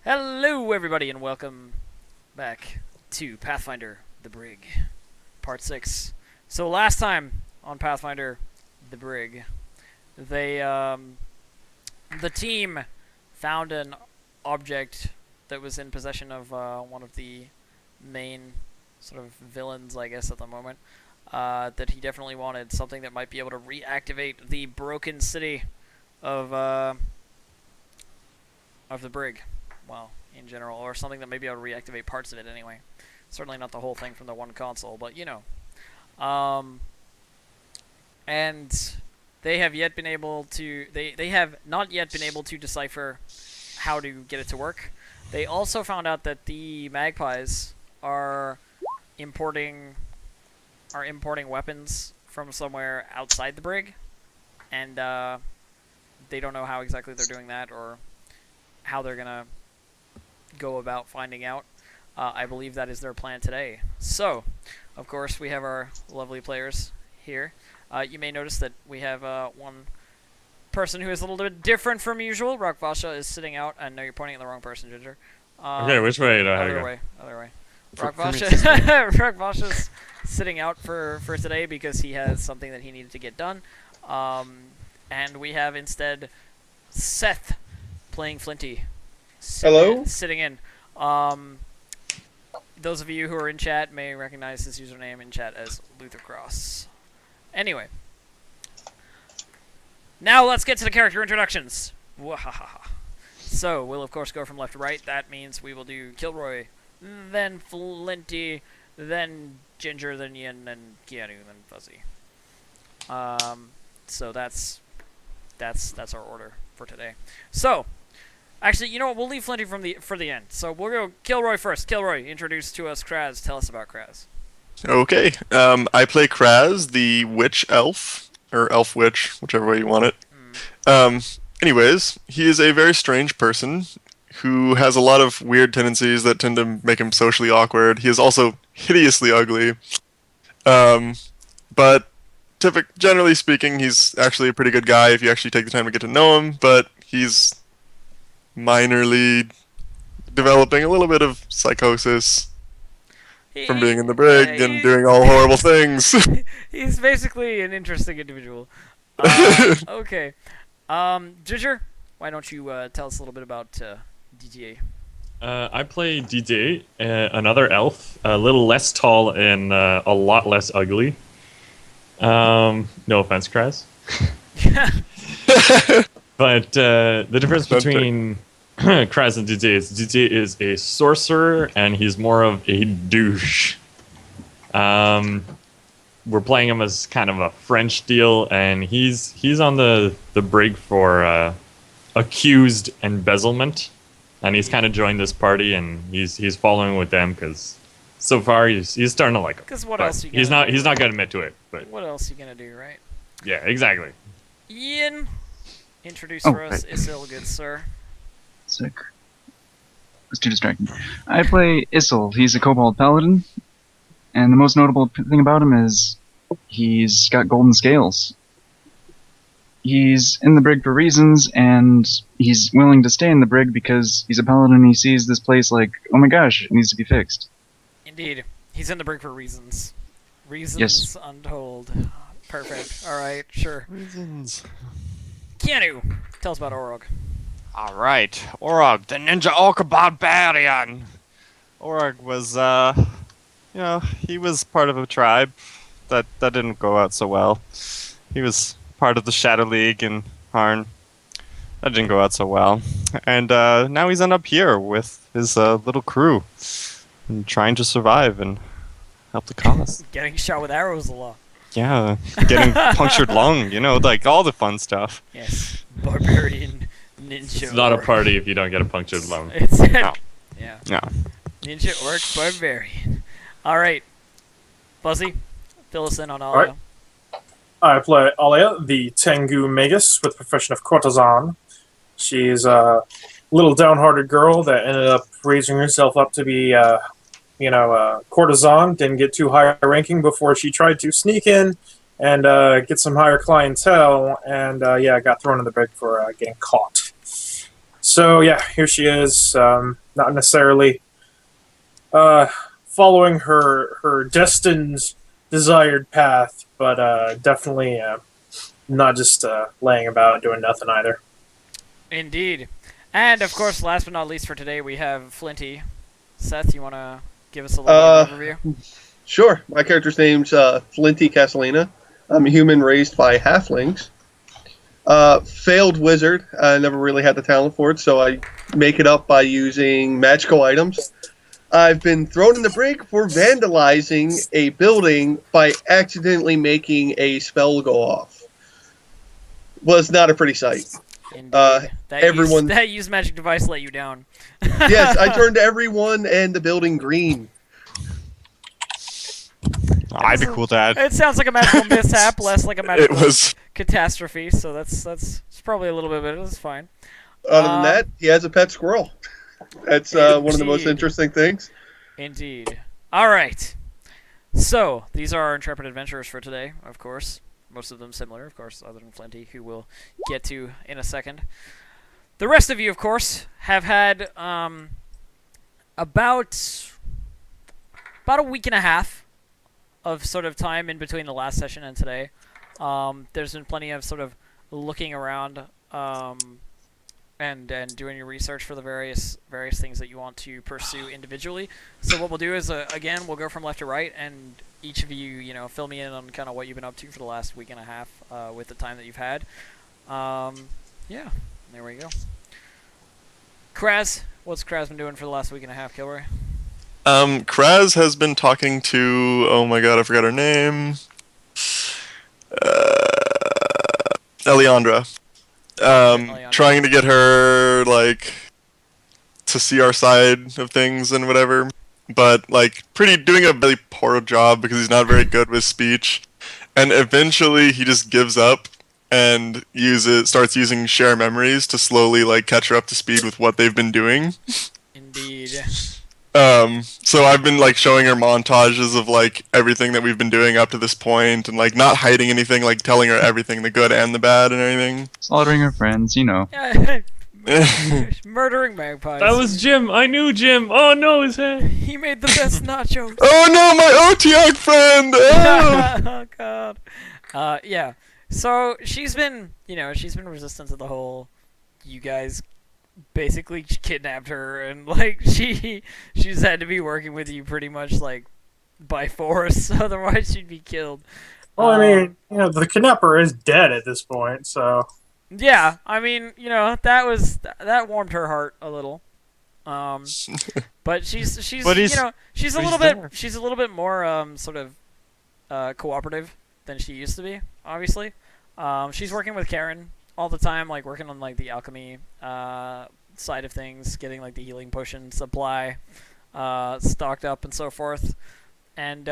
Hello, everybody, and welcome back to Pathfinder, the Brig, Part 6. So last time on Pathfinder, the Brig, the team found an object that was in possession of one of the main sort of villains, I guess, at the moment, that he definitely wanted, something that might be able to reactivate the broken city of the Brig. Well, in general, or something that may be able to reactivate parts of it anyway. Certainly not the whole thing from the one console, but you know. And they have yet been able to. They have not yet been able to decipher how to get it to work. They also found out that the magpies are importing weapons from somewhere outside the Brig, and they don't know how exactly they're doing that or how they're gonna go about finding out. I believe that is their plan today. So, of course, we have our lovely players here. You may notice that we have one person who is a little bit different from usual. Rockvasha is sitting out. I know you're pointing at the wrong person, Ginger. Okay, which way do I Other go? way. Rockvasha's sitting out for today because he has something that he needed to get done. And we have instead Seth playing Flinty. Hello? Sitting in. Those of you who are in chat may recognize his username in chat as Luthercross. Anyway. Now let's get to the character introductions. Wahaha. So, we'll of course go from left to right. That means we will do Kilroy, then Flinty, then Ginger, then Yin, then Keanu, then Fuzzy. So that's our order for today. So, actually, you know what? We'll leave Flinty for the end. So we'll go Kilroy first. Kilroy, introduce to us Kraz. Tell us about Kraz. Okay, I play Kraz, the witch elf, or elf witch, whichever way you want it. Anyways, he is a very strange person who has a lot of weird tendencies that tend to make him socially awkward. He is also hideously ugly. But generally speaking, he's actually a pretty good guy if you actually take the time to get to know him, but he's minorly developing a little bit of psychosis from being in the Brig and doing all horrible things. He's basically an interesting individual. Okay. Ginger, why don't you tell us a little bit about DTA? I play DJ, another elf, a little less tall and a lot less ugly. No offense, Kraz. But the difference between Kraz and DJ is a sorcerer, and he's more of a douche. We're playing him as kind of a French deal, and he's on the Brig for accused embezzlement, and he's kind of joined this party, and he's following with them because so far he's starting to like him. Because what else? He's not going to admit to it. But what else are you gonna do, right? Yeah, exactly. Ian, introduce for us Isil, good sir. Sick. It's too distracting. I play Isil. He's a kobold paladin, and the most notable thing about him is he's got golden scales. He's in the Brig for reasons, and he's willing to stay in the Brig because he's a paladin and he sees this place like, oh my gosh, it needs to be fixed. Indeed. He's in the Brig for reasons. Reasons Yes. untold. Perfect. Alright, sure. Reasons. Keanu, tell us about Orog. Alright, Orog, the Ninja Orc Barbarian. Orog was, he was part of a tribe that didn't go out so well. He was part of the Shadow League in Harn. That didn't go out so well. And now he's up here with his little crew and trying to survive and help the cause. Getting shot with arrows a lot. Yeah, getting punctured lung, like all the fun stuff. Yes. Barbarian ninja. It's not a orc. party if you don't get a punctured lung. It's No. Yeah. No. Ninja orc barbarian. Alright. Fuzzy, fill us in on Alia. Alright. I play Alia, the Tengu Magus with the profession of courtesan. She's a little downhearted girl that ended up raising herself up to be, a courtesan. Didn't get too high ranking before she tried to sneak in and get some higher clientele, and got thrown in the Brig for getting caught. So yeah, here she is. Not necessarily following her destined, desired path, but definitely not just laying about doing nothing either. Indeed. And of course, last but not least for today, we have Flinty. Seth, you want to give us a little bit of an overview? Sure. My character's name's Flinty Castellina. I'm a human raised by halflings. Failed wizard. I never really had the talent for it, so I make it up by using magical items. I've been thrown in the brig for vandalizing a building by accidentally making a spell go off. Was not a pretty sight. Indeed. everyone- That use magic device let you down. Yes, I turned everyone and the building green. I'd be cool, Dad. It sounds like a magical mishap, less like a It magical was. catastrophe. So that's it's probably a little bit better. That's fine. Other than that, he has a pet squirrel. That's one of the most Indeed. interesting things. Indeed. All right. So these are our intrepid adventurers for today. Of course, most of them similar. Of course, other than Flinty, who we'll get to in a second. The rest of you, of course, have had about a week and a half of sort of time in between the last session and today. There's been plenty of sort of looking around and doing your research for the various things that you want to pursue individually. So what we'll do is again we'll go from left to right, and each of you fill me in on kind of what you've been up to for the last week and a half with the time that you've had. Yeah, there we go. Kraz, what's Kraz been doing for the last week and a half, Kilroy? Kraz has been talking to. Oh my god, I forgot her name. Eliandra. Eliandra. Trying to get her to see our side of things and whatever, but doing a really poor job because he's not very good with speech, and eventually he just gives up and starts using share memories to slowly catch her up to speed with what they've been doing. Indeed. So I've been showing her montages of everything that we've been doing up to this point, and not hiding anything, telling her everything, the good and the bad and everything. Slaughtering her friends, Murdering magpies. That was Jim. I knew Jim. Oh no, his head. He made the best nachos. Oh no, my Otiak friend! Oh! Oh god. Yeah. So she's been resistant to the whole. You guys basically kidnapped her, and she's had to be working with you pretty much by force. Otherwise, she'd be killed. Well, I mean, the kidnapper is dead at this point, so Yeah, I mean, that warmed her heart a little. But she's But she's a he's little there. bit more sort of cooperative than she used to be. Obviously, she's working with Karen all the time, working on the alchemy side of things, getting the healing potion supply stocked up and so forth, and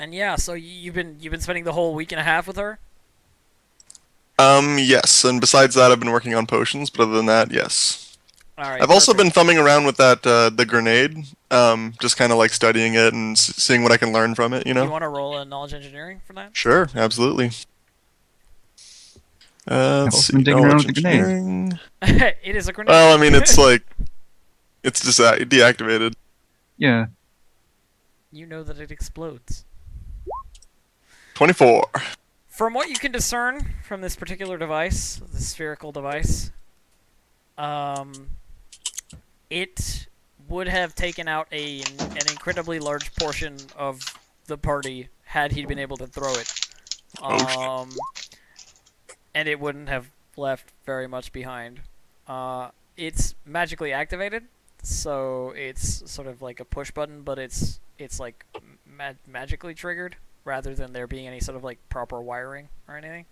yeah. So you've been spending the whole week and a half with her. Yes, and besides that, I've been working on potions, but other than that, yes. All right. I've also perfect. been thumbing around with that, the grenade, just kind of studying it and seeing what I can learn from it, You want to roll a knowledge engineering for that? Sure, absolutely. Let's also see, been digging around knowledge with the grenade. engineering. It is a grenade. Well, I mean, it's it's just deactivated. Yeah. You know that it explodes. 24. From what you can discern from this particular device, the spherical device, it would have taken out an incredibly large portion of the party had he been able to throw it. And it wouldn't have left very much behind. It's magically activated, so it's sort of like a push button, but it's magically triggered rather than there being any sort of proper wiring or anything.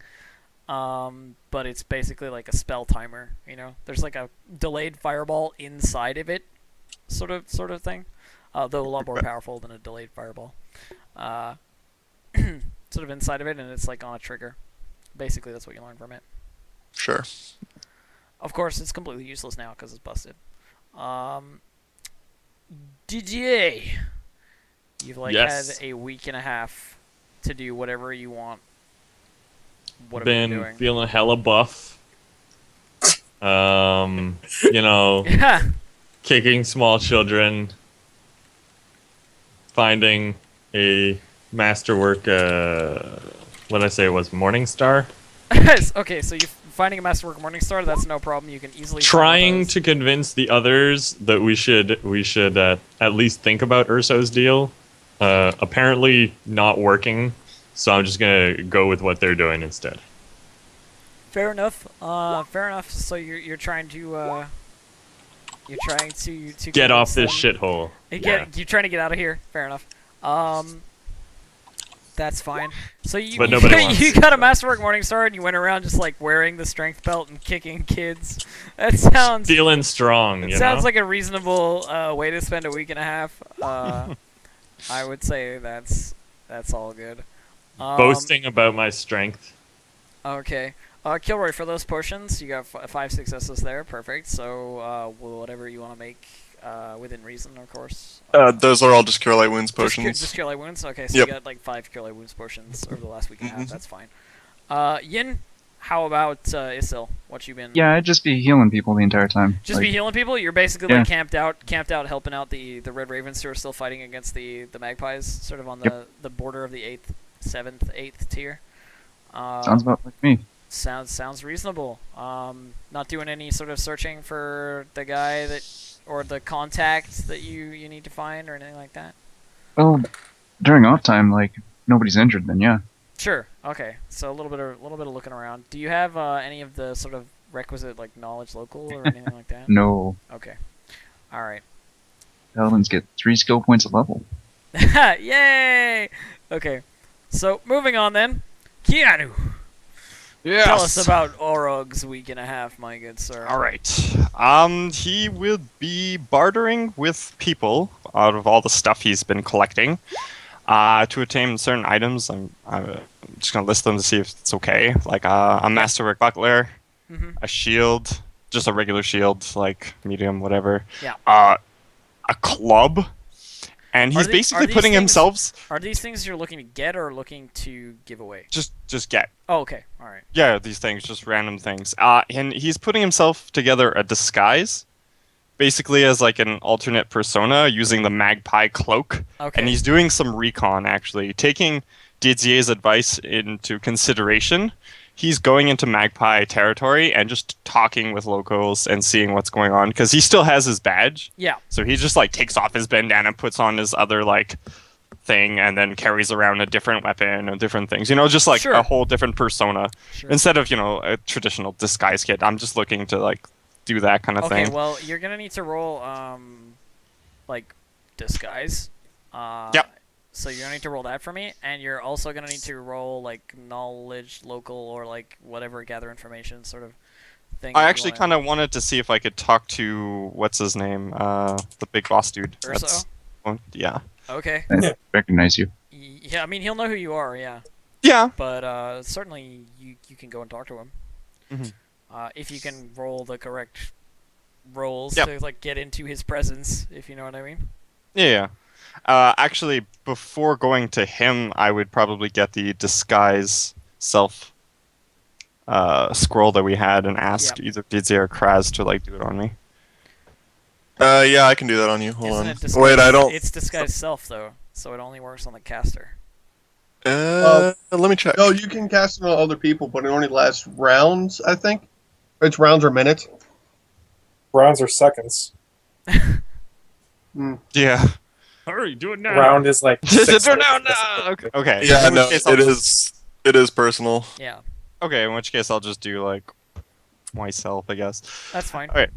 But it's basically a spell timer. There's a delayed fireball inside of it, sort of thing, though a lot more powerful than a delayed fireball. Sort of inside of it, and it's on a trigger. Basically, that's what you learn from it. Sure. Of course, it's completely useless now because it's busted. DJ, you've Yes. had a week and a half to do whatever you want. What have you been Been doing? feeling hella buff. You know, Yeah. kicking small children, finding a masterwork. What did I say it was? Morningstar. Okay, so you finding a masterwork Morningstar, that's no problem. You can easily find one of Trying those. to convince the others that we should at least think about Urso's deal. Apparently not working, so I'm just gonna go with what they're doing instead. Fair enough. Fair enough. So you're trying to Get off convince this them- shithole. You're trying to get out of here. Fair enough. That's fine. So But nobody you wants. got a Masterwork Morningstar and you went around just like wearing the strength belt and kicking kids. That sounds Feeling strong, it you sounds know? like a reasonable way to spend a week and a half. I would say that's all good. Boasting about my strength. Okay. Kilroy, for those potions, you got 5 successes there. Perfect. So, whatever you want to make, within reason, of course. Those are all just cure light wounds Just potions. Just Cure Light Wounds? Okay, so Yep. you got like 5 Cure Light Wounds potions over the last week and a half. Mhm. That's fine. Yin, how about Isil? What you been... Yeah, I'd just be healing people the entire time. Just Like, be healing people? You're basically Yeah. like camped out, helping out the Red Ravens who are still fighting against the Magpies, sort of on the border of the 8th, 7th, 8th tier. sounds about like me. Sounds reasonable. Not doing any sort of searching for the guy that or the contact that you need to find or anything like that. Well, during off time, like nobody's injured, then yeah. Sure. Okay. So a little bit of looking around. Do you have any of the sort of requisite like knowledge local or anything like that? No, Okay. All right. paladins get 3 skill points a level. Yay! Okay. So moving on then, Keanu. Yes. Tell us about Orog's week and a half, my good sir. All right. He will be bartering with people out of all the stuff he's been collecting to attain certain items. I'm just gonna list them to see if it's okay. Like a masterwork buckler, Mhm. a shield, just a regular shield, like medium, whatever. Yeah. A club, and he's Are basically these putting things- himself Are these things you're looking to get or looking to give away? just get. Oh, okay. All right. Yeah, these things, just random things. And he's putting himself together a disguise, basically as like an alternate persona using the magpie cloak. Okay. And he's doing some recon, actually. Taking Didier's advice into consideration, he's going into magpie territory and just talking with locals and seeing what's going on, because he still has his badge. Yeah. So he just like takes off his bandana, puts on his other like thing, and then carries around a different weapon and different things. You know, just like Sure. a whole different persona Sure. instead of, you know, a traditional disguise kit. I'm just looking to like do that kind of Okay, thing. well, you're gonna need to roll like disguise. Yep. So you're gonna need to roll that for me, and you're also gonna need to roll like knowledge local or like whatever gather information sort of thing. I actually kind of wanted to see if I could talk to what's his name, the big boss dude. Urso. Yeah. Okay. I recognize you. Yeah, I mean he'll know who you are. Yeah. Yeah. But certainly you can go and talk to him. Mhm. If you can roll the correct rolls Yep. to like get into his presence, if you know what I mean. Yeah. Actually, before going to him, I would probably get the disguise self scroll that we had and ask either Didier or Kraz to like do it on me. Yeah, I can do that on you. Hold Isn't on. it disguise, Wait, I don't. It's disguise self though, so it only works on the caster. Let me check. No, you can cast it on other people, but it only lasts rounds, I think. It's rounds or minutes. Rounds or seconds. Yeah. Hurry, do it now. Round is like. 6 no, minutes. no. Okay. Yeah, in which no, case I'll it just- is. It is personal. Yeah, Okay, in which case I'll just do like myself, I guess. that's fine. Okay.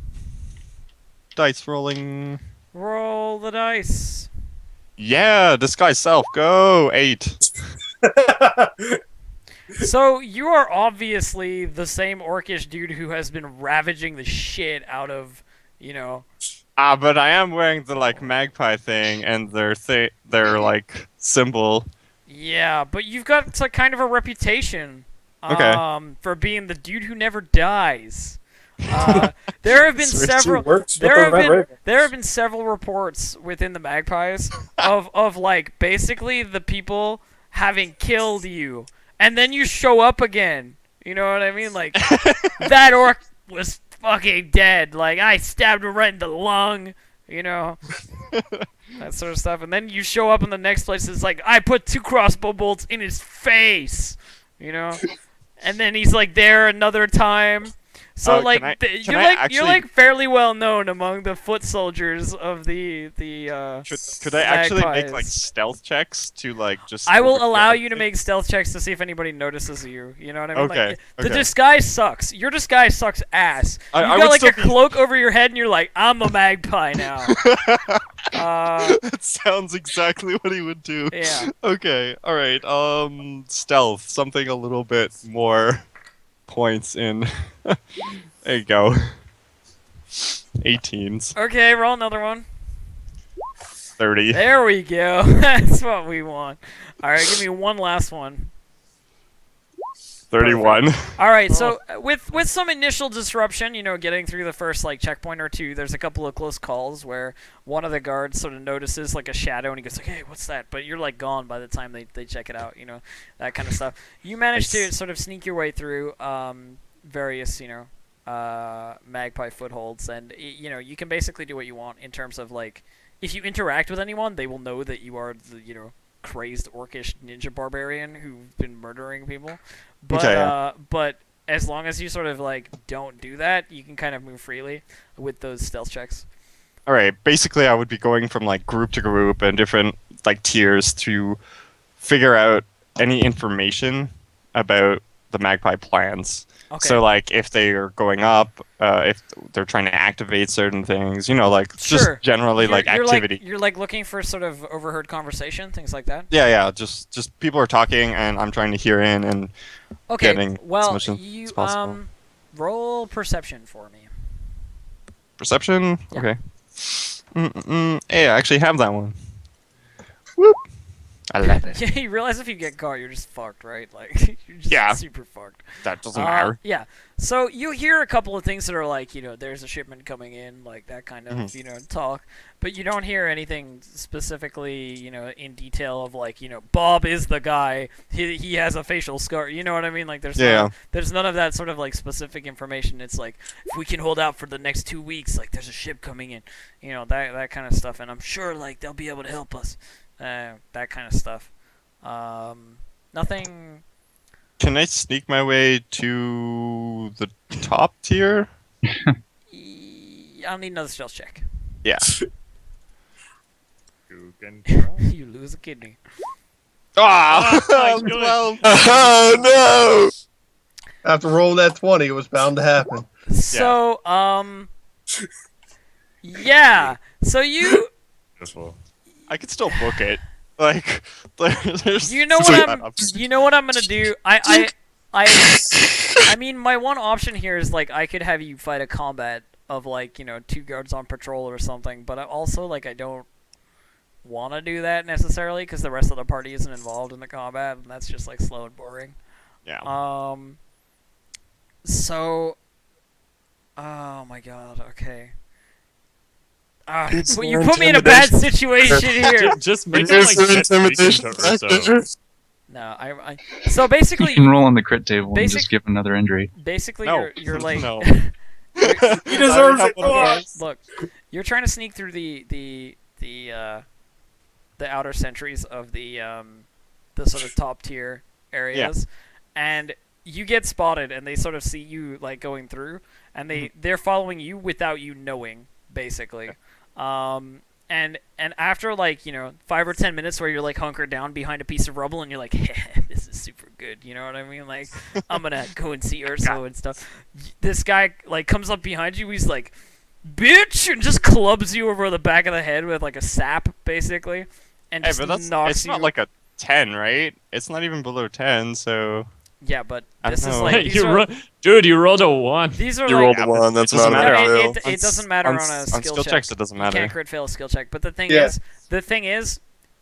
Dice rolling. Roll the dice. Yeah, disguise self. Go 8. So you are obviously the same orcish dude who has been ravaging the shit out of, you know. But I am wearing the like magpie thing and their like symbol. Yeah, but you've got like kind of a reputation. Okay. For being the dude who never dies. There have been several. Works with There the have Red been Raven. there have been several reports within the Magpies of like basically the people having killed you, and then you show up again. You know what I mean? Like that orc was fucking dead. Like, I stabbed him right in the lung, you know, that sort of stuff. And then you show up in the next place, it's like, I put 2 crossbow bolts in his face, you know. And then he's like there another time. So Can like I you're actually- like fairly well known among the foot soldiers of the Could I actually make like magpies. stealth checks to like just? I will overget allow you to everything? make stealth checks to see if anybody notices you. You know what I mean? Okay, Like, the okay. disguise sucks. Your disguise sucks ass. You I got would like a still be- cloak over your head, and you're like, I'm a magpie now. That sounds exactly what he would do. Yeah. Okay. All right. Stealth. Something a little bit more points in. There you go. 18s. Okay, roll another one. 30. There we go. That's what we want. All right, give me one last one. 31. All right, so with some initial disruption, you know, getting through the first like checkpoint or two, there's a couple of close calls where one of the guards sort of notices like a shadow and he goes like, "Hey, what's that?" But you're like gone by the time they check it out, you know, that kind of stuff. You manage to sort of sneak your way through various, you know, magpie footholds, and you know, you can basically do what you want in terms of like, if you interact with anyone, they will know that you are the, you know, crazed orcish ninja barbarian who've been murdering people. But Okay, yeah. but as long as you sort of like don't do that, you can kind of move freely with those stealth checks. All right. Basically, I would be going from like group to group and different like tiers to figure out any information about the magpie plans. Okay. So like if they are going up, if they're trying to activate certain things, you know, like Sure. just generally like activity. You're like looking for sort of overheard conversation, things like that. Yeah, just people are talking and I'm trying to hear in and Okay. getting Well, as much as you possible. roll perception for me. Perception. Yeah. Okay. Hey, I actually have that one. Whoop. I love it. Yeah, you realize if you get caught, you're just fucked, right? Like, you're just Yeah. super fucked. That doesn't matter. Yeah. So you hear a couple of things that are like, you know, there's a shipment coming in, like that kind of, Mhm. you know, talk. But you don't hear anything specifically, you know, in detail of like, you know, Bob is the guy. He has a facial scar. You know what I mean? Like, Yeah. there's none of that sort of like specific information. It's like, if we can hold out for the next 2 weeks, like there's a ship coming in, you know, that kind of stuff. And I'm sure like they'll be able to help us. That kind of stuff. Nothing. Can I sneak my way to the top tier? I'll need another stealth check. Yeah. You can You lose a kidney. Ah! my goodness. 12. Oh no! After rolling that 20, it was bound to happen. So, yeah. So you, Beautiful. I could still book it. Like, there's. you know so what bad I'm, options. you know what I'm gonna do. I mean, my one option here is like I could have you fight a combat of like, you know, 2 guards on patrol or something. But I also like I don't want to do that necessarily because the rest of the party isn't involved in the combat, and that's just like slow and boring. Yeah. So, oh my god, okay. It's You more put me in a bad intimidation. situation here. Just make Here's it some like intimidation factor. No, I so basically, You can roll on the crit table and Basic- just give another injury. basically No. you're like, No. He deserves it. Come on. look, you're trying to sneak through the outer sentries of the sort of top tier areas, and you get spotted, and they sort of see you like going through, and they're following you without you knowing, basically. And after like, you know, 5 or 10 minutes where you're like hunkered down behind a piece of rubble and you're like, this is super good, you know what I mean? Like, I'm gonna go and see Urso and stuff. This guy like comes up behind you, he's like, bitch, and just clubs you over the back of the head with like a sap, basically, and Hey, just but that's knocks it's you. not like a 10, right? It's not even below 10, so Yeah, but I this is don't know. like Hey, dude, you rolled a 1. these are You like rolled a 1, that's it doesn't not matter. a No, fail. it doesn't matter on a skill check. checks. It doesn't You matter. can't crit fail a skill check. But the thing Yeah. is,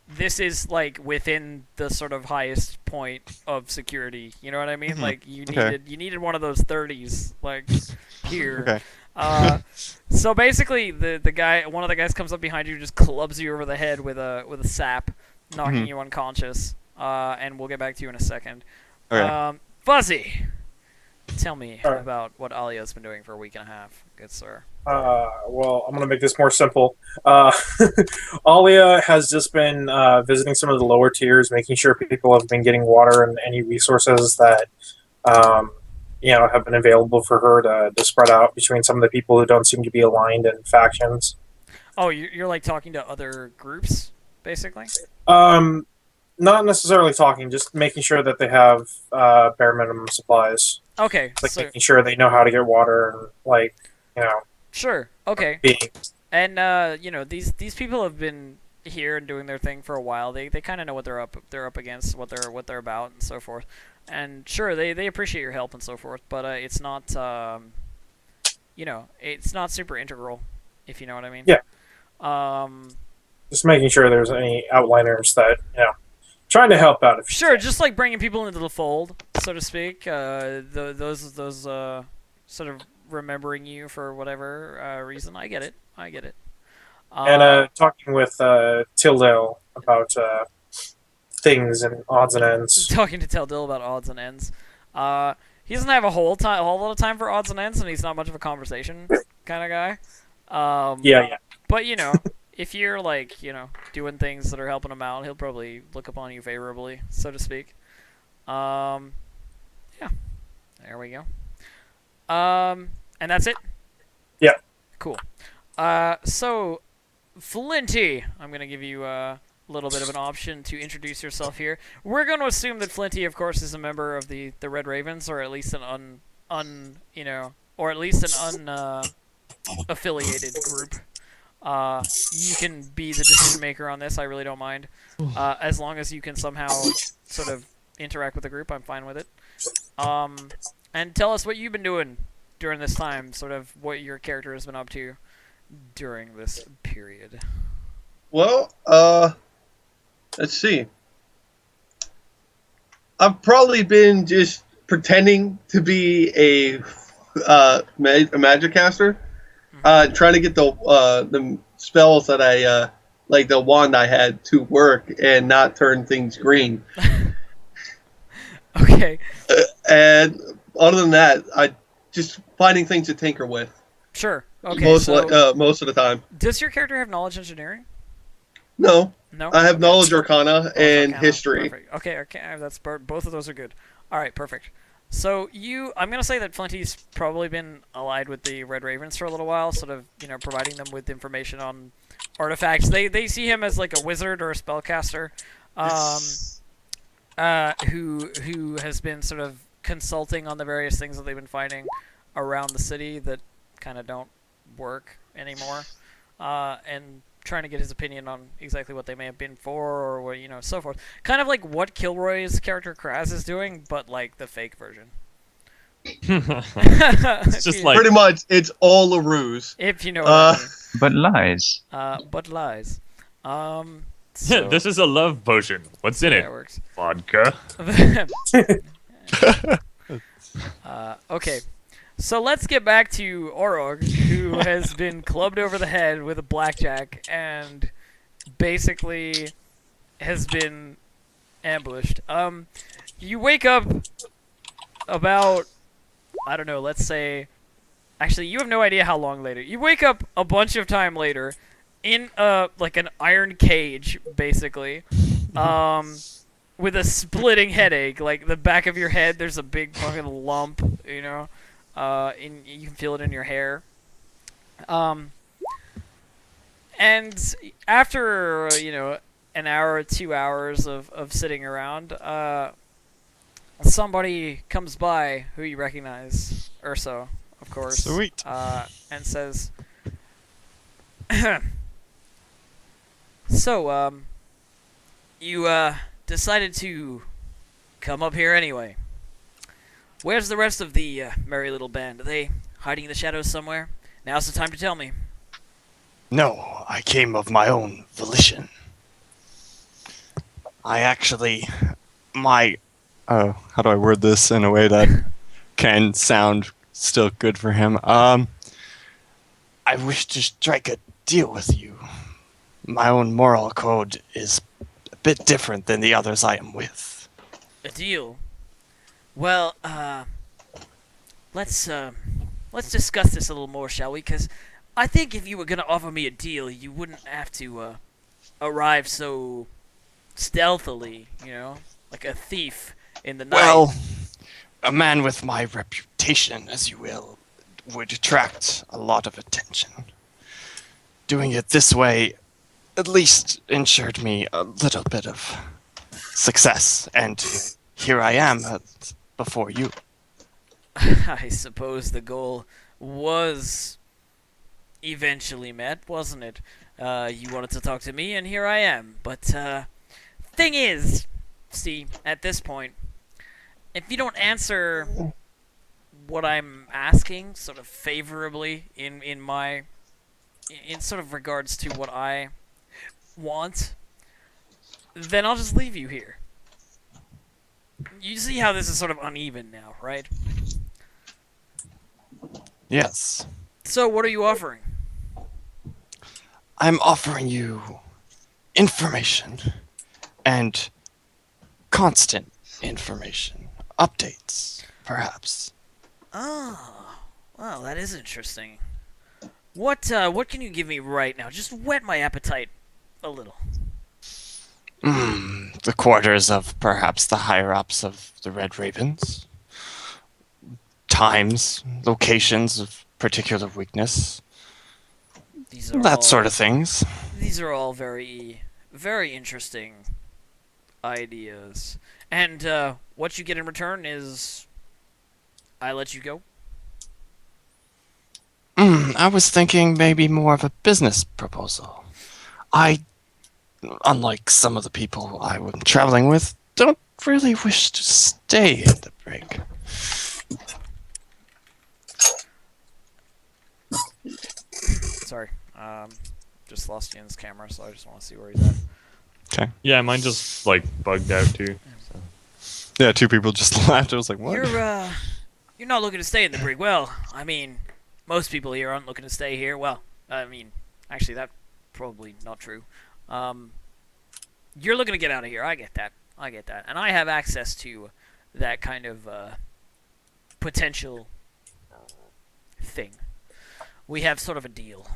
this is like within the sort of highest point of security. You know what I mean? Mhm. Like you Okay. needed one of those 30s like here. Okay. So basically, the guy, one of the guys comes up behind you, just clubs you over the head with a sap, knocking Mhm. you unconscious. And we'll get back to you in a second. Okay. Fuzzy. tell me Alright. about what Alia's been doing for a week and a half, good sir. Well, I'm going to make this more simple. Alia has just been visiting some of the lower tiers, making sure people have been getting water and any resources that um, have been available for her to spread out between some of the people who don't seem to be aligned in factions. Oh, you're like talking to other groups, basically? Um, Not necessarily talking, just making sure that they have bare minimum supplies. Okay, Like so making sure they know how to get water and sure, okay. being And these people have been here and doing their thing for a while. They kind of know what they're up against, what they're about, and so forth. And sure, they appreciate your help and so forth. But it's not it's not super integral, if you know what I mean. Yeah. Um, just making sure there's any outliners that trying to help out. If sure, just like bringing people into the fold, so to speak. Those sort of remembering you for whatever reason. I get it. And talking with Tildale about things and odds and ends. Talking to Tildale about odds and ends. He doesn't have a whole lot of time for odds and ends, and he's not much of a conversation kind of guy. Yeah. But if you're like doing things that are helping him out, he'll probably look upon you favorably, so to speak. Yeah, there we go. And that's it. Yeah. Cool. So, Flinty, I'm gonna give you a little bit of an option to introduce yourself here. We're going to assume that Flinty, of course, is a member of the Red Ravens, or at least an unaffiliated group. You can be the decision maker on this. I really don't mind, as long as you can somehow sort of interact with the group. I'm fine with it. And tell us what you've been doing during this time. Sort of what your character has been up to during this period. Well, let's see. I've probably been just pretending to be a magic caster, trying to get the spells that I like the wand I had to work and not turn things green. Okay. And other than that, I just finding things to tinker with. Sure. Okay. Most So, of the time. does your character have knowledge engineering? No. No. I have Okay. knowledge arcana Knowledge and Arcana. history. Perfect. Okay. That's both of those are good. All right. Perfect. So I'm gonna say that Flinty's probably been allied with the Red Ravens for a little while, sort of providing them with information on artifacts. They see him as like a wizard or a spellcaster, who has been sort of consulting on the various things that they've been finding around the city that kind of don't work anymore, and trying to get his opinion on exactly what they may have been for, or what so forth. Kind of like what Kilroy's character Kraz is doing, but like the fake version. It's just like Pretty much, it's all a ruse. If you know what I mean. But lies. But lies. So this is a love potion. What's in that it? works. Vodka. Okay. So let's get back to Orog, who has been clubbed over the head with a blackjack and basically has been ambushed. You wake up about, I don't know, let's say, actually, you have no idea how long later. You wake up a bunch of time later in like an iron cage, basically, with a splitting headache. Like the back of your head, there's a big fucking lump, you can feel it in your hair. And after an hour or 2 hours of sitting around, somebody comes by who you recognize, Urso, of course. Sweet. And says, "So, you decided to come up here anyway. Where's the rest of the merry little band? Are they hiding in the shadows somewhere? Now's the time to tell me." No, I came of my own volition. I actually, how do I word this in a way that can sound still good for him? I wish to strike a deal with you. My own moral code is a bit different than the others I am with. A deal? Well, let's discuss this a little more, shall we? Because I think if you were gonna offer me a deal, you wouldn't have to arrive so stealthily, like a thief in the night. Well, a man with my reputation, as you will, would attract a lot of attention. Doing it this way at least ensured me a little bit of success, and here I am before you. I suppose the goal was eventually met, wasn't it? You wanted to talk to me, and here I am. But thing is, see, at this point, if you don't answer what I'm asking, sort of favorably in sort of regards to what I want, then I'll just leave you here. You see how this is sort of uneven now, right? Yes. So what are you offering? I'm offering you information and constant information. Updates, perhaps. Oh, well, that is interesting. What can you give me right now? Just whet my appetite a little. The quarters of perhaps the higher-ups of the Red Ravens. Times, locations of particular weakness. These are That all, sort of things. These are all very, very interesting ideas. And what you get in return is I let you go. I was thinking maybe more of a business proposal. Unlike some of the people I'm traveling with, don't really wish to stay in the brig. Sorry, just lost Ian's camera, so I just want to see where he's at. Okay. Yeah, mine just like bugged out too. Yeah, two people just laughed. I was like, what? You're not looking to stay in the brig. Well, I mean, most people here aren't looking to stay here. Well, I mean, actually, that's probably not true. You're looking to get out of here. I get that. And I have access to that kind of potential thing. We have sort of a deal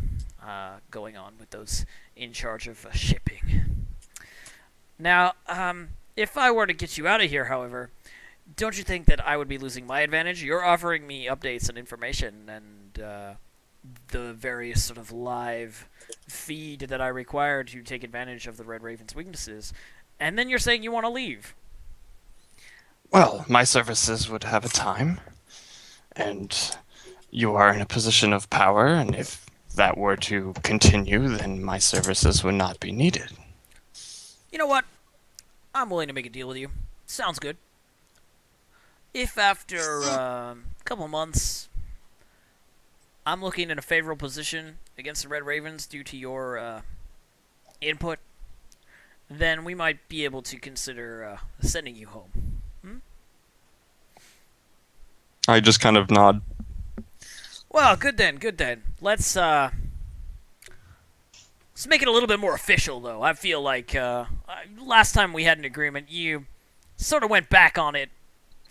going on with those in charge of shipping. Now, if I were to get you out of here, however, don't you think that I would be losing my advantage? You're offering me updates and information and the various sort of live feed that I require to take advantage of the Red Raven's weaknesses, and then you're saying you want to leave. Well, my services would have a time, and you are in a position of power, and if that were to continue, then my services would not be needed. You know what? I'm willing to make a deal with you. Sounds good. If after a couple months I'm looking in a favorable position against the Red Ravens due to your input, then we might be able to consider sending you home. I just kind of nod. Well, good then. Let's make it a little bit more official, though. I feel like last time we had an agreement, you sort of went back on it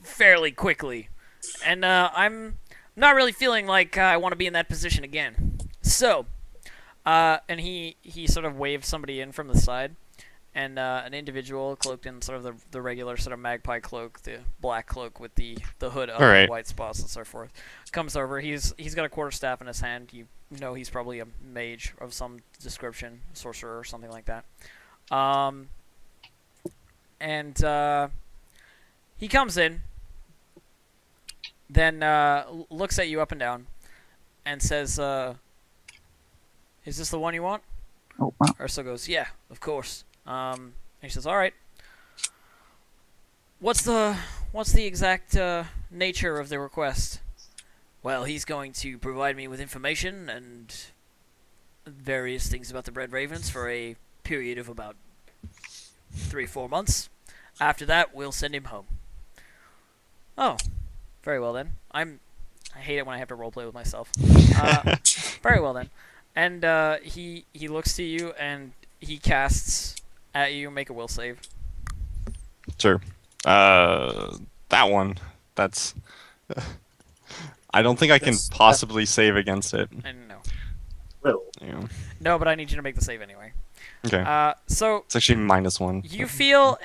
fairly quickly, and I'm not really feeling like I want to be in that position again. So, and he sort of waved somebody in from the side, and an individual cloaked in sort of the regular sort of magpie cloak, the black cloak with the hood up, Alright. and white spots and so forth, comes over. He's got a quarterstaff in his hand. You know he's probably a mage of some description, sorcerer or something like that. And he comes in, then looks at you up and down, and says, "Is this the one you want?" Oh, wow. Ursa goes, "Yeah, of course." And he says, "All right. What's the exact nature of the request?" "Well, he's going to provide me with information and various things about the Red Ravens for a period of about 3-4 months. After that, we'll send him home." "Oh, very well then. I hate it when I have to roleplay with myself. Very well then." And he looks to you and he casts at you. Make a will save. Sure. That one. That's I don't think I can That's- possibly save against it. I don't know. Will. Yeah. No, but I need you to make the save anyway. Okay. So It's actually -1. you feel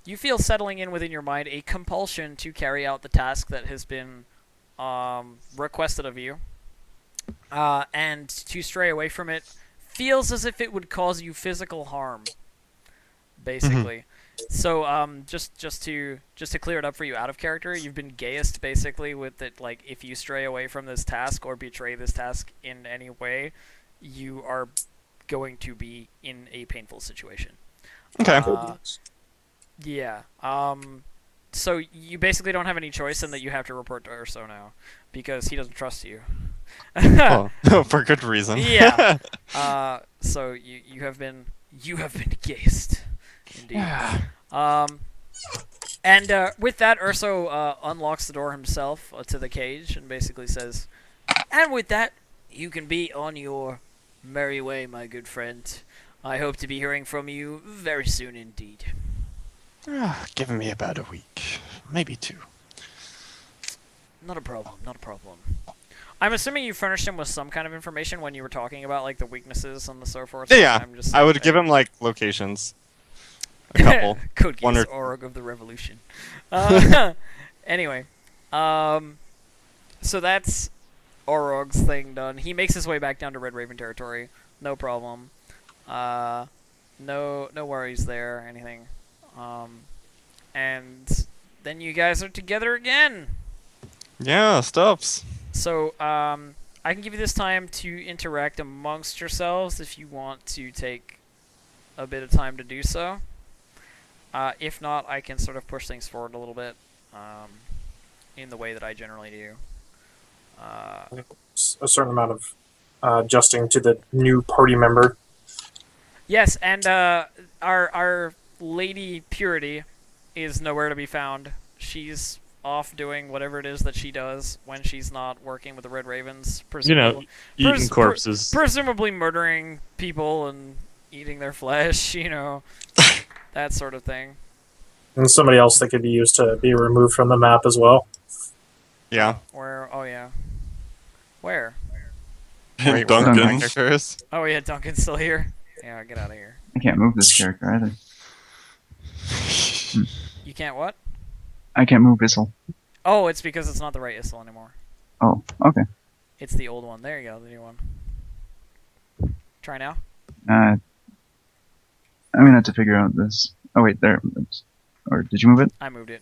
you feel settling in within your mind a compulsion to carry out the task that has been requested of you, and to stray away from it feels as if it would cause you physical harm, basically. So just to clear it up for you out of character, you've been gayest basically with it. Like, if you stray away from this task or betray this task in any way, you are going to be in a painful situation. Okay. Yeah. So you basically don't have any choice in that you have to report to Urso now, because he doesn't trust you. Oh, for good reason. Yeah. So you have been gazed, indeed. And with that, Urso unlocks the door himself to the cage and basically says, "And with that, you can be on your merry way, my good friend. I hope to be hearing from you very soon indeed." Give me about a week, maybe 2. Not a problem. Not a problem. I'm assuming you furnished him with some kind of information when you were talking about like the weaknesses and the so forth. Yeah, I'm just I would give him like locations. A couple. Code One Geass, or- Org of the Revolution. Anyway, so that's Orog's thing done. He makes his way back down to Red Raven territory. No problem. No worries there. Or anything. And then you guys are together again. Yeah, stuffs. So, I can give you this time to interact amongst yourselves if you want to take a bit of time to do so. If not, I can sort of push things forward a little bit in the way that I generally do. A certain amount of adjusting to the new party member. Yes, and our Lady Purity is nowhere to be found. She's off doing whatever it is that she does when she's not working with the Red Ravens. You know, eating pres- corpses. Presumably murdering people and eating their flesh, you know, that sort of thing. And somebody else that could be used to be removed from the map as well. Yeah. Where? Oh yeah. Where? Wait, Duncan. what characters? Oh yeah, Duncan's still here. Yeah, get out of here. I can't move this character either. You can't what? I can't move Issel. Oh, it's because it's not the right Issel anymore. Oh, okay. It's the old one. There you go, the new one. Try now. I'm gonna have to figure out this. Oh wait, there. Or did you move it? I moved it.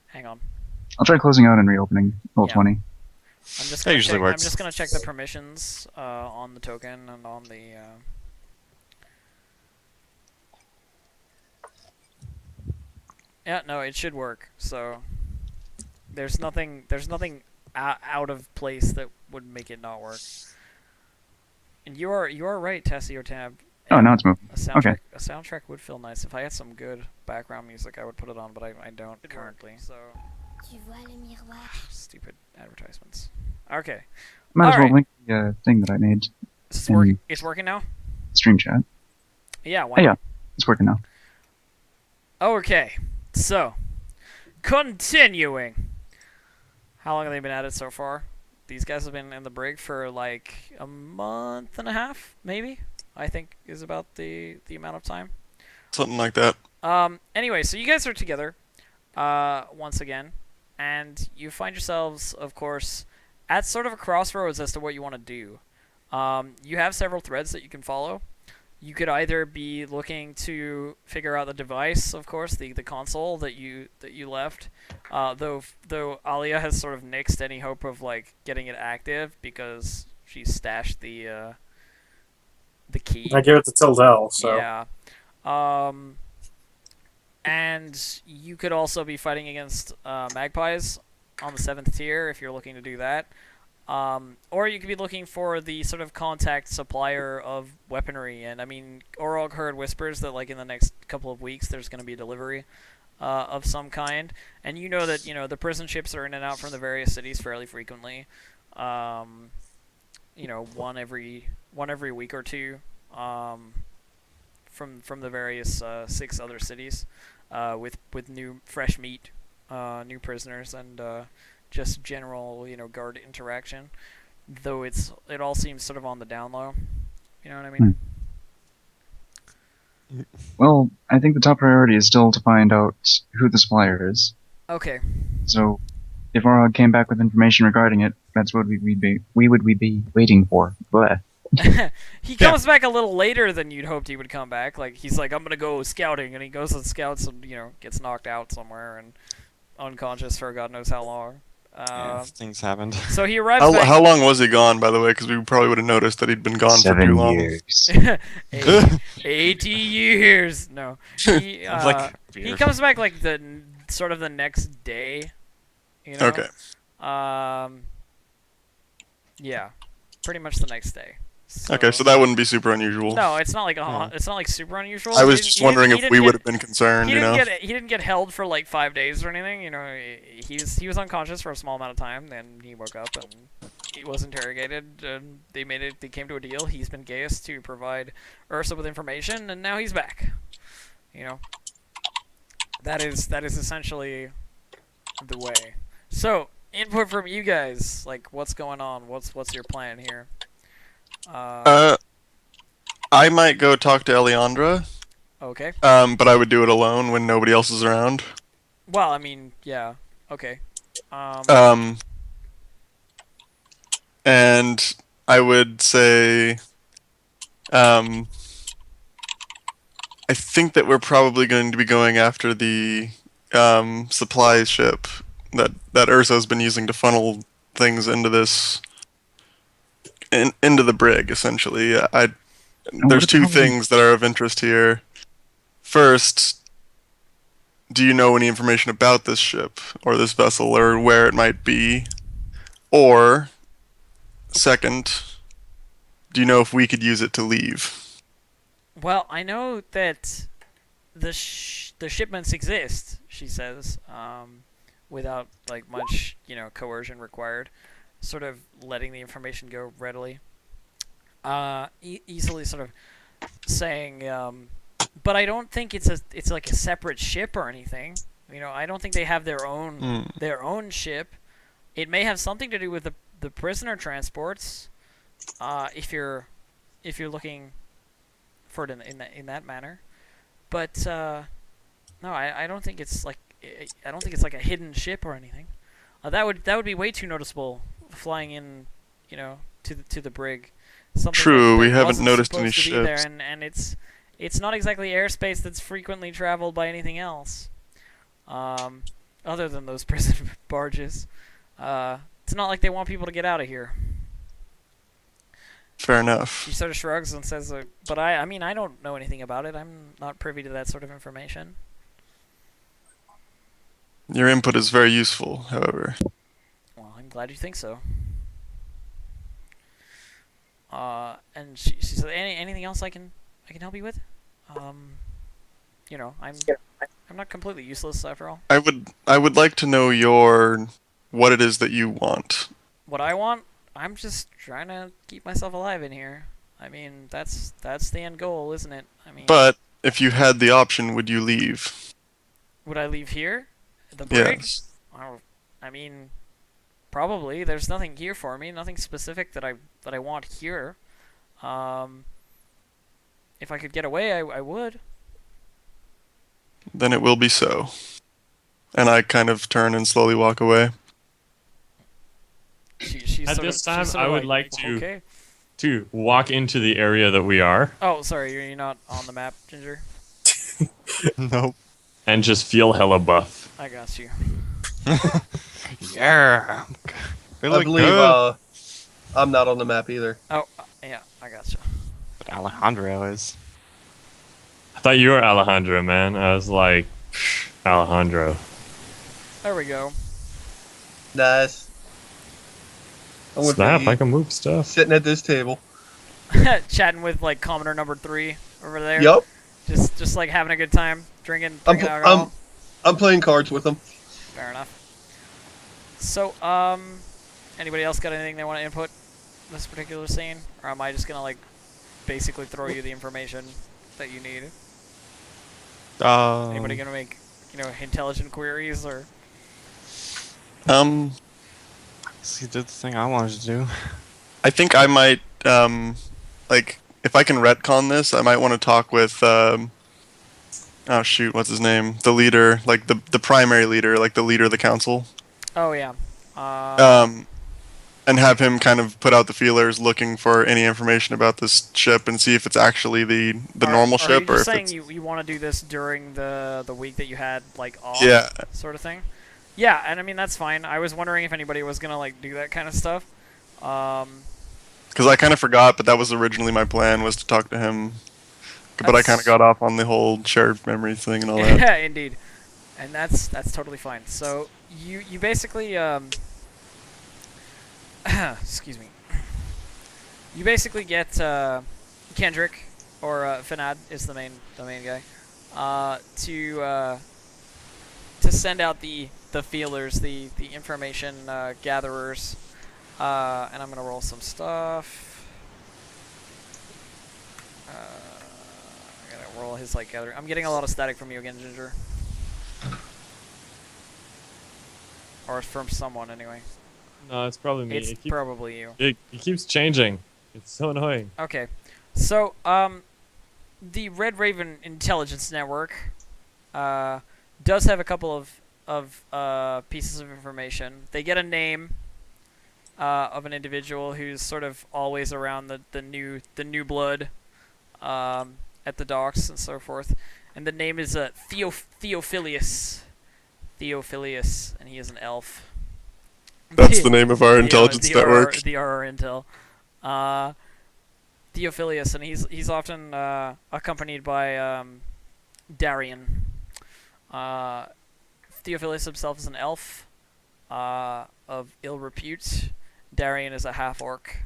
Hang on. I'll try closing out and reopening roll Yeah. 20. I'm just That gonna usually check, works. I'm just gonna check the permissions on the token and on the. Yeah, no, it should work. So there's nothing out of place that would make it not work. And you are right, Tessie or Tab. Oh, now it's moving. A soundtrack, Okay. a soundtrack would feel nice. If I had some good background music, I would put it on, but I don't currently. So Tu vois le miroir? stupid advertisements. Okay, Might as well Alright. link the thing that I made. it's Mm. working. It's working now. Stream chat. Yeah. Why Oh, not? yeah. It's working now. Okay, so continuing. How long have they been at it so far? These guys have been in the brig for like a month and a half, maybe. I think is about the amount of time. Something like that. Anyway, so you guys are together once again, and you find yourselves, of course, at sort of a crossroads as to what you want to do. You have several threads that you can follow. You could either be looking to figure out the device, of course, the console that you left. Though Alia has sort of nixed any hope of like getting it active because she stashed the key. I give it to Tildell, so Yeah. And you could also be fighting against magpies on the 7th tier if you're looking to do that. Or you could be looking for the sort of contact supplier of weaponry. And I mean, Orog heard whispers that like in the next couple of weeks there's going to be a delivery of some kind. And you know that, the prison ships are in and out from the various cities fairly frequently. One every week or two. From the various 6 other cities, with new fresh meat new prisoners and just general, guard interaction. Though it all seems sort of on the down low. You know what I mean? Well, I think the top priority is still to find out who the supplier is. Okay. So, if Orog came back with information regarding it, that's what we would be waiting for. Bleh. He comes back a little later than you'd hoped he would come back. Like he's like, I'm gonna go scouting, and he goes and scouts, and gets knocked out somewhere and unconscious for God knows how long. Yeah, things happened. So he arrives back. How long was he gone, by the way? Because we probably would have noticed that he'd been gone for 7 too long. years. 80 years. No. He, he weird. comes back like the sort of the next day. Okay. Yeah, pretty much the next day. Okay, so that wouldn't be super unusual. No, it's not like super unusual. I was He just didn't- wondering he if didn't we get- would have been concerned, He you didn't know? get he didn't get held for like 5 days or anything. He was unconscious for a small amount of time. Then he woke up and he was interrogated. And they came to a deal. He's been gassed to provide Ursa with information, and now he's back. That is essentially the way. So input from you guys, like what's going on? What's your plan here? I might go talk to Eliandra, Okay. but I would do it alone when nobody else is around. Well, I mean, yeah. Okay. And I would say, I think that we're probably going to be going after the supply ship that Ursa's been using to funnel things into this, into the brig, essentially. There's two things that are of interest here. First, do you know any information about this ship or this vessel or where it might be? Or, second, do you know if we could use it to leave? Well, I know that the shipments exist, she says, without like much, coercion required, sort of letting the information go readily, easily sort of saying, but I don't think it's like a separate ship or anything. I don't think they have their own ship. It may have something to do with the prisoner transports, if you're looking for it in that manner, but no, I don't think it's like a hidden ship or anything. That would be way too noticeable flying in, to the brig. Something True, that we haven't wasn't noticed any supposed to be there, ships. and it's not exactly airspace that's frequently traveled by anything else, other than those prison barges. It's not like they want people to get out of here. Fair enough. She sort of shrugs and says, but I mean, I don't know anything about it. I'm not privy to that sort of information. Your input is very useful, however. Well, I'm glad you think so. And she says, anything else I can help you with? I'm not completely useless after all. I would like to know what it is that you want. What I want, I'm just trying to keep myself alive in here. I mean, that's the end goal, isn't it? I mean, But if you had the option, would you leave? would I leave here? The brig? Yes. I mean, probably. There's nothing here for me. Nothing specific that I want here. If I could get away, I would. Then it will be so. And I kind of turn and slowly walk away. She's At sort this of, time, she's sort I of would like to Okay. to walk into the area that we are Oh, sorry, you're not on the map, Ginger. Nope. and just feel hella buff. I got you. Yeah. I Feeling believe good. I'm not on the map either. Oh, yeah, I got you. But Alejandro is. I thought you were Alejandro, man. I was like, Alejandro. There we go. Nice. I'm gonna Snap, be I can move stuff. sitting at this table. Chatting with like commoner number 3 over there. Yup. Just like having a good time, drinking I'm alcohol. playing cards with them. Fair enough. So, anybody else got anything they want to input in this particular scene? Or am I just gonna, like, basically throw you the information that you need? Anybody gonna make, intelligent queries or... So you did the thing I wanted to do. I think I might like if I can retcon this, I might want to talk with oh shoot, what's his name? The leader, like the primary leader, like the leader of the council. Oh yeah. Um, and have him kind of put out the feelers, looking for any information about this ship, and see if it's actually the normal Are ship you just or if saying it's you want to do this during the week that you had like off, yeah. sort of thing? Yeah, and I mean that's fine. I was wondering if anybody was gonna like do that kind of stuff. Because I kind of forgot, but that was originally my plan was to talk to him. But I That's- kind of got off on the whole shared memory thing and all that. Yeah, indeed, and that's totally fine. So you basically excuse me. You basically get Kendrick or Finad is the main guy to send out the feelers, the information gatherers, and I'm gonna roll some stuff. I gotta roll his like gather. I'm getting a lot of static from you again, Ginger, or from someone anyway. No, it's probably me. It's probably you. It keeps changing. It's so annoying. Okay, so the Red Raven Intelligence Network does have a couple of pieces of information. They get a name of an individual who's sort of always around the new blood at the docks and so forth, and the name is Theophilius. Theophilius, and he is an elf. That's the name of our intelligence network. The RR Intel. Theophilius, and he's often accompanied by Darian. Theophilus himself is an elf of ill repute. Darian is a half-orc.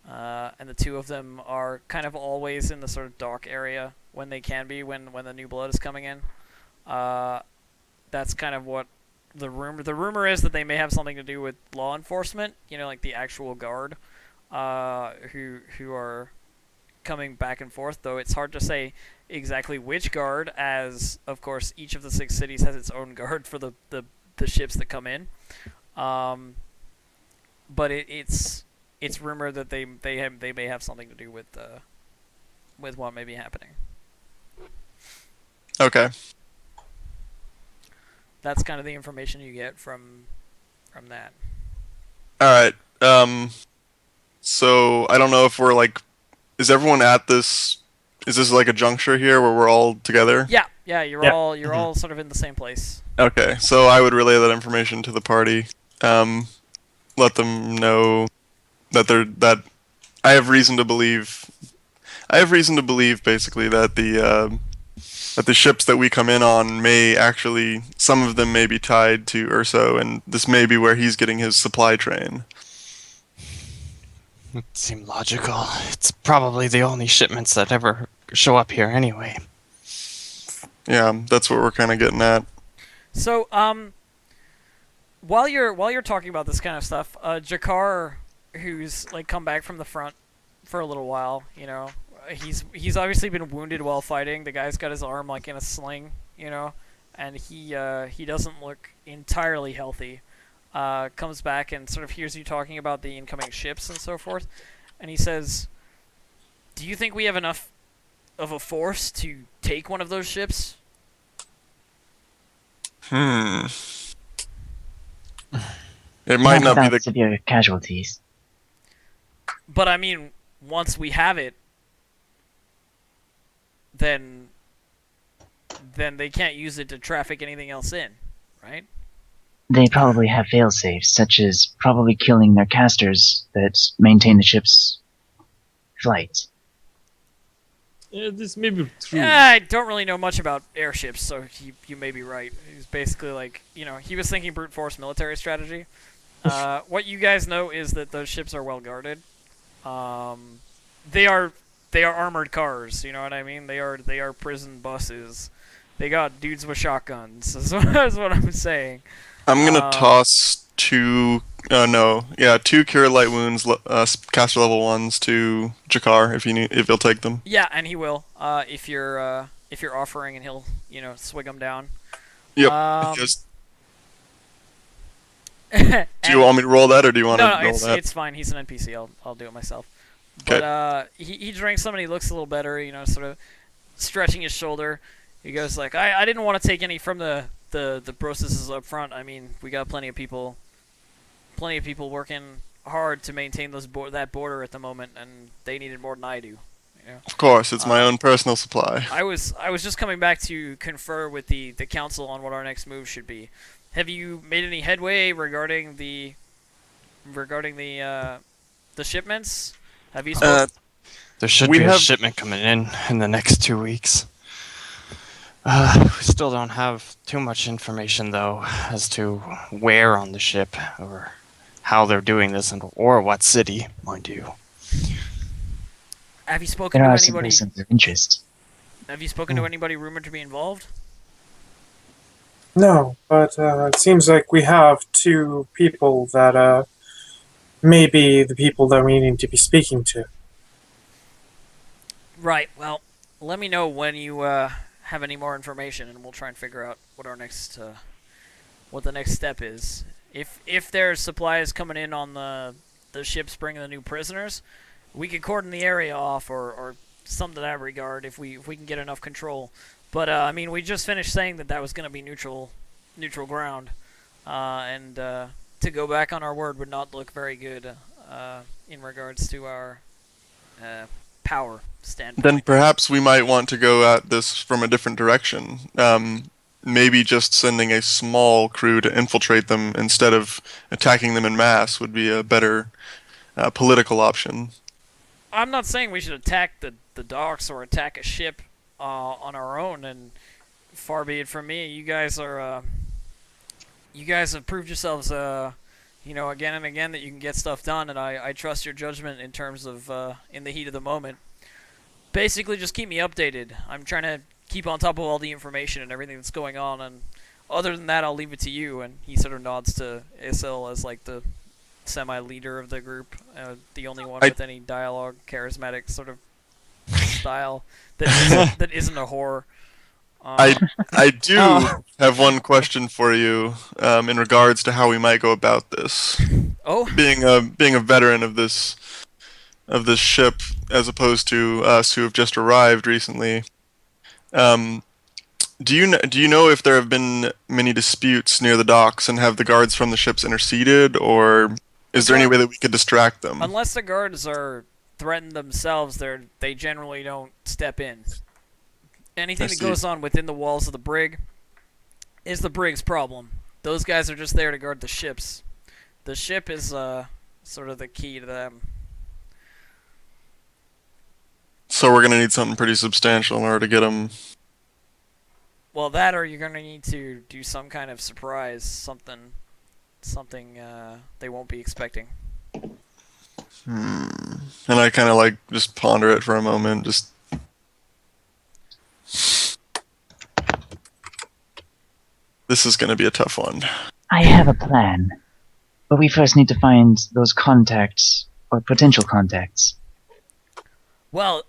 And the two of them are kind of always in the sort of dock area when they can be, when the new blood is coming in. That's kind of what the rumor is, that they may have something to do with law enforcement, like the actual guard, who are coming back and forth, though it's hard to say exactly which guard, as of course each of the 6 cities has its own guard for the ships that come in. But it's rumored that they may have something to do with what may be happening. Okay. That's kind of the information you get from that. All right. So I don't know if we're like, is everyone at this? Is this like a juncture here where we're all together? Yeah. You're all sort of in the same place. Okay. So I would relay that information to the party. Let them know that I have reason to believe. I have reason to believe, basically, that the ships that we come in on may actually, some of them may be tied to Urso, and this may be where he's getting his supply train. It seemed logical. It's probably the only shipments that ever show up here anyway. Yeah, that's what we're kind of getting at. So, while you're talking about this kind of stuff, Jakar, who's like come back from the front for a little while, he's obviously been wounded while fighting. The guy's got his arm like in a sling, and he doesn't look entirely healthy. Comes back and sort of hears you talking about the incoming ships and so forth, and he says, "Do you think we have enough of a force to take one of those ships?" It might not be without the. severe casualties. But I mean, once we have it, then they can't use it to traffic anything else in, right? They probably have failsafes, such as probably killing their casters that maintain the ship's flight. Yeah, this may be true. Yeah, I don't really know much about airships, so you may be right. He's basically like, he was thinking brute force military strategy. What you guys know is that those ships are well guarded. They are armored cars. You know what I mean? They are prison buses. They got dudes with shotguns. That's what I'm saying. I'm gonna toss two. Two cure light wounds, caster level 1s to Jakar if he'll take them. Yeah, and he will. If you're offering, and he'll swig them down. Yep. Um, Just Do you want me to roll that, or do you want No, to no, roll that? it's fine. He's an NPC. I'll do it myself. But he drinks some and he looks a little better. You know, sort of stretching his shoulder. He goes like, I didn't want to take any from the processes up front. I mean, we got plenty of people working hard to maintain that border at the moment, and they needed more than I do. You know? Of course, it's my own personal supply. I was just coming back to confer with the council on what our next move should be. Have you made any headway regarding the shipments? Have you spoken? There should We be a have- shipment coming in the next 2 weeks. We still don't have too much information, though, as to where on the ship, or how they're doing this, or what city, mind you. Have you spoken There to are some anybody? persons of interest. Have you spoken to anybody rumored to be involved? No, but it seems like we have two people that may be the people that we need to be speaking to. Right. Well, let me know when you have any more information, and we'll try and figure out what what the next step is. If there's supplies coming in on the ships bringing the new prisoners, we could cordon the area off or something to that regard if we can get enough control. But I mean, we just finished saying that was going to be neutral ground, and to go back on our word would not look very good in regards to our power standpoint. Then perhaps we might want to go at this from a different direction. Maybe just sending a small crew to infiltrate them instead of attacking them in mass would be a better political option. I'm not saying we should attack the docks or attack a ship on our own, and far be it from me. You guys have proved yourselves, again and again that you can get stuff done, and I trust your judgment in terms of in the heat of the moment. Basically, just keep me updated. I'm trying to keep on top of all the information and everything that's going on, and other than that, I'll leave it to you. And he sort of nods to Isil as like the semi-leader of the group, the only one with any dialogue, charismatic sort of style that isn't a whore. I do have one question for you in regards to how we might go about this. Oh, Being a veteran of this ship as opposed to us who have just arrived recently, do you know if there have been many disputes near the docks, and have the guards from the ships interceded, or is there any way that we could distract them? unless the guards are threatened themselves, they generally don't step in. Anything that goes on within the walls of the brig is the brig's problem. Those guys are just there to guard the ships. The ship is sort of the key to them. So we're gonna need something pretty substantial in order to get them. Well, that or you're gonna need to do some kind of surprise, something they won't be expecting. And I kind of just ponder it for a moment. This is gonna be a tough one. I have a plan. But we first need to find those contacts, or potential contacts. Well,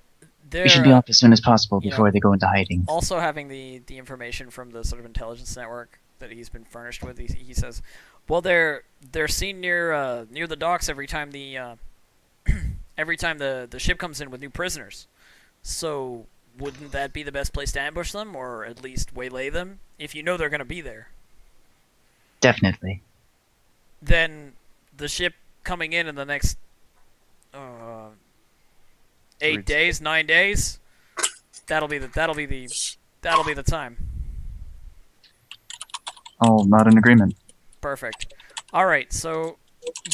they're We should be off as soon as possible you know, before they go into hiding. also having the information from the sort of intelligence network that he's been furnished with. He says, well, they're seen near the docks every time the ship comes in with new prisoners. So wouldn't that be the best place to ambush them, or at least waylay them, if you know they're going to be there? Definitely. Then the ship coming in the next 8 days, 9 days, that'll be the time. All not in agreement. Perfect. All right, so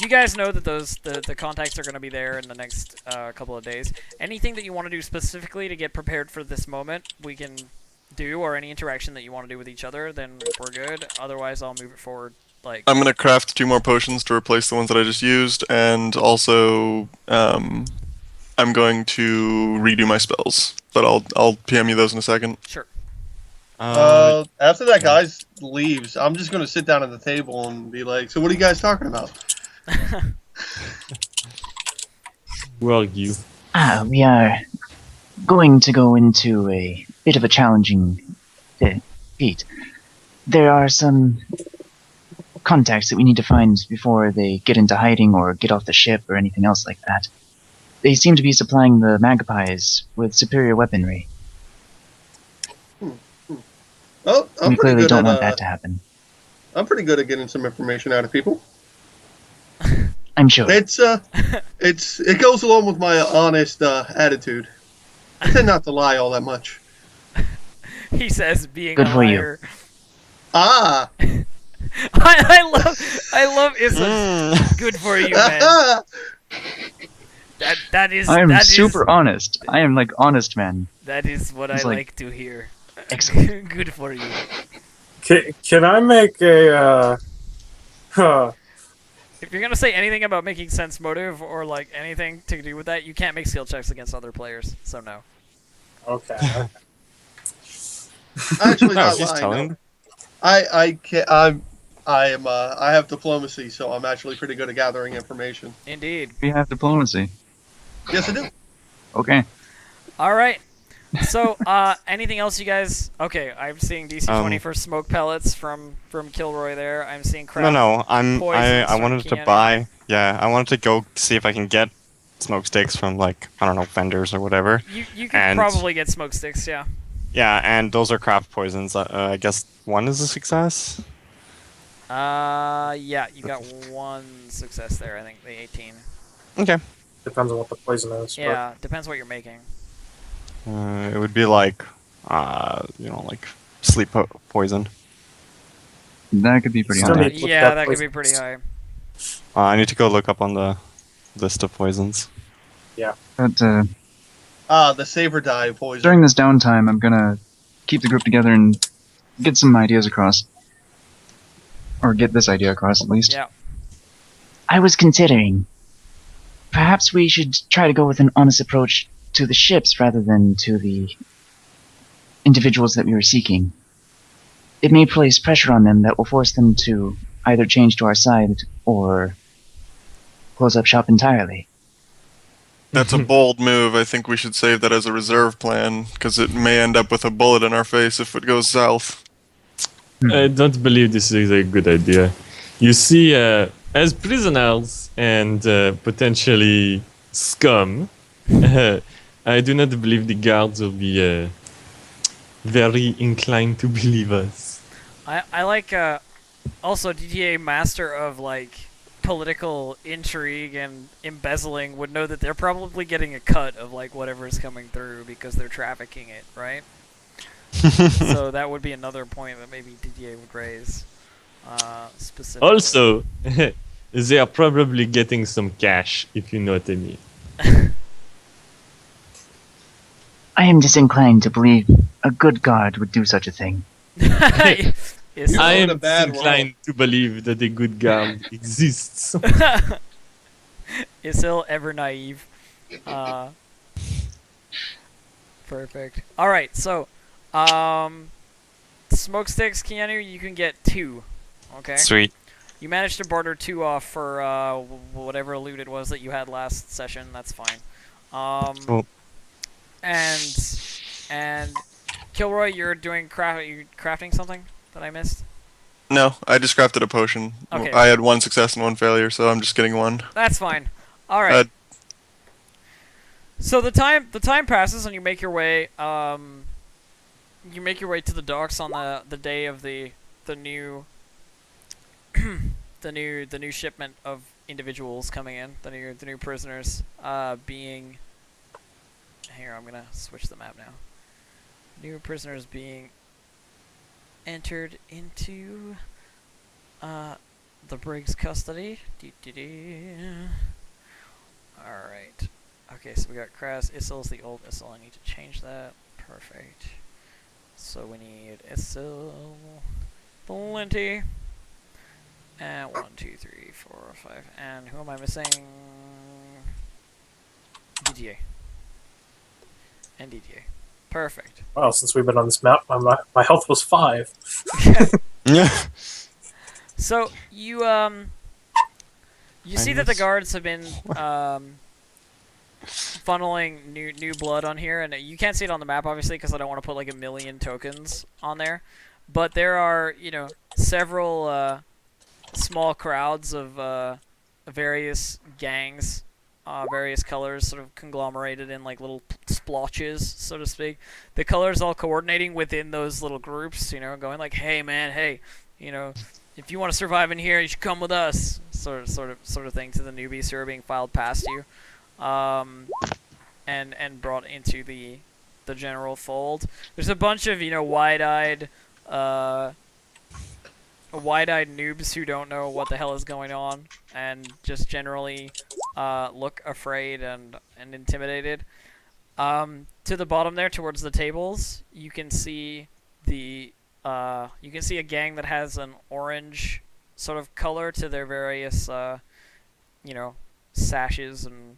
you guys know that the contacts are going to be there in the next couple of days. Anything that you want to do specifically to get prepared for this moment, we can do, or any interaction that you want to do with each other, then we're good. Otherwise, I'll move it forward. I'm gonna craft 2 more potions to replace the ones that I just used, and also I'm going to redo my spells. But I'll PM you those in a second. Sure. After that guy leaves, I'm just gonna sit down at the table and be like, "So what are you guys talking about?" Well, you. We are going to go into a bit of a challenging feat. There are some contacts that we need to find before they get into hiding or get off the ship or anything else like that. They seem to be supplying the magpies with superior weaponry. Oh, I'm We pretty clearly good don't at want that to happen. I'm pretty good at getting some information out of people. I'm sure. It goes along with my honest attitude. I tend not to lie all that much. He says, being Good a for you. liar. Ah, I love Issa's good for you, man. That is I am that is- super honest. I am like honest man. that is what I It's like- like to hear. Excellent. Good for you. Can I make a If you're gonna say anything about making sense motive or like anything to do with that, you can't make skill checks against other players. So no. okay. actually No, not he's lying. telling. No. I can't. I have diplomacy, so I'm actually pretty good at gathering information. Indeed. We have diplomacy. Yes, I do. Okay. All right. So, anything else, you guys? Okay, I'm seeing DC-20 for smoke pellets from Kilroy there. I'm seeing crap. No, I Poisons wanted from to Keanu. buy. Yeah, I wanted to go see if I can get smoke sticks from like I don't know vendors or whatever. You can And- probably get smoke sticks, yeah. Yeah, and those are craft poisons. I guess one is a success. Yeah, you got one success there. I think the 18. Okay. Depends on what the poison is. Yeah, depends what you're making. It would be like, like sleep poison. That could be pretty Still high. need- look Yeah, up that could be poisons. pretty high. I need to go look up on the list of poisons. But The saber die poison. during this downtime, I'm gonna keep the group together and get some ideas across. Or get this idea across, at least. Yeah. I was considering. Perhaps we should try to go with an honest approach to the ships rather than to the individuals that we were seeking. It may place pressure on them that will force them to either change to our side or close up shop entirely. That's a bold move. I think we should save that as a reserve plan, because it may end up with a bullet in our face if it goes south. I don't believe this is a good idea. You see, as prisoners and potentially scum, I do not believe the guards will be very inclined to believe us. I like also DTA master of like political intrigue and embezzling would know that they're probably getting a cut of like whatever is coming through because they're trafficking it, right? So that would be another point that maybe DTA would raise. Specifically. Also, they are probably getting some cash, if you know what I mean. I am disinclined to believe a good guard would do such a thing. Yes. I in a am bad inclined to believe that a good guard exists. Isil, ever naive. Perfect. All right, so smoke sticks, Keanu, you can get 2. Okay. Sweet. You managed to barter 2 off for whatever loot it was that you had last session. That's fine. Cool. And Kilroy, you're doing you're crafting something that I missed. No, I just crafted a potion. Okay. I had one success and one failure, so I'm just getting one. That's fine. All right. So the time passes, and you make your way. You make your way to the docks on the day of the new the new shipment of individuals coming in. The new prisoners being. Here, I'm gonna switch the map now. New prisoners being entered into the Brig's custody. Alright. Okay, so we got Kraz. Issil's the old Issil. I need to change that. Perfect. So we need Issil, plenty. And 1, 2, 3, 4, 5. And who am I missing? DTA. And DTA. Perfect. Well, since we've been on this map, my health was 5. Yeah. So you see that the guards have been funneling new blood on here, and you can't see it on the map obviously because I don't want to put like 1,000,000 tokens on there. But there are several small crowds of various gangs, various colors, sort of conglomerated in like little splotches, so to speak. The colors all coordinating within those little groups, going like, "Hey, man, hey, if you want to survive in here, you should come with us," sort of thing to the newbies who are being filed past you, and brought into the general fold. There's a bunch of wide-eyed noobs who don't know what the hell is going on and just generally look afraid and intimidated. To the bottom there, towards the tables, you can see a gang that has an orange sort of color to their various sashes and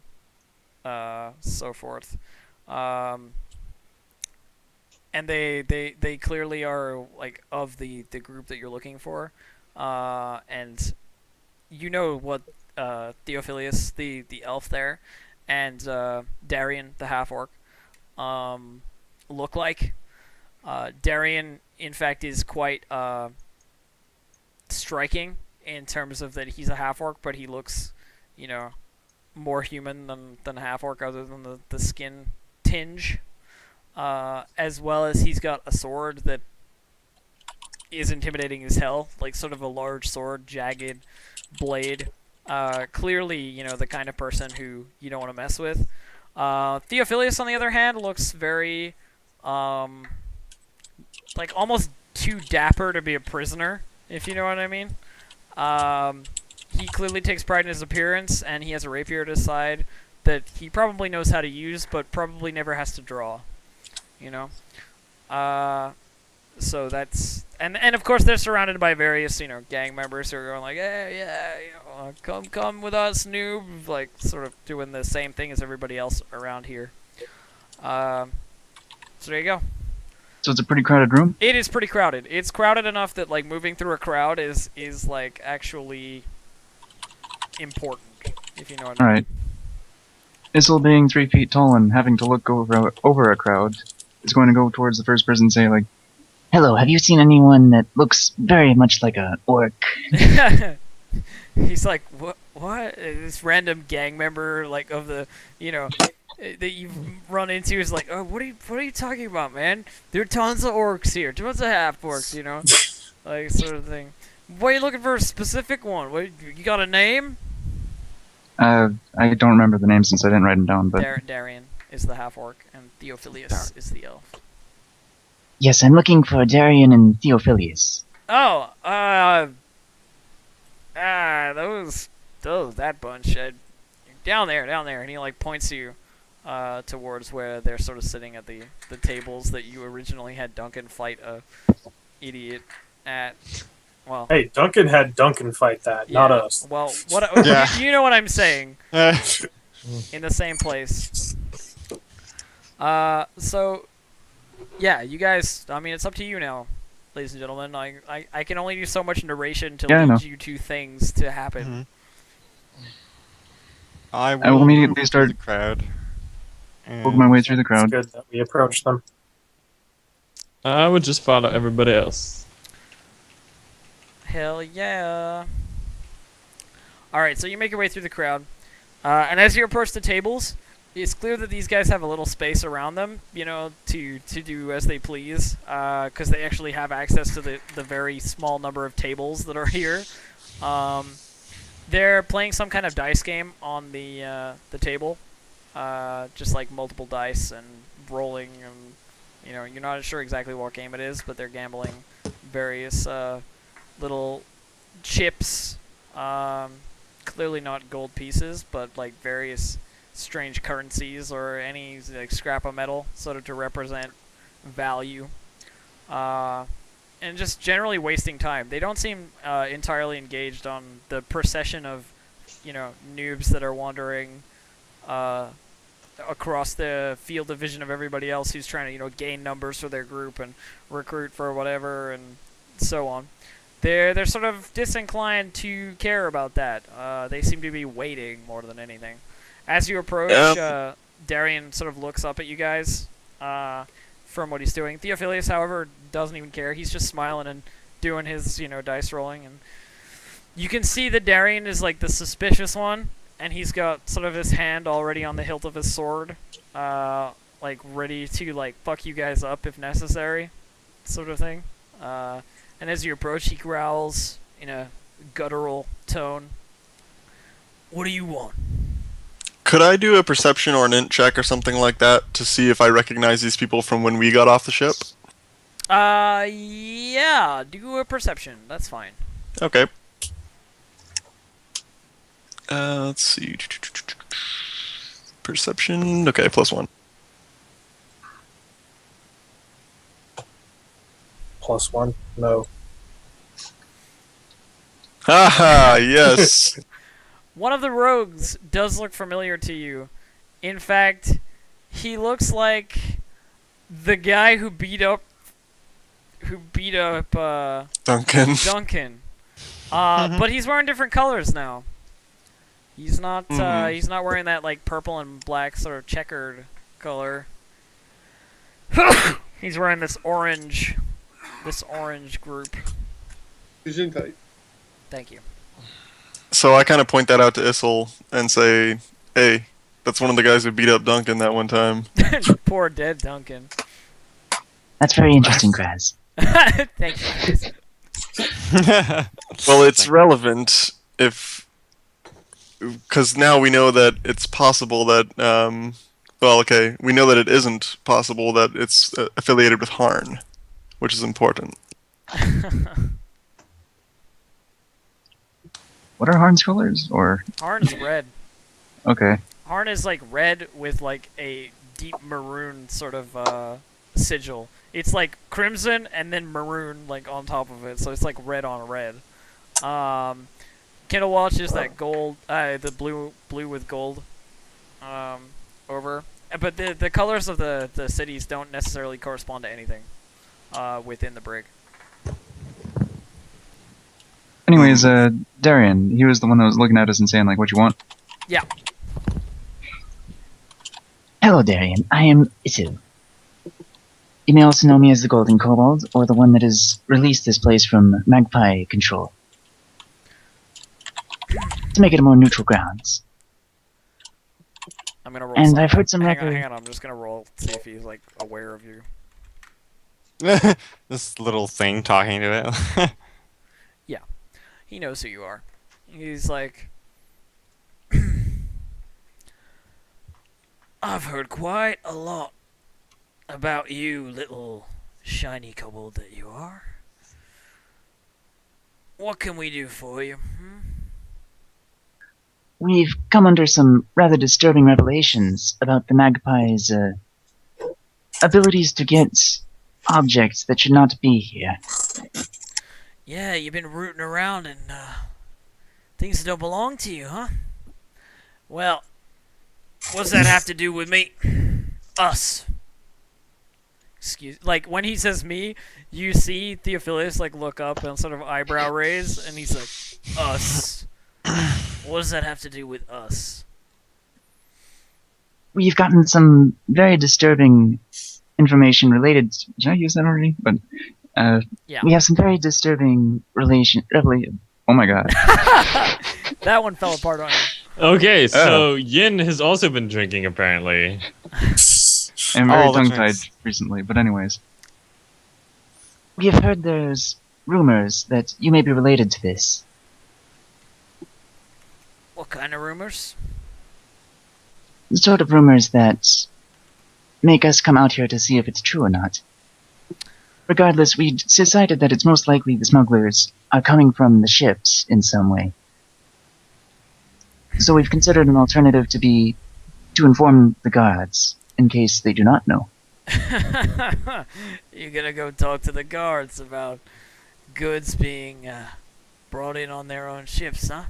so forth. And they clearly are like of the group that you're looking for, and what Theophilus, the elf there, and Darian, the half orc, look like. Darian, in fact, is quite striking in terms of that he's a half orc, but he looks, more human than a half orc, other than the skin tinge. As well as he's got a sword that is intimidating as hell, like sort of a large sword, jagged blade. Clearly, the kind of person who you don't want to mess with. Theophilus, on the other hand, looks very, like almost too dapper to be a prisoner, if you know what I mean. He clearly takes pride in his appearance, and he has a rapier at his side that he probably knows how to use, but probably never has to draw. So that's and of course they're surrounded by various gang members who are going like, "Hey, yeah, come with us, noob," like sort of doing the same thing as everybody else around here. So there you go. So it's a pretty crowded room? It is pretty crowded. It's crowded enough that like moving through a crowd is like actually important, if you know what I mean. Alright. Issel, being 3 feet tall and having to look over a crowd, is going to go towards the first person and say, like, Hello, have you seen anyone that looks very much like an orc? He's like, what? This random gang member, like, of the, that you've run into is like, "Oh, what are you talking about, man? There are tons of orcs here, tons of half orcs, like sort of thing. What are you looking for? A specific one? What, you got a name?" I don't remember the name since I didn't write them down, but... Darian is the half orc, and Theophilus is the elf. Yes, I'm looking for Darian and Theophilus. Oh, that bunch. Down there, and he like points you towards where they're sort of sitting at the tables that you originally had Duncan fight a idiot at. Well, Hey, Duncan had Duncan fight that, not us. well, Yeah. you know what I'm saying. In the same place. So, yeah, you guys, I mean, it's up to you now, ladies and gentlemen. I can only do so much narration to lead you to things to happen. I will immediately move start- through the crowd. Poke my way through the It's crowd. good that we approached them. I would just follow everybody else. Hell yeah. Alright, so you make your way through the crowd. And as you approach the tables, it's clear that these guys have a little space around them, to do as they please. Because they actually have access to the very small number of tables that are here. They're playing some kind of dice game on the table. Just like multiple dice and rolling, and you're not sure exactly what game it is, but they're gambling various little chips, clearly not gold pieces, but like various strange currencies or any like scrap of metal, sort of to represent value, and just generally wasting time. They don't seem entirely engaged on the procession of noobs that are wandering across the field of vision of everybody else who's trying to gain numbers for their group and recruit for whatever and so on. They're sort of disinclined to care about that. They seem to be waiting more than anything. As you approach, Darian sort of looks up at you guys from what he's doing. Theophilus, however, doesn't even care. He's just smiling and doing his dice rolling, and You can see that Darian is like the suspicious one, and he's got sort of his hand already on the hilt of his sword, like ready to like fuck you guys up if necessary, sort of thing. And as you approach, he growls in a guttural tone. What do you want? Could I do a perception or an int check or something like that to see if I recognize these people from when we got off the ship? Yeah, do a perception. That's fine. Okay. Let's see. Perception. Okay, +1. +1. No. Haha, yes. One of the rogues does look familiar to you. In fact, he looks like the guy who beat up Duncan. Duncan. But he's wearing different colors now. He's not wearing that like purple and black sort of checkered color. He's wearing this orange group. Gesundheit. Thank you. So I kind of point that out to Issel and say, hey, that's one of the guys who beat up Duncan that one time. Poor dead Duncan. That's very interesting, Kraz. Thank you. Guys. Well, it's relevant because now we know that it's possible that, we know that it isn't possible that it's affiliated with Harn, which is important. What are Harn's colors? Or Harn's red. okay. Harn is like red with like a deep maroon sort of sigil. It's like crimson and then maroon like on top of it, so it's like red on red. Kindle Watch is that gold, the blue with gold over. But the colors of the cities don't necessarily correspond to anything within the brig. Anyways, Darian, he was the one that was looking at us and saying like, "What you want?" Yeah. Hello, Darian. I am Isu. You may also know me as the Golden Kobold, or the one that has released this place from Magpie control. To make it a more neutral grounds. I'm gonna roll. And I've heard some hang record. on. I'm just gonna roll, see if he's like aware of you. This little thing talking to it. He knows who you are. He's like, I've heard quite a lot about you, little shiny kobold that you are. What can we do for you? We've come under some rather disturbing revelations about the Magpie's abilities to get objects that should not be here. Yeah, you've been rooting around and things that don't belong to you, huh? Well, what's that have to do with me? Us. Like when he says me, you see Theophilus like look up and sort of eyebrow raise, and he's like, us. What does that have to do with us? We've gotten some very disturbing information related. Did I use that already? But Yeah. we have some very disturbing oh my god. That one fell apart on you. Okay, so Yin has also been drinking apparently. I'm very All the tongue-tied drinks. recently, but anyways. We have heard there's rumors that you may be related to this. What kind of rumors? The sort of rumors that make us come out here to see if it's true or not. Regardless, we decided that it's most likely the smugglers are coming from the ships in some way. So we've considered an alternative to inform the guards, in case they do not know. You're gonna go talk to the guards about goods being brought in on their own ships, huh?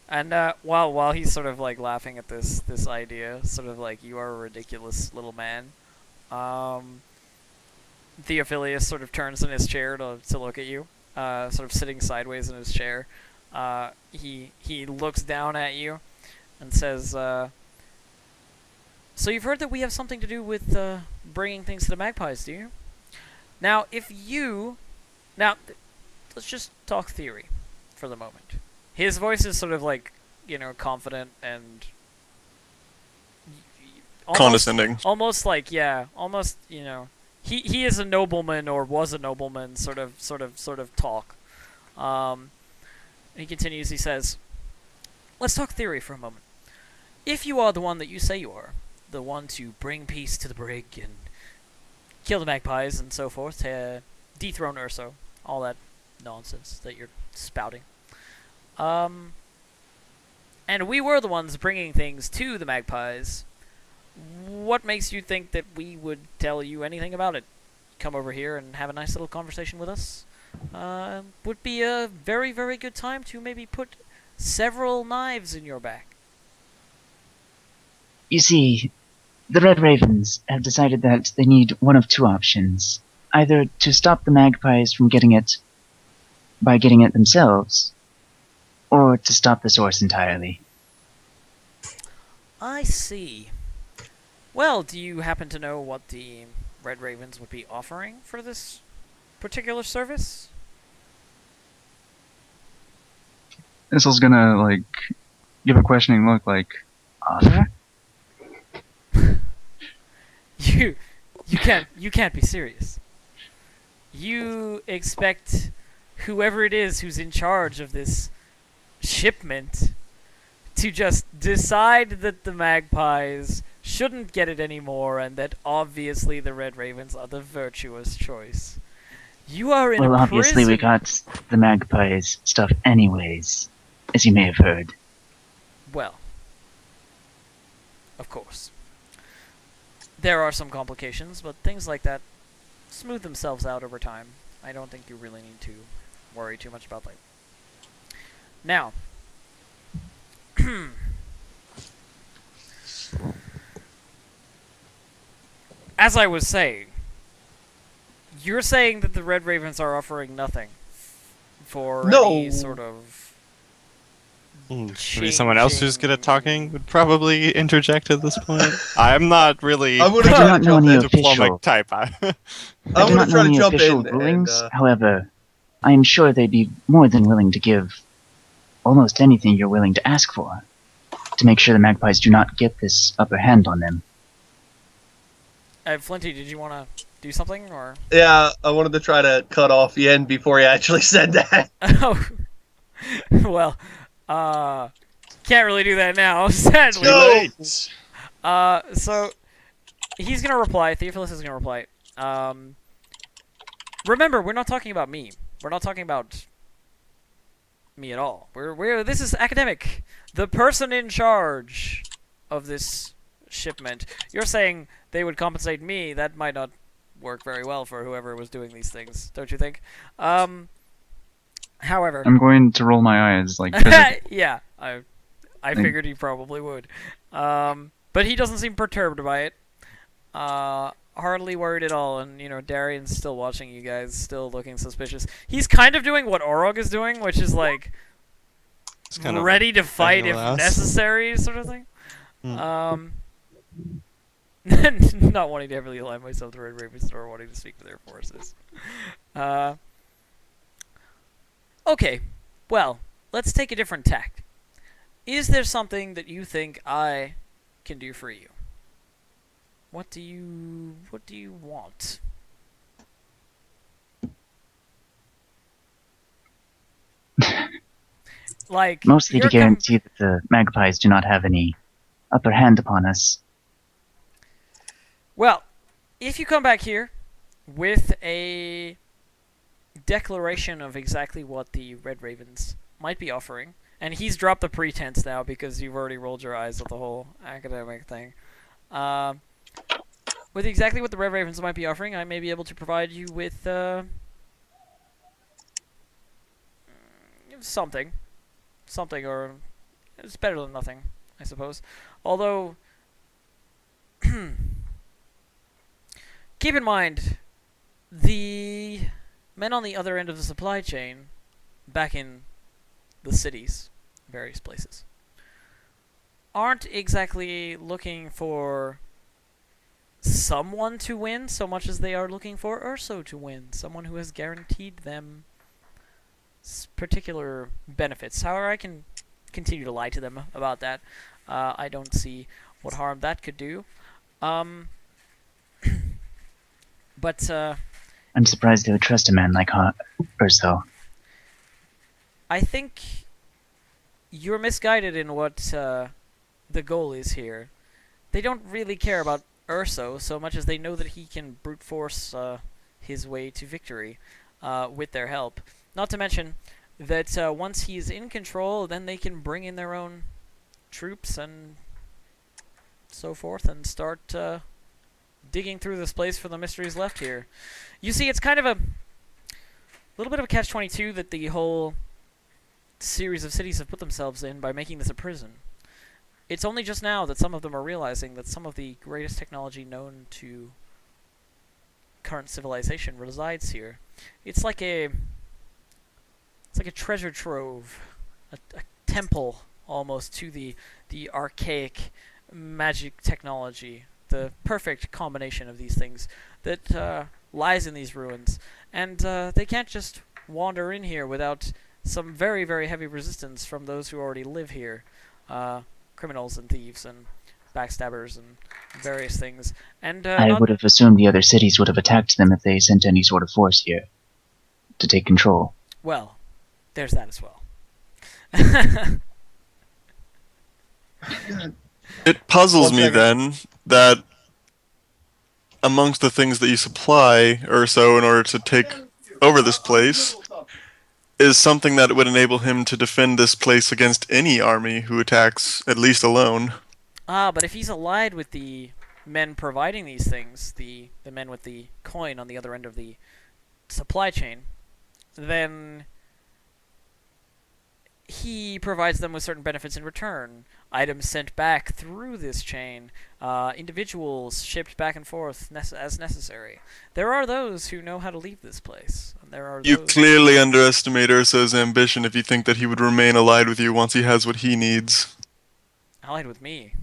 And while he's sort of like laughing at this idea, sort of like, you are a ridiculous little man, Theophilus sort of turns in his chair to look at you, sort of sitting sideways in his chair. He looks down at you and says, so you've heard that we have something to do with bringing things to the Magpies, do you? Now, let's just talk theory. for the moment. His voice is sort of like, confident and Condescending. almost like, almost, he is a nobleman or was a nobleman sort of talk. He continues, he says, let's talk theory for a moment. If you are the one that you say you are, the one to bring peace to the brig and kill the magpies and so forth, to dethrone Urso, all that nonsense that you're spouting. And we were the ones bringing things to the magpies. What makes you think that we would tell you anything about it? Come over here and have a nice little conversation with us. Would be a very, very good time to maybe put several knives in your back. You see, the Red Ravens have decided that they need one of two options. Either to stop the magpies from getting it by getting it themselves, or to stop the source entirely. I see. Well, do you happen to know what the Red Ravens would be offering for this particular service? Issel's gonna, like, give a questioning look like, offer? You can't be serious. You expect whoever it is who's in charge of this shipment to just decide that the magpies shouldn't get it anymore and that obviously the Red Ravens are the virtuous choice. You are in Well, a obviously prison. we got the magpies stuff anyways, as you may have heard. Well, of course. There are some complications, but things like that smooth themselves out over time. I don't think you really need to worry too much about that. Now, as I was saying, you're saying that the Red Ravens are offering nothing for any No. sort of Maybe someone else who's good at changing- talking would probably interject at this point. I'm not really I'm gonna I do try to not know jump any in. official. diplomatic type. I I'm do gonna not know try to any jump official in rulings. and However, I am sure they'd be more than willing to give almost anything you're willing to ask for to make sure the magpies do not get this upper hand on them. Flinty, did you want to do something, or? yeah, I wanted to try to cut off Yen before he actually said that. Oh, well, can't really do that now, sadly. No! Late. So he's gonna reply. Theophilus is gonna reply. Remember, we're not talking about me. We're not talking about me at all. This is academic. The person in charge of this shipment. You're saying they would compensate me. That might not work very well for whoever was doing these things, don't you think? However, I'm going to roll my eyes, like, physically. yeah, I figured he probably would. But he doesn't seem perturbed by it. Hardly worried at all, and Darian's still watching you guys, still looking suspicious. He's kind of doing what Orog is doing, which is like It's kind of ready to fight if us. necessary, sort of thing. Hmm. Not wanting to heavily align myself to Red Ravens or wanting to speak with their forces. Okay, well, let's take a different tack. Is there something that you think I can do for you? What do you want? Like, Mostly to you're guarantee that the magpies do not have any upper hand upon us. well, if you come back here with a declaration of exactly what the Red Ravens might be offering, and he's dropped the pretense now because you've already rolled your eyes at the whole academic thing. With exactly what the Red Ravens might be offering, I may be able to provide you with something, or it's better than nothing, I suppose. Although, keep in mind, the men on the other end of the supply chain, back in the cities, various places, aren't exactly looking for someone to win so much as they are looking for Urso to win. Someone who has guaranteed them particular benefits. However, I can continue to lie to them about that. I don't see what harm that could do. But I'm surprised they would trust a man like Urso. I think you're misguided in what the goal is here. They don't really care about Urso so much as they know that he can brute force his way to victory with their help. Not to mention that once he's in control, then they can bring in their own troops and so forth and start digging through this place for the mysteries left here. You see, it's kind of a little bit of a catch-22 that the whole series of cities have put themselves in by making this a prison. It's only just now that some of them are realizing that some of the greatest technology known to current civilization resides here. It's like a treasure trove, a temple almost to the archaic magic technology, the perfect combination of these things that lies in these ruins. And they can't just wander in here without some very, very heavy resistance from those who already live here. Criminals and thieves and backstabbers and various things. And I would have assumed the other cities would have attacked them if they sent any sort of force here to take control. Well, there's that as well. It puzzles me 1 second. then that amongst the things that you supply Urso in order to take over this place is something that would enable him to defend this place against any army who attacks, at least alone. But if he's allied with the men providing these things, the men with the coin on the other end of the supply chain, then he provides them with certain benefits in return. Items sent back through this chain, individuals shipped back and forth as necessary. There are those who know how to leave this place. And there are You those clearly underestimate Urso's ambition if you think that he would remain allied with you once he has what he needs. allied with me.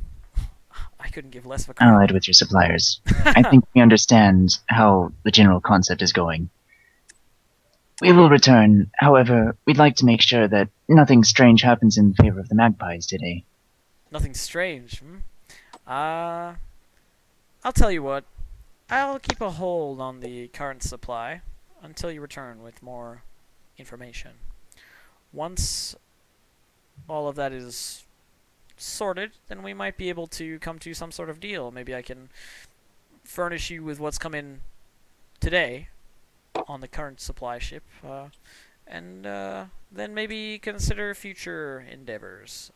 I couldn't give less of a crap. Allied with your suppliers. I think we understand how the general concept is going. We will return. However, we'd like to make sure that nothing strange happens in favor of the magpies today. Nothing strange. I'll tell you what. I'll keep a hold on the current supply until you return with more information. Once all of that is sorted, then we might be able to come to some sort of deal. Maybe I can furnish you with what's come in today on the current supply ship, and then maybe consider future endeavors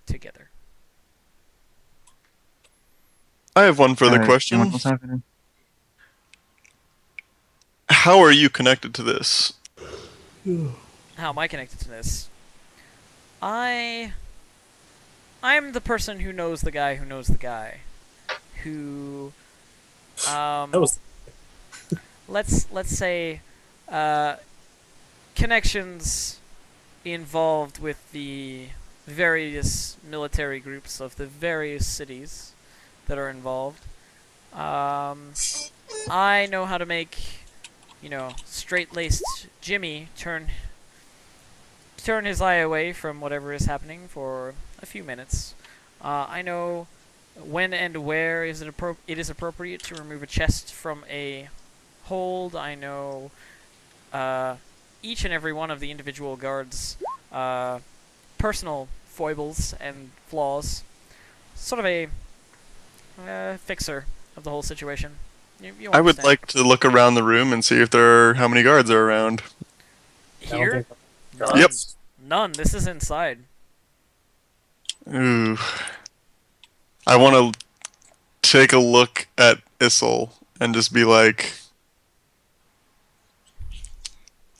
together. I have one further question. How are you connected to this? How am I connected to this? I'm the person who knows the guy who knows the guy. Who That was let's say connections involved with the various military groups of the various cities that are involved. I know how to make, straight-laced Jimmy turn his eye away from whatever is happening for a few minutes. I know when and where it is appropriate to remove a chest from a hold. I know each and every one of the individual guards' personal foibles and flaws. Sort of a fixer of the whole situation. You I would understand. like to look around the room and see if there are how many guards are around. Here? None. Yep. None. This is inside. Ooh. I want to take a look at Issel and just be like,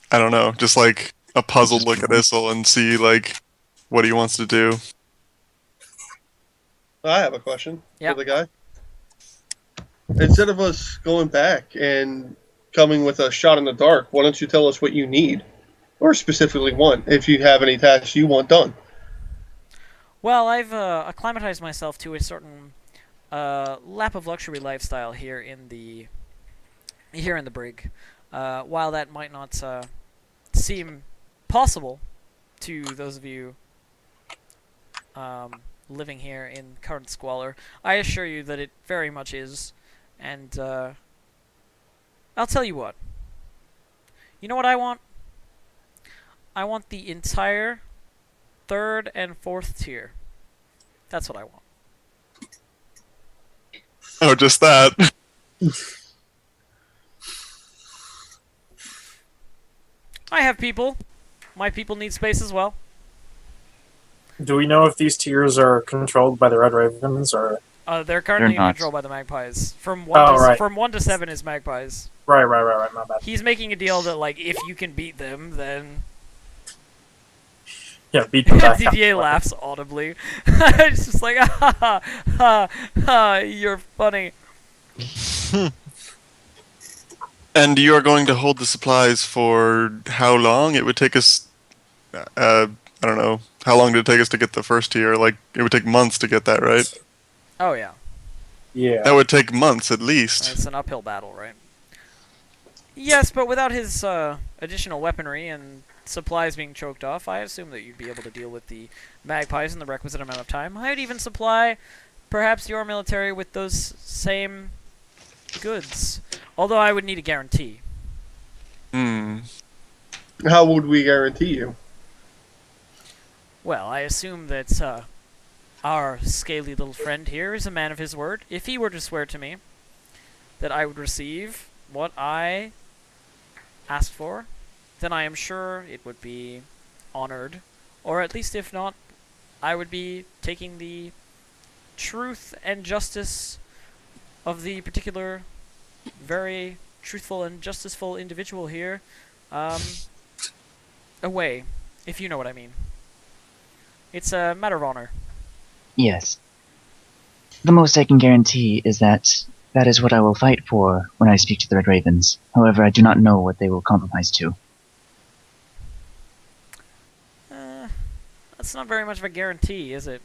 I don't know, just like a puzzled look at Issel and see like what he wants to do. I have a question Yep. for the guy. Instead of us going back and coming with a shot in the dark, why don't you tell us what you need? Or specifically want, if you have any tasks you want done. Well, I've acclimatized myself to a certain lap of luxury lifestyle here in the brig. While that might not seem possible to those of you living here in current squalor. I assure you that it very much is. And I'll tell you what. You know what I want? I want the entire 3rd and 4th tier. That's what I want. Oh, just that. I have people. My people need space as well. Do we know if these tiers are controlled by the Red Ravens or? They're currently not. controlled by the Magpies. From right. 1 to 7 is Magpies. Right. My bad. He's making a deal that, like, if you can beat them, then... Yeah, beat them back. DDA laughs audibly. It's just like, ha ha ha, you're funny. And you are going to hold the supplies for how long? It would take us, I don't know, how long did it take us to get the first tier? Like, it would take months to get that, right? Oh, yeah. Yeah. That would take months at least. It's an uphill battle, right? Yes, but without his additional weaponry and supplies being choked off, I assume that you'd be able to deal with the Magpies in the requisite amount of time. I'd even supply, perhaps, your military with those same goods. Although I would need a guarantee. How would we guarantee you? Well, I assume that our scaly little friend here is a man of his word. If he were to swear to me that I would receive what I asked for, then I am sure it would be honored. Or at least if not, I would be taking the truth and justice of the particular very truthful and justiceful individual here away, if you know what I mean. It's a matter of honor. Yes. The most I can guarantee is that that is what I will fight for when I speak to the Red Ravens. However, I do not know what they will compromise to. That's not very much of a guarantee, is it?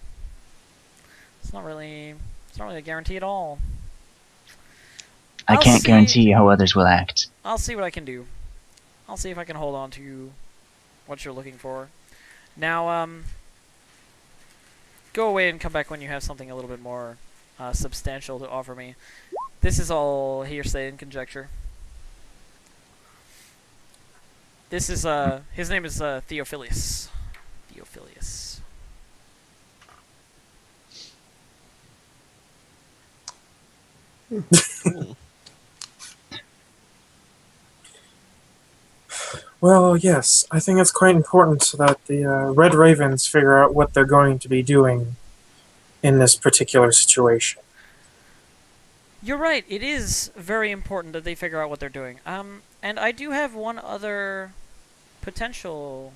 It's not really a guarantee at all. I I'll can't see- guarantee how others will act. I'll see what I can do. I'll see if I can hold on to what you're looking for. Now, go away and come back when you have something a little bit more substantial to offer me. This is all hearsay and conjecture. This is, his name is Theophilus. Theophilus. Well, yes, I think it's quite important that the Red Ravens figure out what they're going to be doing in this particular situation. You're right. It is very important that they figure out what they're doing. And I do have one other potential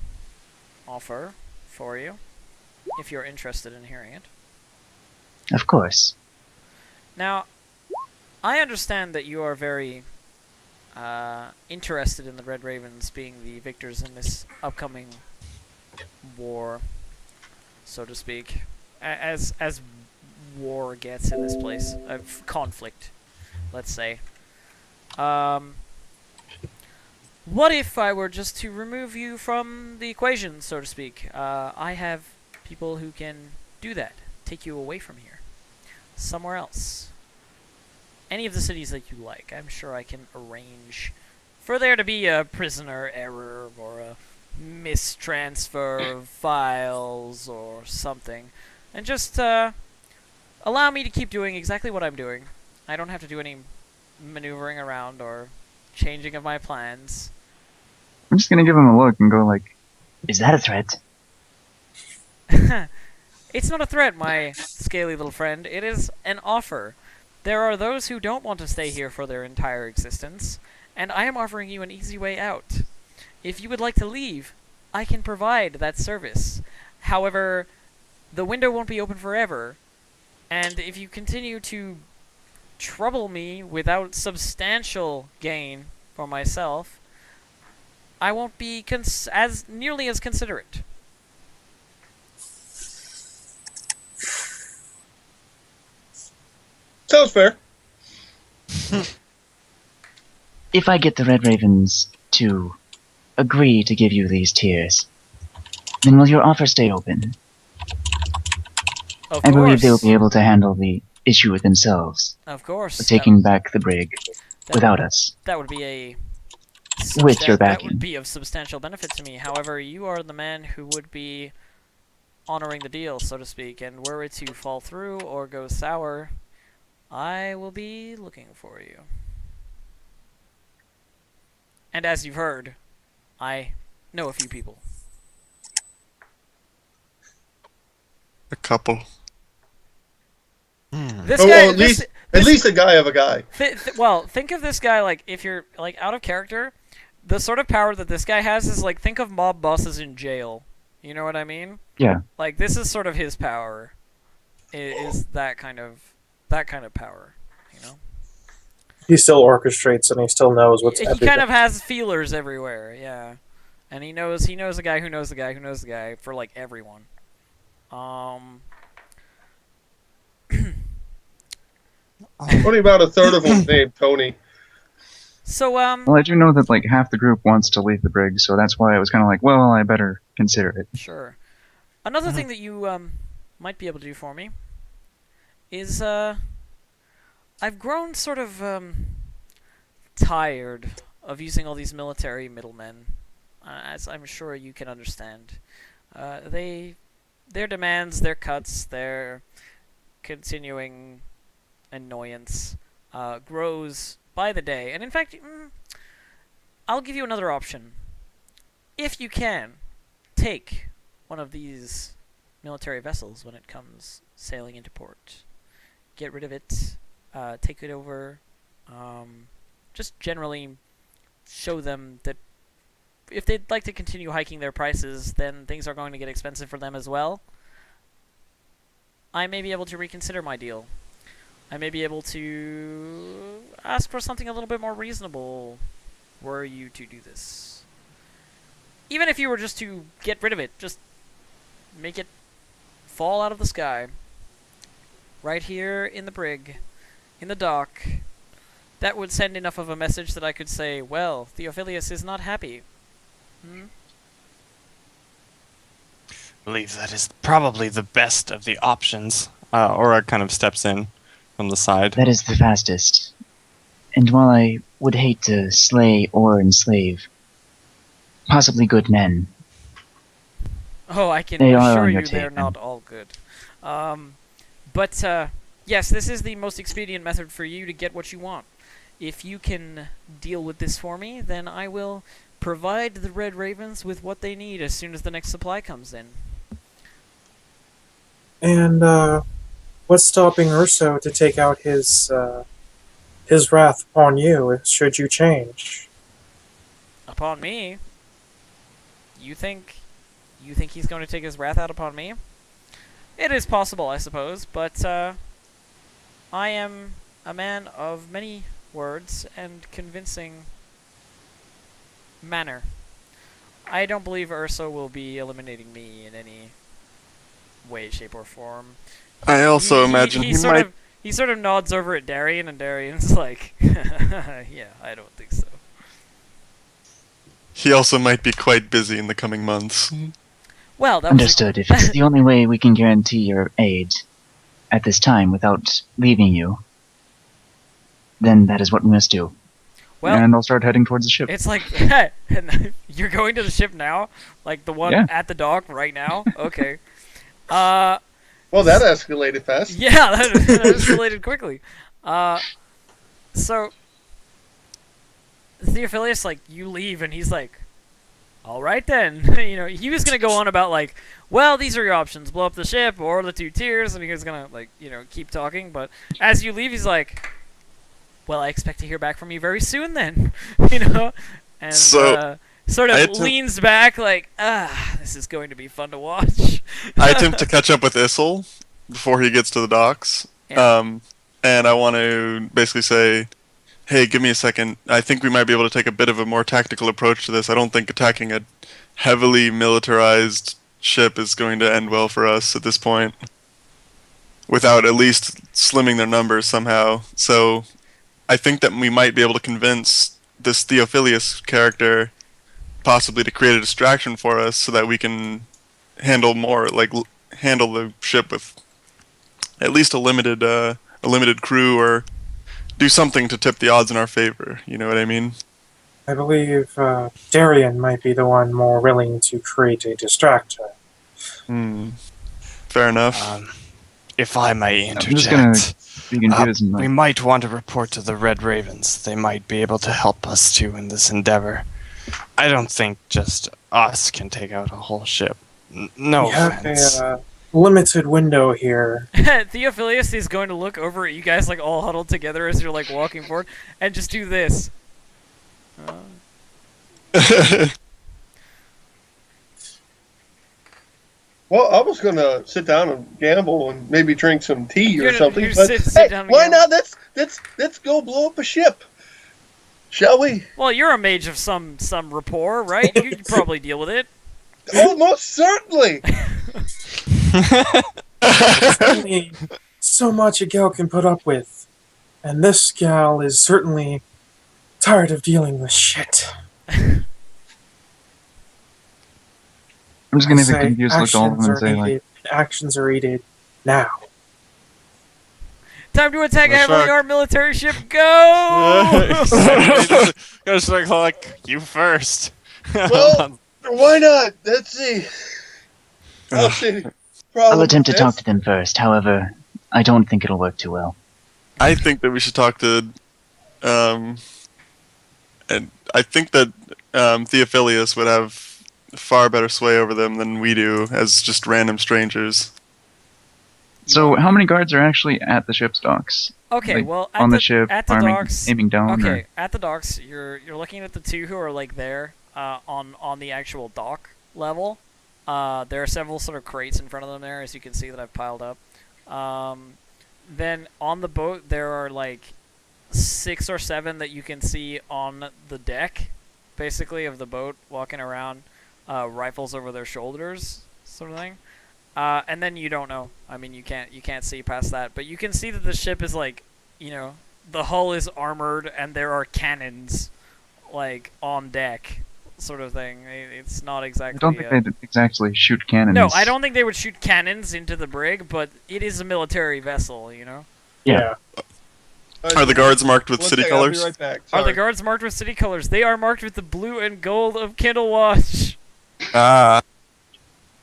offer for you, if you're interested in hearing it. Of course. Now, I understand that you are very interested in the Red Ravens being the victors in this upcoming war, so to speak, as war gets in this place, conflict, let's say. What if I were just to remove you from the equation, so to speak? I have people who can do that, take you away from here, somewhere else. Any of the cities that you like, I'm sure I can arrange for there to be a prisoner error or a mistransfer of files or something. And just allow me to keep doing exactly what I'm doing. I don't have to do any maneuvering around or changing of my plans. I'm just gonna give him a look and go like, Is that a threat? It's not a threat, my scaly little friend. It is an offer. There are those who don't want to stay here for their entire existence, and I am offering you an easy way out. If you would like to leave, I can provide that service. However, the window won't be open forever, and if you continue to trouble me without substantial gain for myself, I won't be as nearly as considerate. Sounds fair. If I get the Red Ravens to agree to give you these tiers, then will your offer stay open? Of I believe they will course. be able to handle the issue with themselves, Of course. of taking back the brig that, without us. that would be a With your that would backing. be of substantial benefit to me. However, you are the man who would be honoring the deal, so to speak, and were it to fall through or go sour, I will be looking for you. And as you've heard, I know a few people. A couple. This Oh, guy, well, at least a guy of a guy. well, think of this guy like if you're like out of character. The sort of power that this guy has is like think of mob bosses in jail. You know what I mean? Yeah. Like this is sort of his power. Is that kind of power? You know? He still orchestrates and he still knows what's He everything. kind of has feelers everywhere. Yeah, and he knows a guy who knows the guy who knows the guy for like everyone. Only about a third of them named Tony. So Well, I do know that like half the group wants to leave the brig, so that's why I was kind of like, well, I better consider it. Sure. Another thing that you might be able to do for me is I've grown sort of tired of using all these military middlemen, as I'm sure you can understand. Their demands, their cuts, their continuing annoyance grows by the day. And in fact, I'll give you another option. If you can, take one of these military vessels when it comes sailing into port. Get rid of it, take it over, just generally show them that if they'd like to continue hiking their prices, then things are going to get expensive for them as well. I may be able to reconsider my deal. I may be able to ask for something a little bit more reasonable were you to do this. Even if you were just to get rid of it, just make it fall out of the sky. Right here in the brig, in the dock. That would send enough of a message that I could say, well, Theophilus is not happy. I believe that is probably the best of the options. Aura kind of steps in from the side. That is the fastest. And while I would hate to slay or enslave possibly good men, Oh, I can They are assure on your you they're tape, not all good. But yes, this is the most expedient method for you to get what you want. If you can deal with this for me, then I will provide the Red Ravens with what they need as soon as the next supply comes in. And what's stopping Urso to take out his wrath upon you? Should you change? Upon me? You think he's going to take his wrath out upon me? It is possible, I suppose, but I am a man of many words and convincing manner. I don't believe Urso will be eliminating me in any way, shape, or form. I also imagine he might. He sort of nods over at Darian, and Darian's like, yeah, I don't think so. He also might be quite busy in the coming months. Well, that understood. If it's the only way we can guarantee your aid at this time without leaving you, then that is what we must do. Well, And I'll start heading towards the ship. it's like, you're going to the ship now? Like the one Yeah. at the dock right now? Okay. Well, that escalated fast. Yeah, that escalated quickly. So, Theophilus, like, you leave, and he's like, all right then. You know, he was going to go on about, like, well, these are your options. Blow up the ship or the 2 tiers, and he was going to, like, you know, keep talking. But as you leave, he's like, well, I expect to hear back from you very soon then. You know? And So, sort I of had to- leans back like, this is going to be fun to watch. I attempt to catch up with Issel before he gets to the docks. Yeah. And I want to basically say, hey, give me a second. I think we might be able to take a bit of a more tactical approach to this. I don't think attacking a heavily militarized ship is going to end well for us at this point, without at least slimming their numbers somehow. So I think that we might be able to convince this Theophilus character possibly to create a distraction for us so that we can handle more, like handle the ship with at least a limited crew, or do something to tip the odds in our favor. You know what I mean? I believe Darian might be the one more willing to create a distractor. Fair enough. If I may I'm just gonna interject, be confused and we like, might want to report to the Red Ravens. They might be able to help us too in this endeavor. I don't think just us can take out a whole ship. No We have offense. a limited window here. Theophilus is going to look over at you guys like all huddled together as you're like walking forward and just do this. Well, I was gonna sit down and gamble and maybe drink some tea You're or gonna- something. you're But sit hey, down and why gamble? not? Let's go blow up a ship, shall we? Well, you're a mage of some rapport, right? You probably deal with it. Oh, most certainly. There's only so much a gal can put up with, and this gal is certainly tired of dealing with shit. I'm just gonna I be say confused, look at all of them and say like, actions are needed now. Time to attack a Well, heavily sure. armed military ship. Go! Goes like you first. Well, why not? Let's see. I'll see. I'll attempt to talk to them first. However, I don't think it'll work too well. I think that we should talk to, and I think that Theophilus would have far better sway over them than we do as just random strangers. so how many guards are actually at the ship's docks? Okay, Like, well, on the ship, at the arming, docks, aiming down. okay, Or, at the docks, you're looking at the two who are like there, on the actual dock level. There are several sort of crates in front of them there, as you can see that I've piled up. Then on the boat, there are like 6 or 7 that you can see on the deck, basically, of the boat, walking around, rifles over their shoulders, sort of thing. And then you don't know. I mean, you can't see past that, but you can see that the ship is like, the hull is armored and there are cannons, like on deck, sort of thing. It's not I exactly. don't think they'd exactly shoot cannons. No, I don't think they would shoot cannons into the brig, but it is a military vessel, Yeah. Are the guards marked with One city second, I'll colors? be right back. Are the Sorry. guards marked with city colors? They are marked with the blue and gold of Kindlewatch.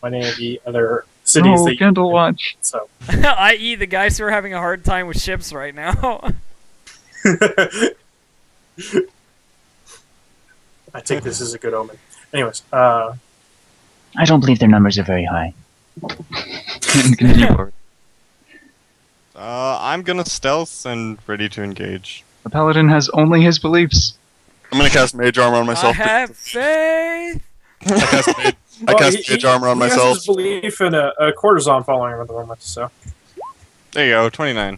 Any of the other cities Oh, that you Kindle Watch. so. I.e., the guys who are having a hard time with ships right now. I think this is a good omen. Anyways, I don't believe their numbers are very high. Continue forward. I'm gonna stealth and ready to engage. The paladin has only his beliefs. I'm gonna cast mage armor on myself. I have faith. I cast mage armor on he myself. has his belief in a courtesan following him at the moment, so. There you go, 29.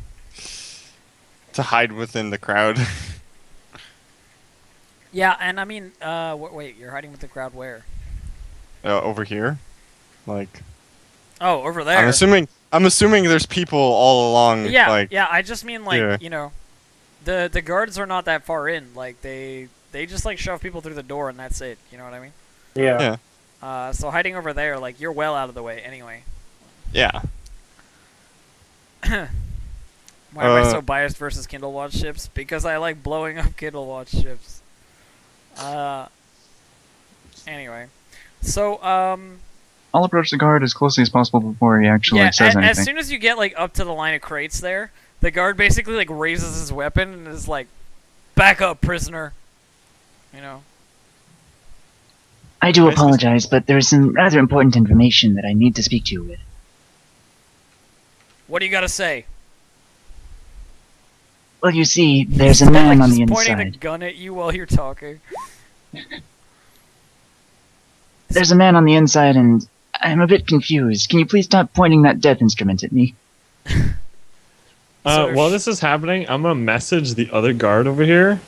To hide within the crowd. Yeah, and I mean, wait, you're hiding with the crowd where? Over here, like Oh, over there. I'm assuming there's people all along. Yeah, like, yeah. I just mean like Yeah. the guards are not that far in. Like they just like shove people through the door and that's it. You know what I mean? Yeah. Yeah. So hiding over there, like you're well out of the way anyway. Yeah. Why am I so biased versus Kindlewatch ships? Because I like blowing up Kindlewatch ships. Anyway, so I'll approach the guard as closely as possible before he actually yeah. says As anything. soon as you get like up to the line of crates there, the guard basically like raises his weapon and is like, "Back up, prisoner." I do apologize, but there is some rather important information that I need to speak to you with. What do you got to say? Well, you see, there's a man on the He's pointing a inside. gun at you while you're talking. There's a man on the inside, and I'm a bit confused. Can you please stop pointing that death instrument at me? So While this is happening, I'm gonna message the other guard over here,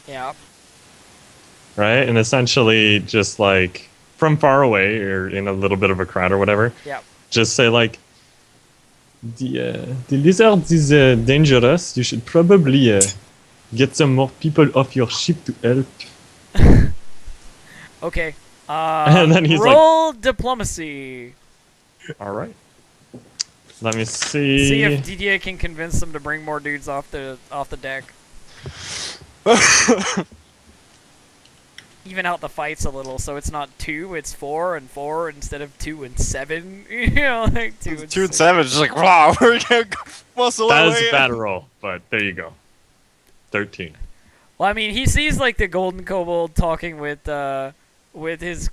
Yeah. right? And essentially just like from far away or in a little bit of a crowd or whatever. Yeah. Just say like, the lizard is dangerous. You should probably get some more people off your ship to help. Okay. And then he's roll diplomacy. All right. Let me See see. if DDA can convince them to bring more dudes off the deck. Even out the fights a little, so it's not 2, it's 4 and 4 instead of 2 and 7. You know, like 2 and 2 and 6. 7, just like, wow, we're gonna muscle That our is way a bad in. roll, but there you go. 13. Well, I mean, he sees like the golden kobold talking with his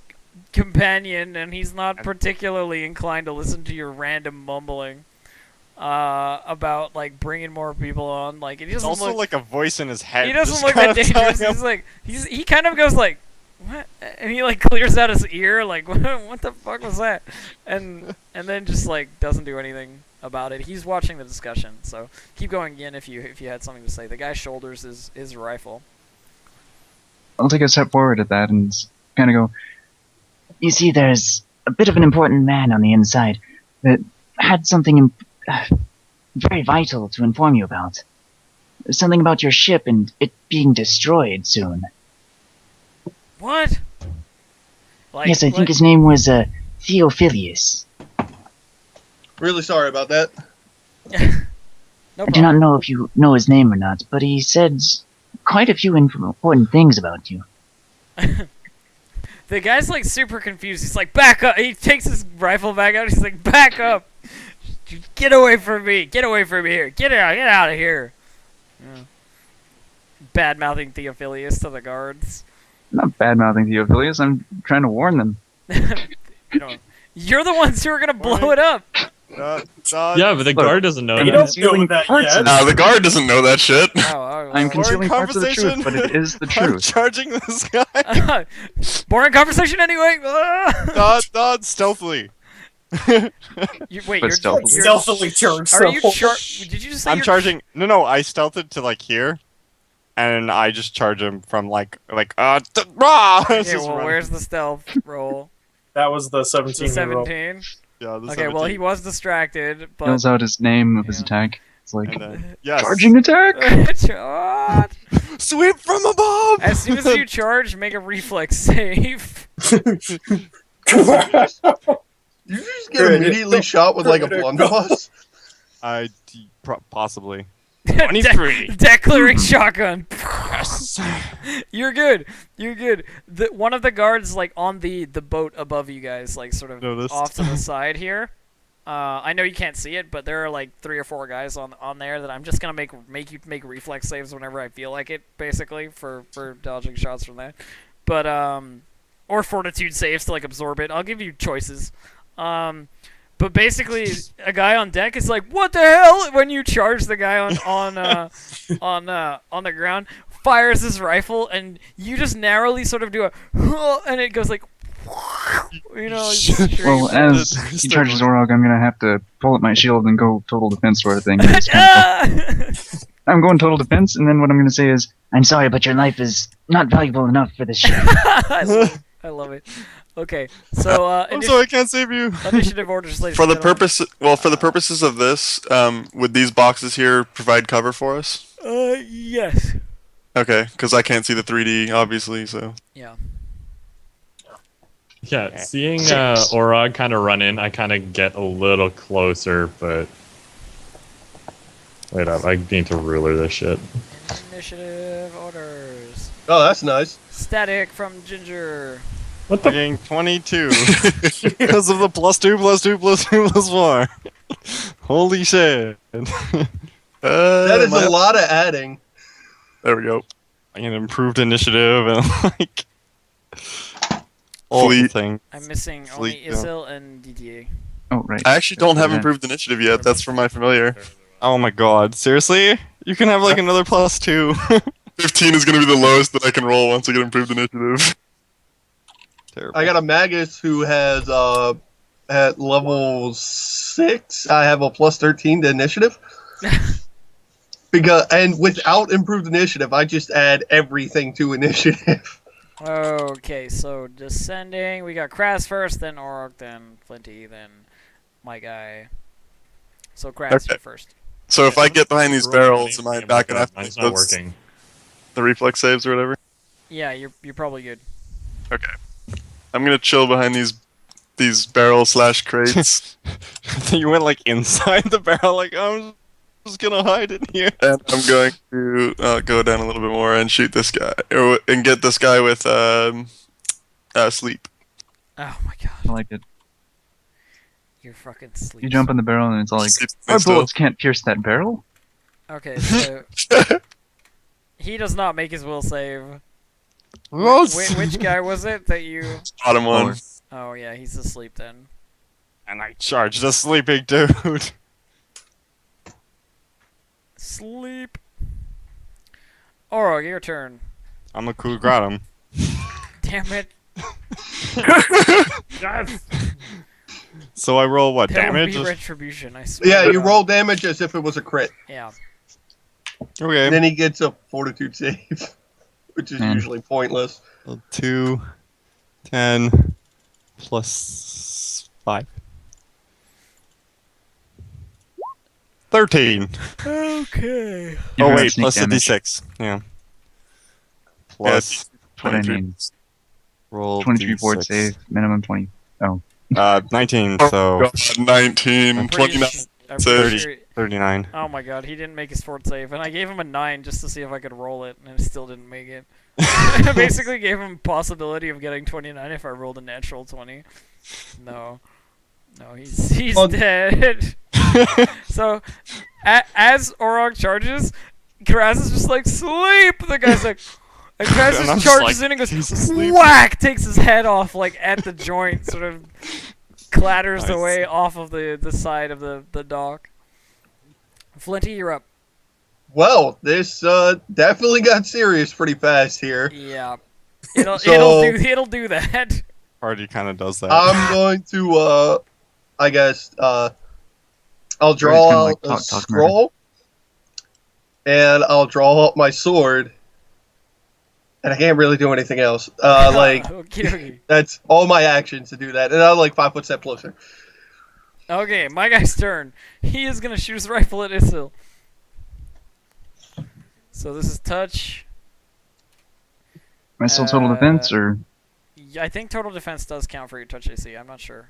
companion, and he's not particularly inclined to listen to your random mumbling about like bringing more people on. Like, he It's doesn't also look. like a voice in his head. He doesn't just look kinda that telling dangerous. him- He kind of goes like, what? And he like clears out his ear, like, what the fuck was that? And then just like doesn't do anything about it. He's watching the discussion, so keep going again if you had something to say. The guy shoulders his rifle. I'll take a step forward at that and kind of go, You see, there's a bit of an important man on the inside that had something very vital to inform you about. There's something about your ship and it being destroyed soon. What? Like, Yes, I think his name was Theophilus. Really sorry about that. No I do problem. not know if you know his name or not, but he said quite a few important things about you. The guy's like super confused. He's like, back up. He takes his rifle back out. He's like, back up. Get away from me. Get away from here. Get out of here. Yeah. Bad mouthing Theophilus to the guards. I'm not bad-mouthing Theophilus, I'm trying to warn them. You know, you're the ones who are gonna blow it up. Yeah, but the Look, guard doesn't know I'm You that. don't concealing know that parts yet. of The guard doesn't know that shit. I'm Oh, concealing parts of the truth, conversation. but it is the I'm truth. charging this guy. oh. Boring conversation anyway. Dodge stealthily. Wait, But you're stealthily. Stealthily charged. Are you so- Did you just say I'm you're charging. No, I stealthed to like here, and I just charge him from rah. Okay, well, where's the stealth roll? That was the The 17 roll. 17. Yeah, the Okay, well, he 17. was distracted, but Yells out his name of his Yeah. attack. It's like, And then, yes. charging attack! What? Sweep from above. As soon as you charge, make a reflex save. You just get immediately shot with like a blunderbuss. Possibly. De- 23. Declaring shotgun. Yes. You're good. You're good. One of the guards, like on the boat above you guys, like sort of Noticed. off to the side here. I know you can't see it, but there are like 3 or 4 guys on there that I'm just gonna make you make reflex saves whenever I feel like it, basically for dodging shots from that. But or fortitude saves to like absorb it. I'll give you choices. But basically, a guy on deck is like, "What the hell?" When you charge the guy on the ground, fires his rifle, and you just narrowly sort of do a, and it goes like, you know. Well, as he charges Orog, I'm gonna have to pull up my shield and go total defense sort of thing. It's kind of- I'm going total defense, and then what I'm gonna say is, I'm sorry, but your life is not valuable enough for this ship. I love it. Okay, so I'm sorry, I can't save you. initiative orders, ladies For and the gentlemen. for the purposes of this, would these boxes here provide cover for us? Yes. Okay, because I can't see the 3D, obviously. So Yeah. Yeah, seeing Orog kind of run in, I kind of get a little closer, but... Wait up, I need to ruler this shit. Initiative orders. Oh, that's nice. Static from Ginger. What the... Getting 22 because of the +2/+2/+2/+4. Holy shit! That is a lot of adding. There we go. An improved initiative and like all the Fleet. thing. I'm missing only Fleet, yeah. Isil and DDA. oh right. I actually don't have Okay. improved initiative yet. That's from my familiar. Oh my god! Seriously? You can have like another +2. 15 is going to be the lowest that I can roll once I get improved initiative. Terrible. I got a Magus who has at level 6. I have a +13 to initiative. And without improved initiative, I just add everything to initiative. Okay, so descending. We got Kraz first, then Orc, then Flinty, then my guy. So Kraz, Okay. you're first. So if I get behind these barrels, am I back and have to Mine's make not those, working. the reflex saves or whatever? Yeah, you're probably good. Okay. I'm gonna chill behind these barrel slash crates, You went like inside the barrel, like I'm just gonna hide in here. and I'm going to go down a little bit more and shoot this guy, and get this guy with sleep. Oh my god. I like it. You're fucking sleep. You jump in the barrel and it's all like, Sleep our still. bullets can't pierce that barrel. Okay, so he does not make his will save. Which guy was it that you? Bottom one. Oh yeah, he's asleep then. And I charged a sleeping dude. Sleep. Orog, your turn. I'm a cool got him. Damn it. Yes. So I roll what There will damage? be retribution, I swear. Yeah, to you God. roll damage as if it was a crit. Yeah. Okay. And then he gets a fortitude save, which is Man. usually pointless. 2, 10, plus 5. 13. Okay. You Oh don't have wait, sneak plus the damage. d6. Yeah. Plus What I mean. roll 23 board d6. save, minimum 20. 19, Oh, so God, 19, I'm pretty 29. I'm save. pretty sure. 39. Oh my god, he didn't make his fort save, and I gave him a 9 just to see if I could roll it, and I still didn't make it. I basically gave him possibility of getting 29 if I rolled a natural 20. No, he's Oh. dead. So, as Orog charges, Kraz is just like, sleep! The guy's like, and Kraz And I'm just just charges like, in and goes, "He's asleep." whack! Takes his head off, like, at the joint, sort of clatters Nice. away off of the side of the dock. Flinty, you're up. Well, this definitely got serious pretty fast here. Yeah. It'll So- it'll do that. Party kind of does that. I'm going to, I guess, I'll Right, draw it's kinda out like a talk murder. scroll, and I'll draw out my sword, and I can't really do anything else. Like, Okey-dokey. that's all my actions to do that, and I'll, like, 5 foot step closer. Okay, my guy's turn. He is gonna shoot his rifle at Isil. So this is touch. Am I still total defense, or? Yeah, I think total defense does count for your touch AC. I'm not sure.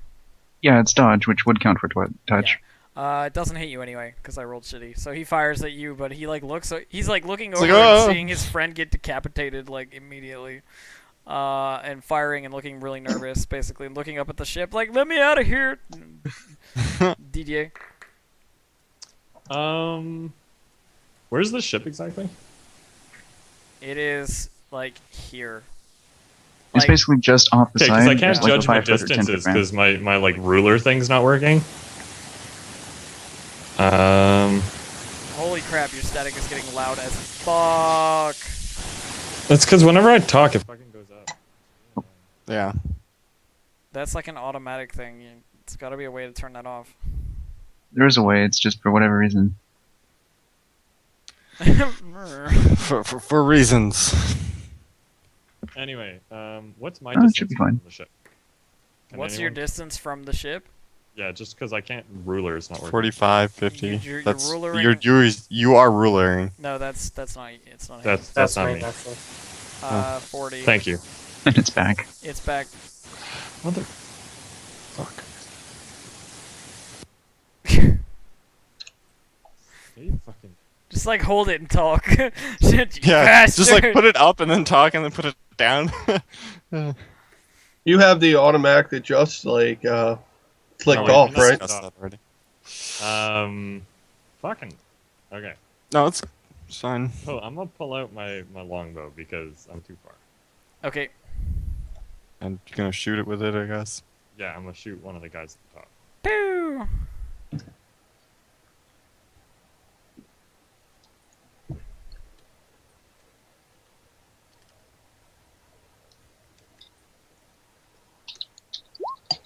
Yeah, it's dodge, which would count for touch. It doesn't hit you anyway because I rolled shitty. So he fires at you, but he like looks. He's like looking over like, and "Oh." seeing his friend get decapitated like immediately, and firing and looking really nervous, basically, and looking up at the ship like, "Let me out of here." DDA. Where's the ship exactly? It is like here. It's Like- basically just off the Okay, side. because I can't there's like a judge my 5 foot or 10 foot distances ramp. because my like ruler thing's not working. Holy crap! Your static is getting loud as fuck. That's because whenever I talk, it fucking goes up. Yeah. That's like an automatic thing. It's got to be a way to turn that off. There is a way, it's just for whatever reason. For reasons. Anyway, what's my Oh, it distance should be from fine. the ship? Can What's your anyone- distance from the ship? Yeah, just because I can't ruler is not working. 45, 50. You're That's rulering- you are rulering. No, that's not. It's not. That's not me. actually. 40. Thank you. And it's back. It's back. Mother. You fucking. Just like hold it and talk. Shit, you Yeah, just like bastard. put it up and then talk and then put it down. You have the automatic that just, like, clicked wait, off, we right? Discussed that already. Fucking. Okay. No, it's fine. Oh, I'm gonna pull out my longbow because I'm too far. Okay. And you're gonna shoot it with it, I guess. Yeah, I'm gonna shoot one of the guys at the top. Pew.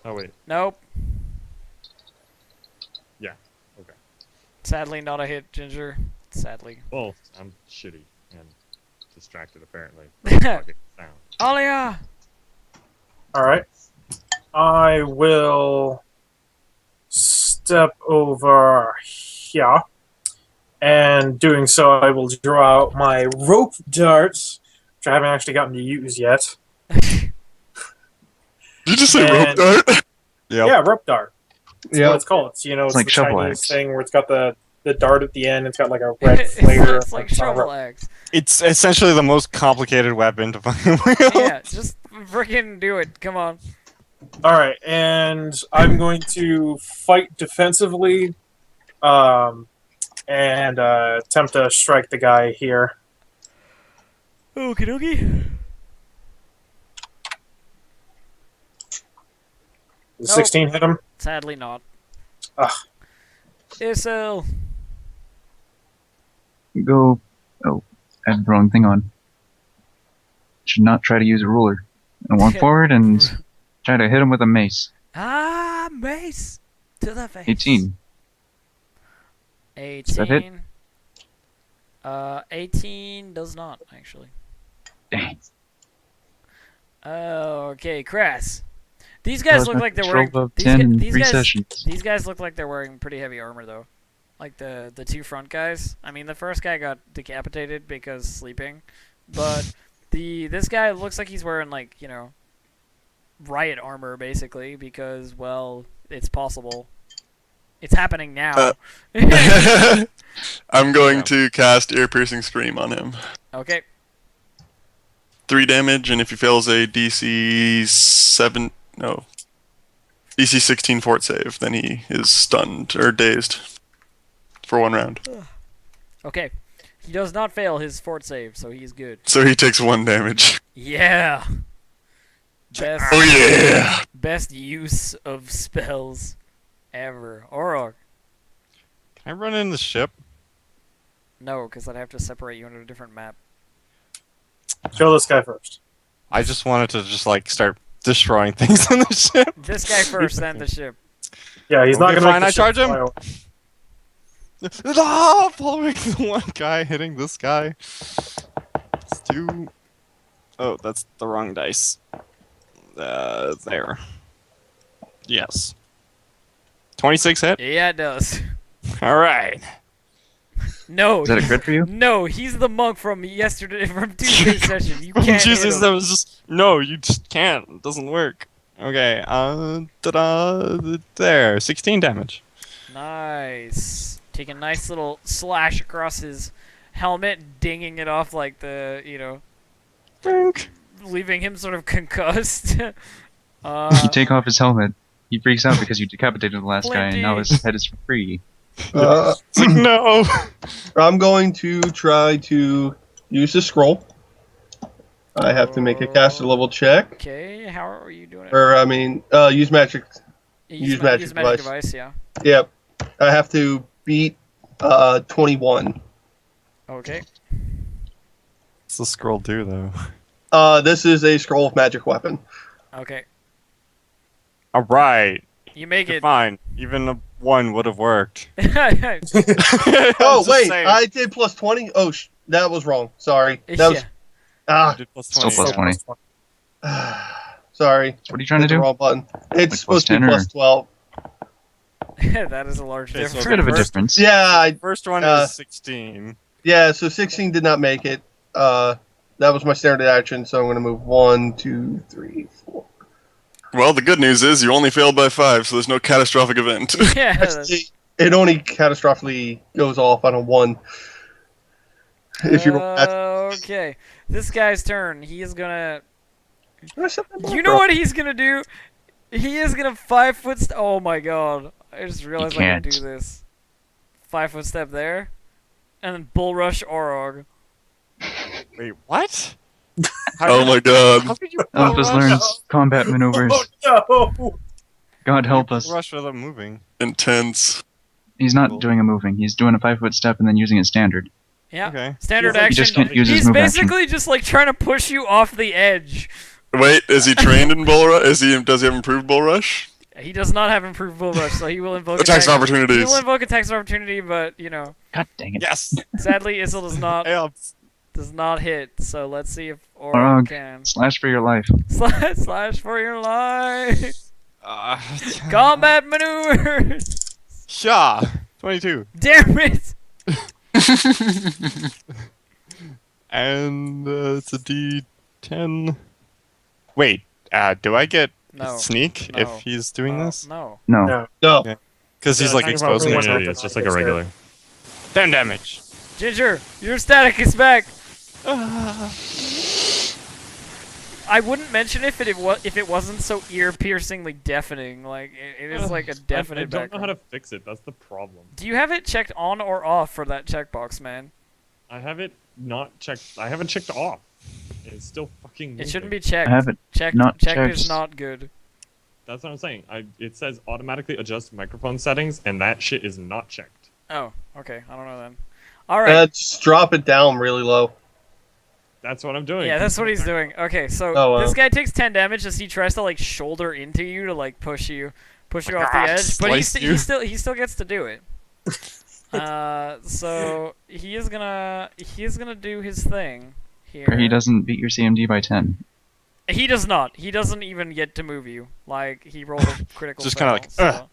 Oh wait. Nope. Yeah. Okay. Sadly, not a hit, Ginger. Sadly. Well, I'm shitty and distracted apparently. Talking sound. Alia. All right. I will step over here, and doing so, I will draw out my rope darts, which I haven't actually gotten to use yet. you just say rope And- dart? Yep. Yeah, rope dart. That's Yeah. what it's called. It's, it's like the shovel Chinese axe. thing where it's got the dart at the end. It's got like a red flare. it's like shovel axe. It's essentially the most complicated weapon to fucking wield. Yeah, just freaking do it. Come on. All right, and I'm going to fight defensively, and attempt to strike the guy here. Okie dokie. Does 16 hit him? Sadly not. Ugh. Isel. Go. Oh, I had the wrong thing on. Should not try to use a ruler. And walk forward and try to hit him with a mace. Ah, mace to the face. 18. 18. that hit? 18 does not actually. Dang. Okay, Crass. These guys was look my like they're control wearing. of 10 in 3 guys, sessions. these guys look like they're wearing pretty heavy armor though. Like the two front guys. I mean, the first guy got decapitated because sleeping, but this guy looks like he's wearing like riot armor basically because well it's possible. It's happening now. I'm going to cast Ear Piercing Scream on him. Okay. 3 damage, and if he fails a DC 16 fort save, then he is stunned or dazed for 1 round. Okay. He does not fail his fort save, so he's good. So he takes 1 damage. Yeah. Best. Oh yeah! Best use of spells ever. Orog. Can I run in the ship? No, because I'd have to separate you into a different map. Kill this guy first. I just wanted to just like start destroying things in the ship. This guy first, then the ship. Yeah, he's not Okay, going to fine, make the I charge ship him. fly away. Ah, following the one guy hitting this guy. It's 2. Oh, that's the wrong dice. There. Yes. 26 hit. Yeah, it does. All right. No. Is that a crit for you? No, he's the monk from yesterday, from Tuesday's session. You can't Jesus, hit him. that was just no. You just can't. It doesn't work. Okay. Ta-da! There. 16 damage. Nice. Take a nice little slash across his helmet, dinging it off like Drink. leaving him sort of concussed. You take off his helmet. He freaks out because you decapitated the last guy, and now his head is free. It's like, no. I'm going to try to use the scroll. I have to make a caster level check. Okay, how are you doing it? Or, I mean, use magic. use magic device, yeah. Yep. I have to beat 21. Okay. What's the scroll do though? This is a scroll of magic weapon. Okay. All right. You make You're it. fine. Even a 1 would have worked. Oh, Just wait. saying. I did plus 20? Oh, that was wrong. Sorry. That was... Yeah. I Ah, did plus Still 20. plus 20. sorry. So what are you trying to Hit the do? wrong button. It's Like supposed to be plus 10 plus 12. That is a large Okay, so difference. A bit of a First- difference. Yeah, First one Uh, is 16. yeah, so 16 did not make it. That was my standard action, so I'm going to move 1, 2, 3, 4. Well, the good news is you only failed by 5, so there's no catastrophic event. Yeah. that's- Actually, it only catastrophically goes off on a 1. If you Okay. This guy's turn. He is gonna. You know what he's gonna do? He is gonna 5-foot. Oh my god! I just realized I can can't. do this. 5-foot step there, and then bull rush Orog. Wait, what? Oh my god. How could you Elphus learns combat maneuvers. Oh, no! God help us. rush without moving? Intense. He's not doing a moving. He's doing a 5-foot step and then using it standard. Yeah. Okay. Standard He action. just can't use his He's move action. basically just like trying to push you off the edge. Wait, is he trained in bull rush? Does he have improved bull rush? He does not have improved bull rush, so he will invoke Attacks He and opportunities. will invoke attacks of opportunity, but God dang it. Yes. sadly, Issel does not hit. So let's see if Orog Orog. can Slash for your life. slash for your life. Uh, Combat maneuver. Sha. 22. Damn it! And it's a D10. Wait. Do I get No. sneak No. if he's doing this? No. No. No. No. Because he's like Attack of exposing opportunity, himself. it's just like a regular. 10 damage. Ginger, your static is back. I wouldn't mention if it wasn't so ear-piercingly deafening. Like it is like a I definite don't know how background. to fix it. That's the problem. Do you have it checked on or off for that checkbox, man? I have it not checked. I haven't checked off. It's still fucking. It shouldn't moving. be checked. I have it checked. not checked is checked. not good. That's what I'm saying. It says automatically adjust microphone settings, and that shit is not checked. Oh, okay. I don't know then. All right. Just drop it down really low. That's what I'm doing. Yeah, that's what he's doing. Okay, so Oh, wow. this guy takes 10 damage as he tries to like shoulder into you to like push you off the Ah, edge, but slice you. he still gets to do it. So he is gonna do his thing here. Or he doesn't beat your CMD by 10. He does not. He doesn't even get to move you. Like he rolled a critical. Just fail, kinda like, so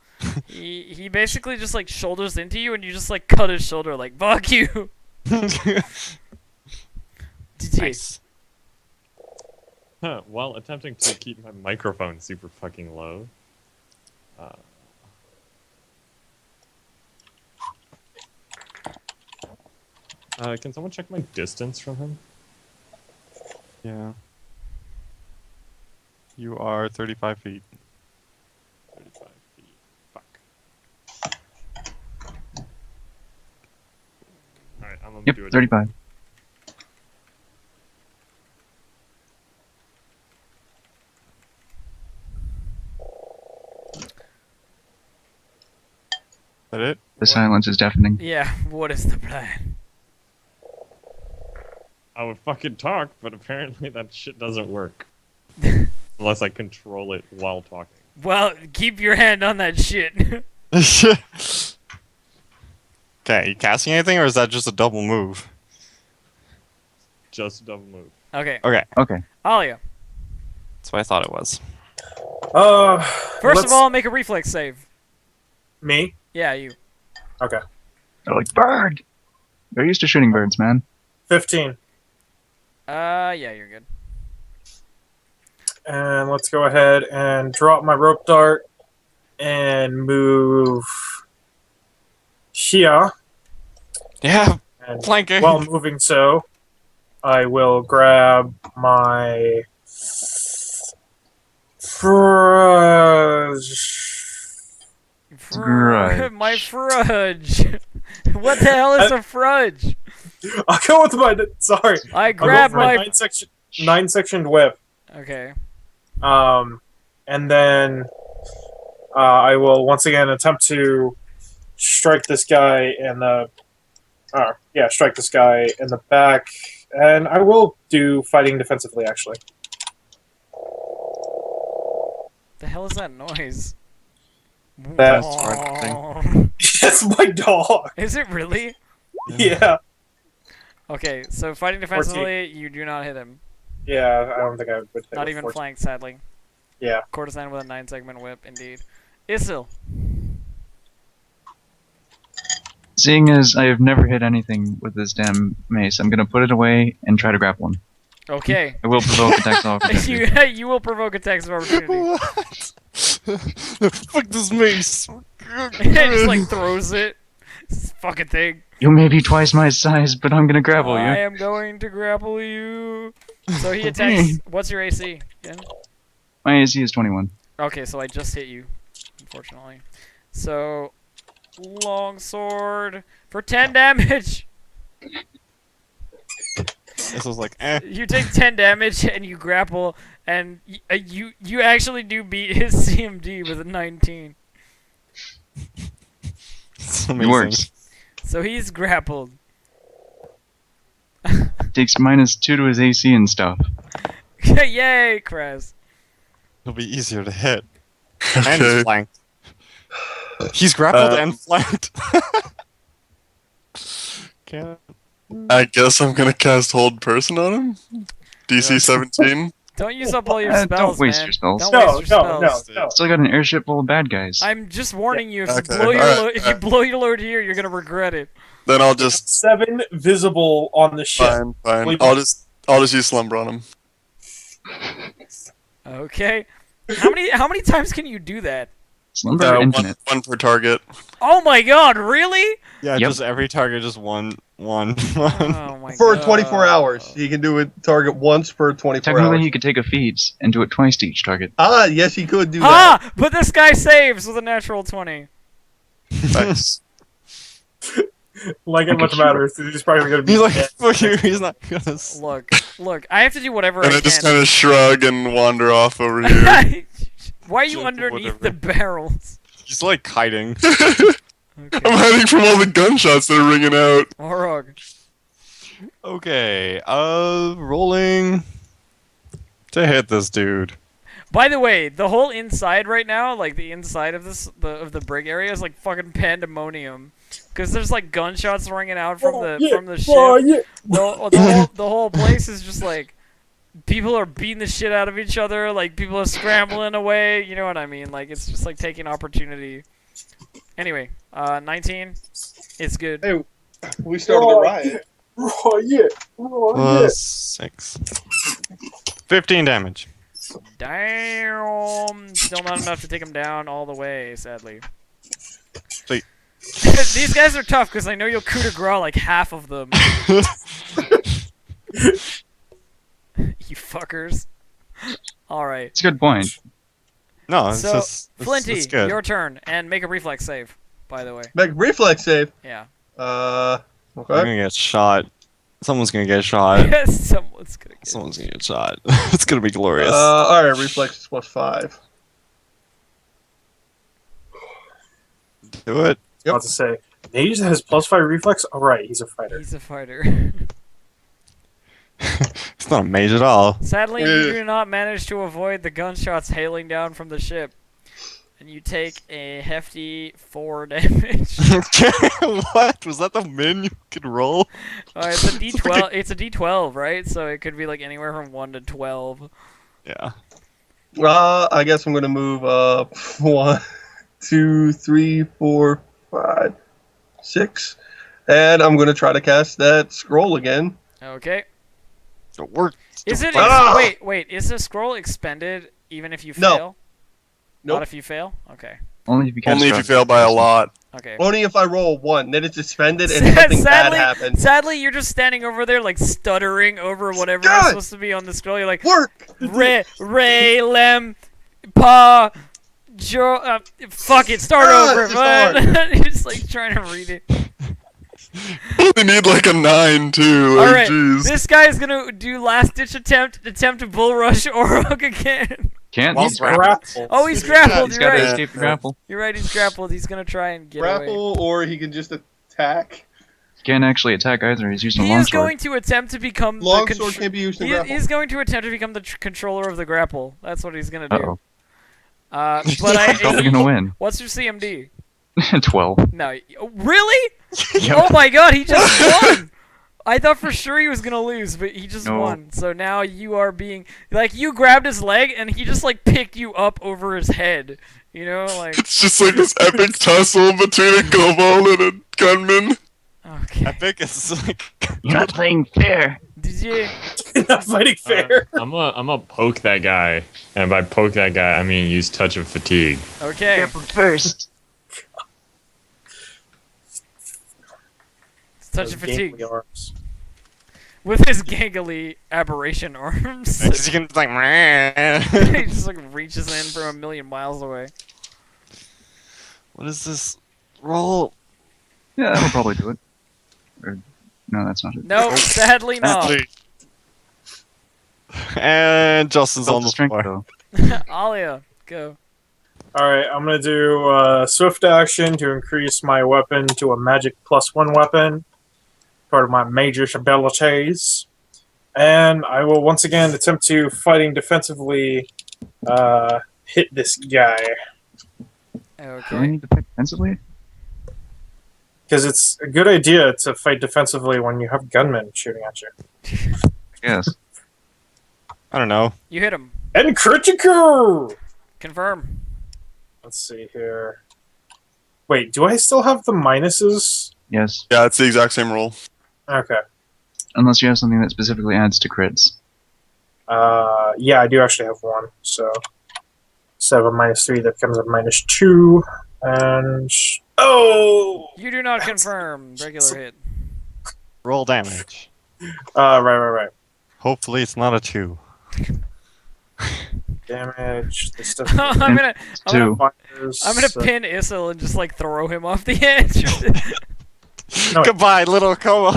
he basically just like shoulders into you, and you just like cut his shoulder like fuck you. Nice. Huh, while attempting to keep my microphone super fucking low. Can someone check my distance from him? Yeah. You are 35 feet. 35 feet. Fuck. Alright, I'm gonna Yep, do it. 35. Is that it? The silence is deafening. Yeah. What is the plan? I would fucking talk, but apparently that shit doesn't work. Unless I control it while talking. Well, keep your hand on that shit. Okay, you casting anything, or is that just a double move? Just double move. Okay. Okay, Okay. Alia. that's what I thought it was. First Let's- of all, make a reflex save. Me? Yeah, you. Okay. They're like, bird! They're used to shooting birds, man. 15. Yeah, you're good. And let's go ahead and drop my rope dart and move here. Yeah, And flanking. while moving so, I will grab my Grudge. My frudge. What the hell is a frudge? I'll go with my. Sorry. I I'll go grab with my my. nine section whip. Okay. And then I will once again attempt to strike this guy in the. Strike this guy in the back, and I will do fighting defensively. Actually, The hell is that noise? That's Wah. that's my dog. Is it really? Yeah, Okay, so fighting defensively, you do not hit him. yeah. I don't think I would. Hit Not with even 14. flank, sadly. Yeah. Courtesan with a 9-segment whip, indeed. Isil. Seeing as I have never hit anything with this damn mace, I'm gonna put it away and try to grapple him. Okay. I will provoke attacks off. you will provoke attacks of opportunity. What? Fuck this mace. Just like throws it. This fucking thing. You may be twice my size, but I'm gonna grapple I you. am going to grapple you. So he attacks. What's your AC? Again? My AC is 21. Okay, so I just hit you, unfortunately. So, longsword for 10 damage. This was like, eh. You take 10 damage and you grapple, and you actually do beat his CMD with a 19. It's It amazing. works. So he's grappled. Takes -2 to his AC and stuff. Yay, Kraz. It'll be easier to hit. And he's Okay. flanked. He's grappled and flanked. Can't. I guess I'm gonna cast Hold Person on him. DC 17. Don't use up all your Don't spells, waste man. your spells. Don't No, waste your no, spells. no, no. Still got an airship full of bad guys. I'm just warning you. If Okay, you blow your alright, if you blow your load here, you're gonna regret it. Then I'll just 7 visible on the ship. fine. Leave I'll just use Slumber on him. Okay. How many times can you do that? Slumber infinite. one per target. Oh my god, really? Yeah, Yep. just every target, just one. Oh my For god. 24 hours. He can do it target once per 24 Technically, hours. he could take a feat and do it twice to each target. Ah, yes, he could do that. Ah! But this guy saves with a natural 20. Nice. Like it Okay, much sure. matters. He's probably gonna be He's like, dead. fuck you. He's not gonna. Look, I have to do whatever And I I just can. kind of shrug and wander off over here. Why are you Just underneath whatever. the barrels? He's like hiding. I'm Okay. hiding from all the gunshots that are ringing out. Orog. Okay, rolling to hit this dude. By the way, the whole inside right now, like the inside of the brig area, is like fucking pandemonium, because there's like gunshots ringing out from the ship. Oh, yeah. The whole place is just like people are beating the shit out of each other. Like people are scrambling away. You know what I mean? Like it's just like taking opportunity. Anyway, 19, it's good. Hey, we started a riot. Oh, yeah. Oh, Plus 6. 15 damage. Damn, still not enough to take him down all the way, sadly. Wait. These guys are tough because I know you'll coup de grace like half of them. You fuckers. Alright. It's a good point. No, it's So, just Flinty, it's good. your turn, and make a reflex save, by the way. Make a reflex save. Yeah. I'm Okay. gonna get shot. Someone's gonna get shot. Someone's gonna get Someone's gonna get shot. It's gonna be glorious. Alright, reflex is plus 5. Do it. Yep. About to say, Nage has plus 5 reflex. All right, he's a fighter. He's a fighter. It's not a mage at all. Sadly, you do not manage to avoid the gunshots hailing down from the ship. And you take a hefty 4 damage. What? Was that the min you could roll? It's a D12. It's a D12, right? So it could be like anywhere from 1 to 12. Yeah. I guess I'm gonna move up 1, 2, 3, 4, 5, 6. And I'm gonna try to cast that scroll again. Okay. It worked. Is it? Ah! Wait. Is the scroll expended even if you No. fail? Nope. Not if you fail. Okay. Only if you cast Only if you Drop. fail by a lot. Okay. Only if I roll 1, then it's suspended and something bad happens. Sadly, you're just standing over there like stuttering over whatever is God! supposed to be on the scroll. You're like Work! Ray, Lem, Pa, Jo. Fuck it. Start over. It's hard. You're just like trying to read it. They need like a 9 too. All Like, right. jeez. This guy's gonna do last ditch attempt to bull rush Orog again. Can't. Well, He's Grapple. Oh, he's grappled. he's You're got to right. escape the grapple. You're right. He's grappled. He's gonna try and get away. Grapple, or he can just attack. He can't actually attack either. He's using a He is longsword. going to attempt to become Longsword can't be used in grapple. He's going to attempt to become the controller of the grapple. That's what he's gonna do. Uh-oh. But He's probably going to win. What's your CMD? 12. No, really? Oh my god, he just won! I thought for sure he was gonna lose, but he just No. won. So now you are being like you grabbed his leg and he just like picked you up over his head. You know, like It's just like this epic tussle between a kobold and a gunman. okay. Epic is like. You're not playing fair. Did you? Not fighting fair. I'm gonna poke that guy, and by poke that guy, I mean use touch of fatigue. Okay. Grapple first. Touch Those of fatigue gangly arms. with his gangly aberration arms. Because you can like. He just like reaches in from a million miles away. What is this? Roll. Yeah, that'll probably do it. Or, no, that's not it. No, sadly not. And Justin's Built on the the strength, floor. though. Alia, go. All right, I'm gonna do swift action to increase my weapon to a magic +1 weapon, part of my magish abilities, and I will once again attempt to fighting defensively hit this guy Do we Okay. need to fight defensively? because it's a good idea to fight defensively when you have gunmen shooting at you. Yes. I don't know. You hit him. And critical. Confirm. Let's see here. Wait, do I still have the minuses? Yes. Yeah, it's the exact same roll. Okay. Unless you have something that specifically adds to crits. Yeah, I do actually have one. So So a -3, that becomes a -2. And oh, You do not confirm. Regular hit. Roll damage. right. Hopefully it's not a 2. Damage. This stuff. I'm gonna Two. pin Issel and just like throw him off the edge. No. Goodbye, little kobold.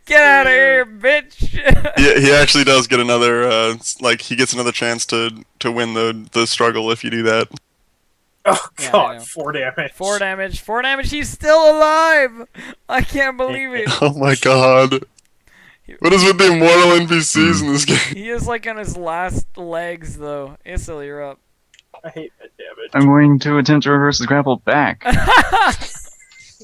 Get out of here, bitch! Yeah, he actually does get another. He gets another chance to win the struggle if you do that. Oh Yeah, I god, know. 4 damage. 4 damage. 4 damage. He's still alive. I can't believe it. Oh my god! What is with the immortal NPCs in this game? He is like on his last legs though. Issel, you're up. I hate that damage. I'm going to attempt to reverse the grapple back.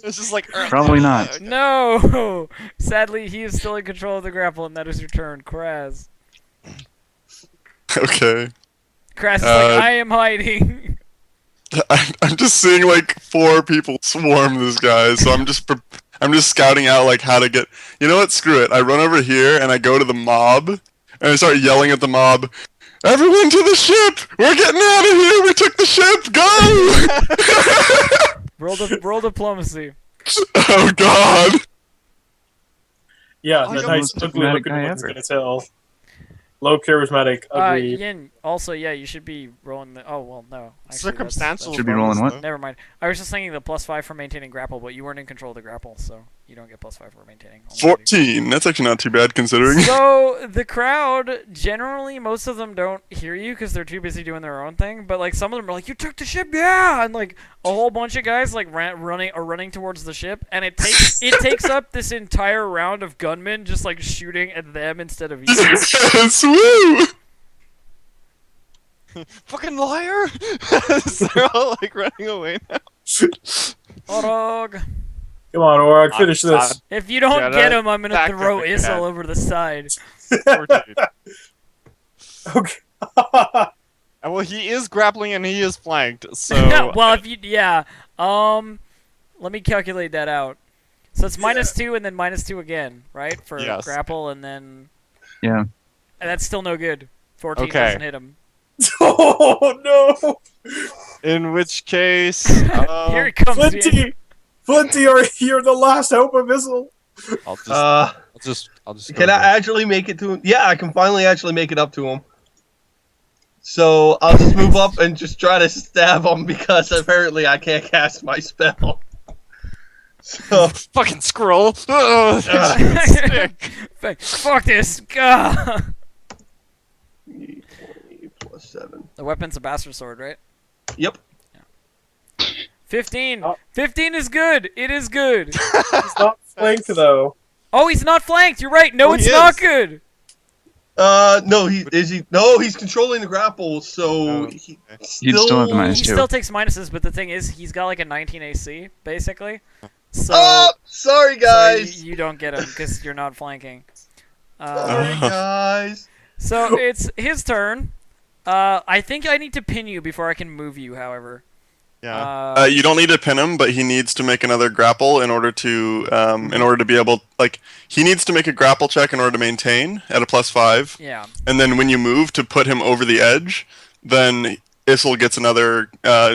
It's just like Probably not. No! Sadly, he is still in control of the grapple, and that is your turn, Kraz. Okay. Kraz is like, I am hiding. I'm just seeing like 4 people swarm this guy, so I'm just scouting out like how to get. You know what? Screw it. I run over here and I go to the mob and I start yelling at the mob. Everyone to the ship! We're getting out of here! We took the ship! Go! Roll diplomacy. Oh god! Yeah, Oh, the you're nice, the most ugly charismatic looking guy one's ever. gonna tell. Low charismatic, ugly. Yin, also, yeah, you should be rolling the. Oh, well, no. Actually, Circumstantial. Should be rolling what? Never mind. I was just thinking the +5 for maintaining grapple, but you weren't in control of the grapple, so you don't get +5 for maintaining. Only 14. That's actually not too bad considering. So the crowd, generally, most of them don't hear you because they're too busy doing their own thing. But like some of them are like, "You took the ship, yeah!" And like a whole bunch of guys like running towards the ship, and it takes up this entire round of gunmen just like shooting at them instead of you. Yes, woo! Fucking liar! They're all like running away now. Orog. Come on, Org, finish this. If you don't Get get it him, I'm gonna back throw up Issel again. over the side. Poor dude. Okay. Well, he is grappling and he is flanked, so Well, if you let me calculate that out. So it's -2 and then -2 again, right? For Yes. grapple and then. Yeah. And that's still no good. 14 Okay. doesn't hit him. Oh no! in which case, Here it comes. Ian. Flinty, you're the last hope of Issel. I'll just Can go I here. actually make it to him? Yeah, I can finally actually make it up to him. So I'll just move up and just try to stab him because apparently I can't cast my spell. So fucking scroll. Oh, stick. Fuck this. Gah. 20 plus 7. The weapon's a bastard sword, right? Yep. 15. Oh. 15 is good. It is good. He's not flanked though. Oh, he's not flanked. You're right. No, Oh, it's he not is. good. No, No, he's controlling the grapple, so Oh, he He'd still have the He -2. still takes minuses, but the thing is, he's got like a 19 AC, basically. So Oh, sorry guys. so you don't get him because you're not flanking. Sorry guys. So it's his turn. I think I need to pin you before I can move you, however. Yeah. You don't need to pin him, but he needs to make another grapple in order to be able, like, he needs to make a grapple check in order to maintain at a +5, Yeah. and then when you move to put him over the edge, then Issel gets another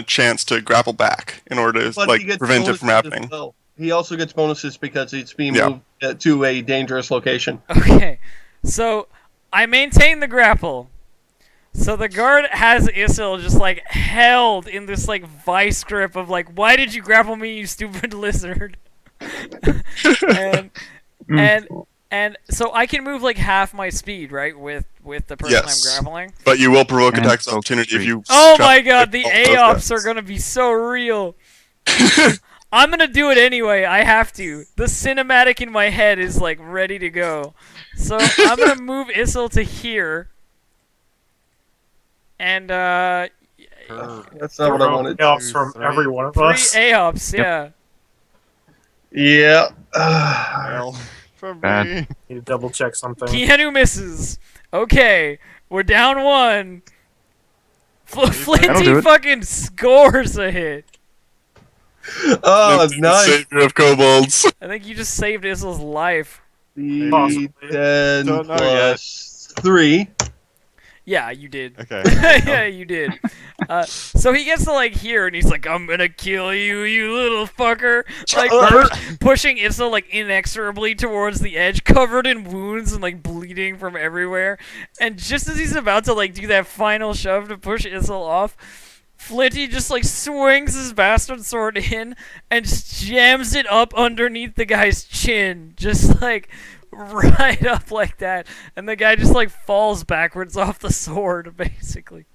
chance to grapple back in order to But he gets prevent it bonuses from as happening. well. He also gets bonuses because it's being Yeah. moved to a dangerous location. Okay. So I maintain the grapple. So the guard has Issel just like held in this like vice grip of like, why did you grapple me, you stupid lizard? and so I can move like half my speed, right, with the person Yes. I'm grappling. But you will provoke And attacks of so opportunity if you. Oh try my to god, hit the all those AOPs are guys. gonna be so real. I'm gonna do it anyway. I have to. The cinematic in my head is like ready to go. So I'm gonna move Issel to here. And That's not what I wanted. Helps from every one of 3 us. AOPs, yeah. Yeah. Well, for Bad. me. Need to double check something. Keanu misses. Okay, we're down 1. That'll Flinty do it. fucking scores a hit. Oh, It's the nice. Savior of kobolds. I think you just saved Issel's life. The Possibly. 10 Don't know plus 3. Yeah, you did. Okay. Yeah, you did. So he gets to like here, and he's like, "I'm gonna kill you, you little fucker!" Like pushing Issa like inexorably towards the edge, covered in wounds and like bleeding from everywhere. And just as he's about to like do that final shove to push Issa off, Flinty just like swings his bastard sword in and just jams it up underneath the guy's chin, just like right up like that, and the guy just like falls backwards off the sword, basically.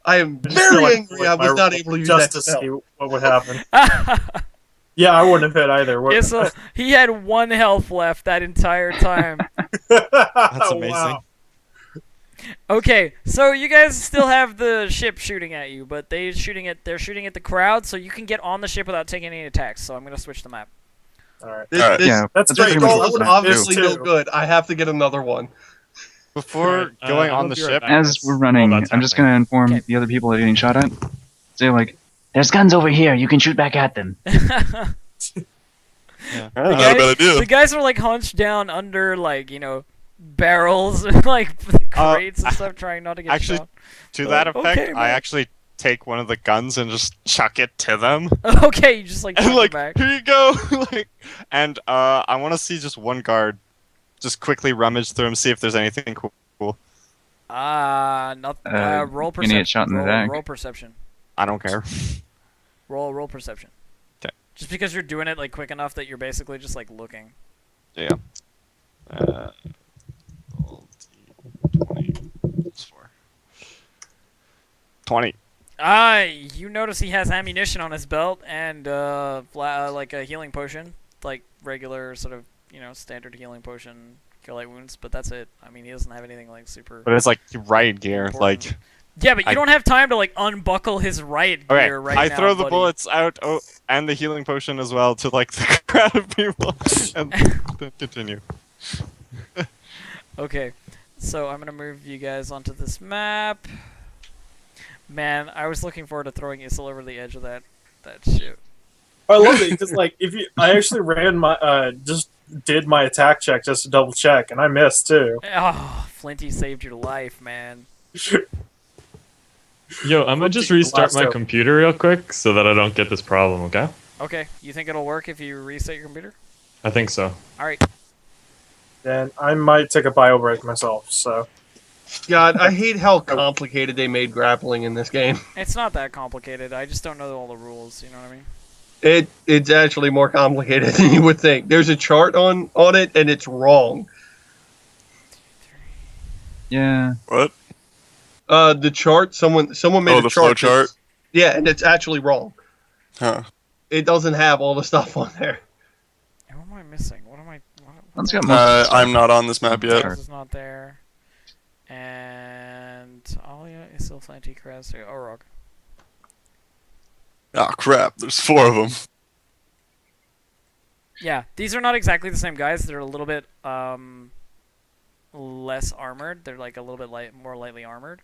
I am I just feel very like angry I was not able to use that just to see spell. what would happen. Yeah, I wouldn't have hit either. Yeah, so he had 1 health left that entire time. That's amazing. Wow. Okay, so you guys still have the ship shooting at you, but they're shooting at the crowd, so you can get on the ship without taking any attacks. So I'm gonna switch the map. All right. Alright. Yeah, That's This pretty much goal what is I would obviously do. no good. I have to get another one. Before Alright, going I'll on the be right ship, back. As we're running, While that's I'm just happening. gonna inform Okay. the other people that are getting shot at. Say like, There's guns over here. You can shoot back at them. Alright, not a bad idea. The guys are like hunched down under like barrels and like crates and stuff, trying not to get actually, shot. to that Okay, effect, man. I actually take one of the guns and just chuck it to them. Okay, you just like And chuck it like, back. here you go. Like, and I want to see just one guard just quickly rummage through him, see if there's anything cool. Not roll gonna get perception. shot in the back. Roll perception. I don't care. Roll perception. 'Kay. Just because you're doing it like quick enough that you're basically just like looking. Yeah. Roll D20 plus 4. 20. You notice he has ammunition on his belt and like a healing potion, like regular sort of standard healing potion, cure light wounds, but that's it. I mean, he doesn't have anything like super. But it's like riot gear. Important. Like, Yeah, but you I- don't have time to like unbuckle his riot okay, gear right I now. throw the buddy. bullets out and the healing potion as well to like the crowd of people, and then continue. Okay, so I'm gonna move you guys onto this map. Man, I was looking forward to throwing Issel over the edge of that ship. I love it because like I actually ran my just did my attack check just to double check, and I missed too. Oh, Flinty saved your life, man. Yo, I'm gonna just restart my computer real quick so that I don't get this problem, okay? Okay, you think it'll work if you reset your computer? I think so. All right. Then I might take a bio break myself. So God, I hate how complicated they made grappling in this game. It's not that complicated. I just don't know all the rules. You know what I mean? It's actually more complicated than you would think. There's a chart on it, and it's wrong. yeah, What? The chart, someone made Oh, a the chart. flow chart? Yeah, and it's actually wrong. Huh. It doesn't have all the stuff on there. What am I missing? What am I? let's get most of the stuff. I'm not on this map yet. This is not there. And Alia is still Flinty, Kraz, Orog. Ah, crap. There's 4 of them. Yeah, these are not exactly the same guys. They're a little bit less armored. They're like a little bit more lightly armored.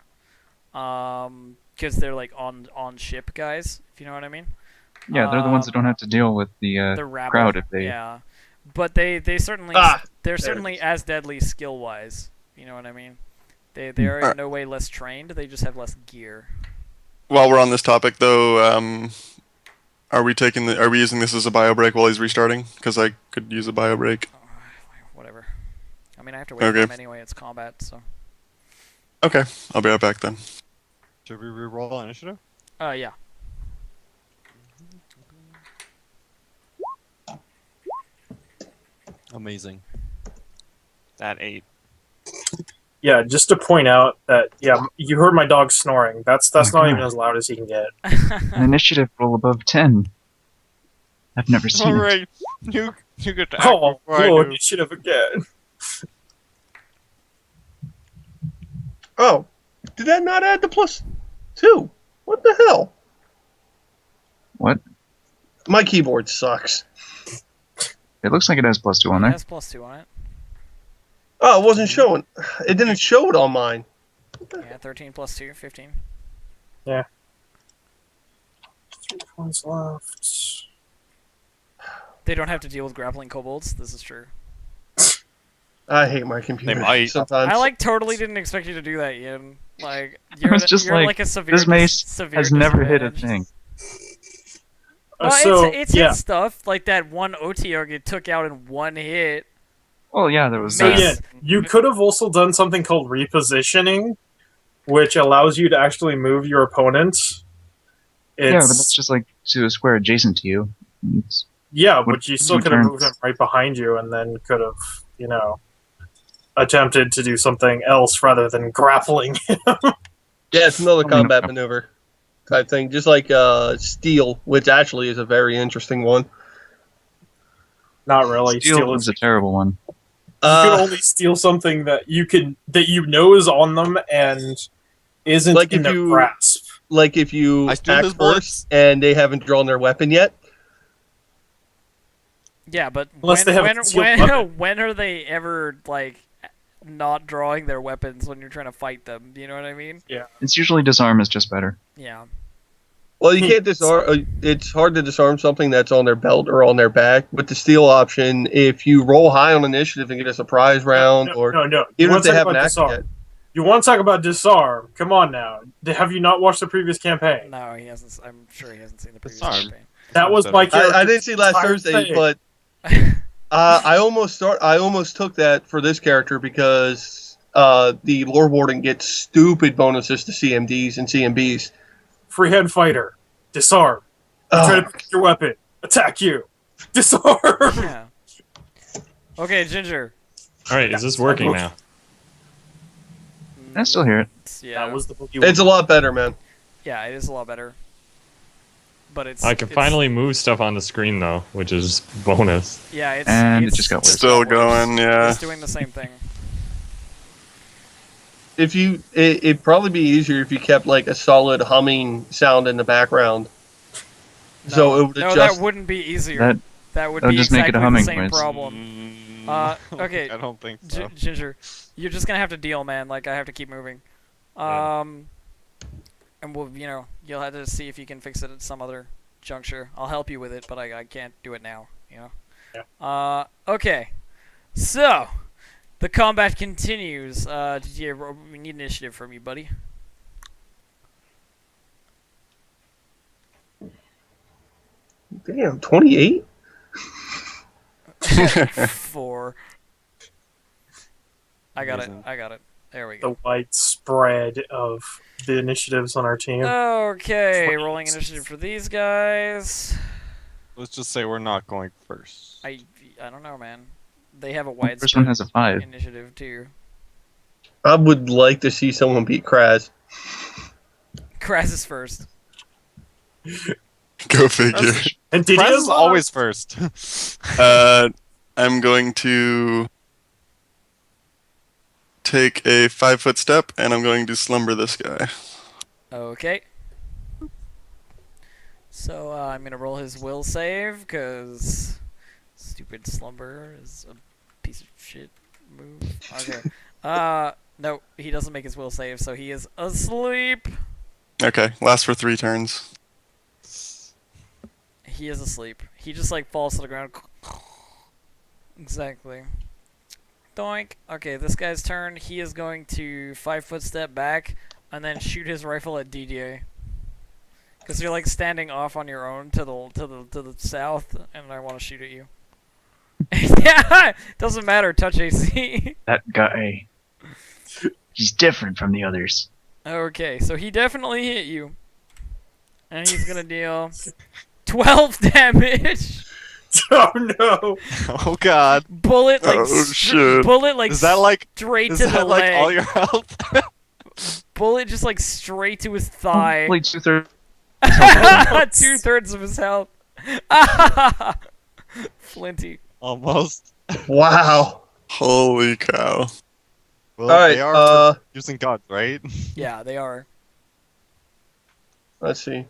Because they're like on ship guys, if you know what I mean. Yeah, they're the ones that don't have to deal with the rabble, crowd if they. Yeah, but they certainly Ah, they're there it certainly is. as deadly skill wise. You know what I mean? They are in Alright. no way less trained. They just have less gear. While we're on this topic, though, are we using this as a bio break while he's restarting? Because I could use a bio break. Whatever. I mean, I have to wait for Okay. them anyway. It's combat, so. Okay, I'll be right back then. Should we reroll initiative? Yeah. Amazing. That 8. yeah, just to point out that you heard my dog snoring. That's not God. even as loud as he can get. An initiative roll above 10. I've never seen it. Alright, you get to act Oh, before I Lord, do. you should have again. Oh, did that not add the +2? What the hell? What? My keyboard sucks. It looks like it has +2 on It there. has +2 on it. Oh, it wasn't showing. It didn't show it on mine. Yeah, 13 plus 2, 15. 3 points left. They don't have to deal with grappling kobolds. This is true. I hate my computer might. sometimes. I like totally didn't expect you to do that, Ian. Like I was just you're like, a severe this mace severe has never hit a disadvantage. thing. Well, So it's yeah, hit stuff like that one OTR it took out in one hit. Well, yeah, there was so Mace- yeah, you could have also done something called repositioning, which allows you to actually move your opponent. Yeah, but that's just like to a square adjacent to you. It's, Yeah, What- but you still what could have moved turns? him right behind you, and then could have, attempted to do something else rather than grappling him. Yeah, it's another Probably combat not. maneuver type thing, just like steel, which actually is a very interesting one. Not really. Steel Is is a terrible one. you can Uh, only steal something that you know is on them and isn't Like in if their you- grasp. like if you I steal act his first bullets. and they haven't drawn their weapon yet. Yeah, but Unless they have a concealed weapon. when are they ever like not drawing their weapons when you're trying to fight them? Do you know what I mean? It's usually disarm is just better. Yeah. Well, you can't disarm. It's hard to disarm something that's on their belt or on their back. With the steel option, if you roll high on initiative and get a surprise round, or No. You even want if to they talk haven't about acted disarm? yet. You want to talk about disarm? Come on now. Have you not watched the previous campaign? No, he hasn't. I'm sure he hasn't seen the previous Disarm. campaign. That was my character. I didn't see last entire Thursday, thing. but I almost took that for this character because the lore warden gets stupid bonuses to CMDs and CMBs. Freehand fighter. Disarm. You try to pick your weapon. Attack you. Disarm. Yeah. Okay, Ginger. All right, is this working now? I still hear it. Yeah. That was the boogie It's a lot better, man. Yeah, it is a lot better. But it's I can it's- finally move stuff on the screen though, which is bonus. Yeah, it's And it it's, just got worse. Still going, yeah. It's doing the same thing. It'd probably be easier if you kept like a solid humming sound in the background. No, So it would no, adjust. that wouldn't be easier. That would that'd be just make it exactly a humming the same noise. problem. Okay. I don't think so. Ginger, you're just gonna have to deal, man. Like I have to keep moving. And we'll, you'll have to see if you can fix it at some other juncture. I'll help you with it, but I can't do it now. Yeah. Okay. So, the combat continues. We need initiative from you, buddy. Damn, 28? 4. I got it. Amazing. I got it. There we The go. widespread of the initiatives on our team. Okay, 28. rolling initiative for these guys. Let's just say we're not going first. I don't know, man. They have a The first widespread one has a 5. initiative too. I would like to see someone beat Kraz. Kraz is first. Go figure. And did Prez you is always first. I'm going to take a 5-foot step, and I'm going to slumber this guy. Okay. So I'm gonna roll his will save because stupid slumber is a piece of shit move. Okay. No, he doesn't make his will save, so he is asleep. Okay, lasts for 3 turns. He is asleep. He just like falls to the ground. Exactly. Doink. Okay, this guy's turn. He is going to 5-foot step back and then shoot his rifle at DDA. Because you're like standing off on your own to the south, and I want to shoot at you. Yeah, doesn't matter. Touch AC. That guy. He's different from the others. Okay, so he definitely hit you, and he's gonna deal 12 damage. Oh no! Oh god. Bullet like Oh, shit. bullet like Is that like straight is to the that like leg. all your health? Bullet just like straight to his thigh. Only 2/3. 2/3 of his health. Flinty. Almost. Wow. Holy cow. Well, All right, they are for using guns, right? Yeah, they are. Let's see.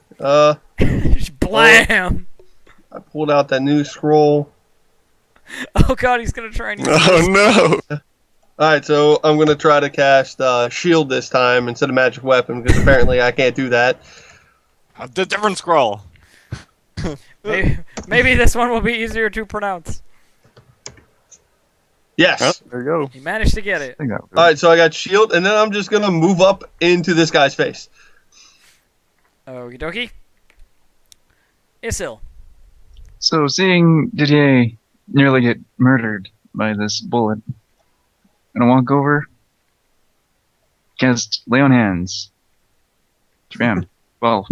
Blam! I pulled out that new scroll. Oh god, he's gonna try and use Oh no! Alright, so I'm going to try to cast Shield this time instead of Magic Weapon, because apparently I can't do that. A different scroll. maybe this one will be easier to pronounce. Yes. Oh, there you go. You managed to get it. I think that was All right, so I got shield, and then I'm just gonna move up into this guy's face. Okie dokie. Isil. So, seeing Didier nearly get murdered by this bullet, I'm gonna walk over, cast Lay on Hands. Bam. 12.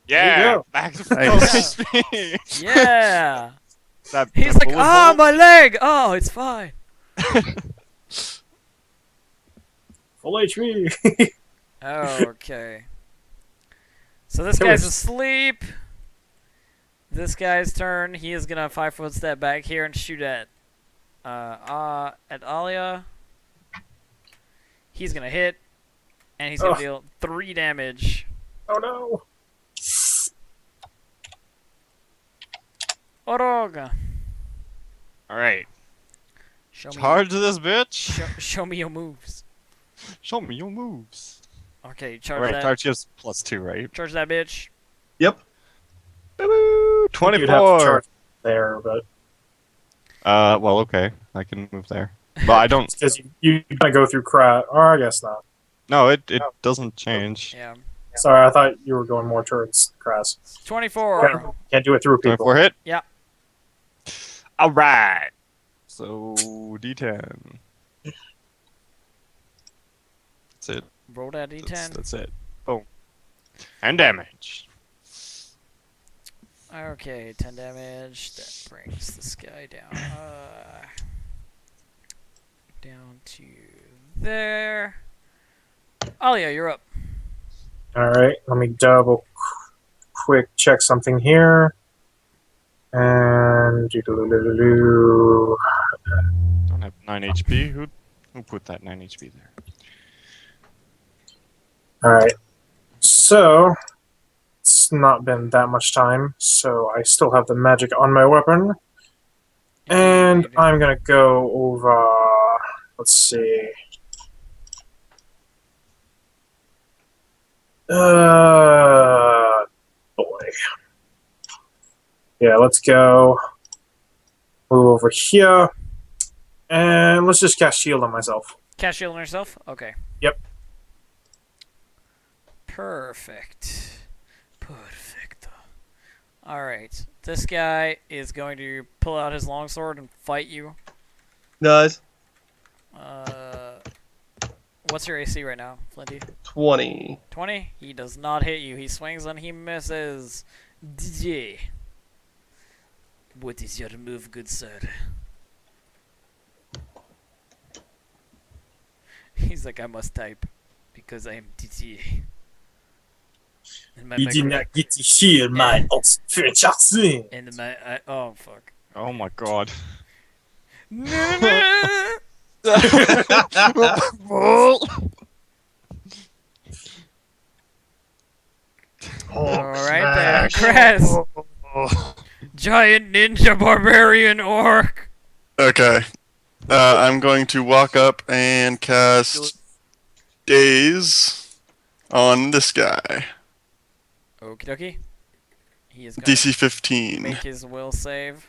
Yeah, go. back to full Nice. HP. Yeah. That- He's that like, bullet ah, hole? my leg. Oh, it's fine. Full HP. Okay. So this There guy's was- asleep. This guy's turn. He is gonna 5-foot step back here and shoot at Alia. He's gonna hit, and he's gonna Ugh. deal 3 damage. Oh no. Orog. All right, Show me. charge this bitch. Show me your moves. Show me your moves. Okay, All charge right, that. charge gives +2, right? Charge that bitch. Yep. Boo-boo, You'd have to 24. charge there, but Well, okay, I can move there. But I don't. because you gotta go through crowd. Or I guess not. No, it doesn't change. Yeah. Sorry, I thought you were going more towards Kras. 24. Can't do it through people. 24 hit. Yeah. All right. So D10. That's it. Roll that d10. That's it. Boom. And damage. Okay, 10 damage. That brings this guy down. Down to there. Alia, you're up. All right, let me double quick check something here. And doo-doo-doo-doo-doo. Don't have 9 HP. Who put that 9 HP there? All right, so it's not been that much time, so I still have the magic on my weapon, and I'm gonna go over. Let's see. Boy. Yeah, let's go. Move over here, and let's just cast shield on myself. Cast shield on yourself? Okay. Yep. Perfect. Perfect. Alright. This guy is going to pull out his longsword and fight you. Nice. What's your AC right now, Flinty? 20. 20? He does not hit you. He swings and he misses. DJ. What is your move, good sir? He's like, I must type because I am DJ. And my You did micro- not get to hear my ultimate. and my oh fuck. Oh my god. Alright then, Chris. Giant ninja barbarian orc. Okay. I'm going to walk up and cast Daze on this guy. Okie dokie. He is going DC to 15. make his will save.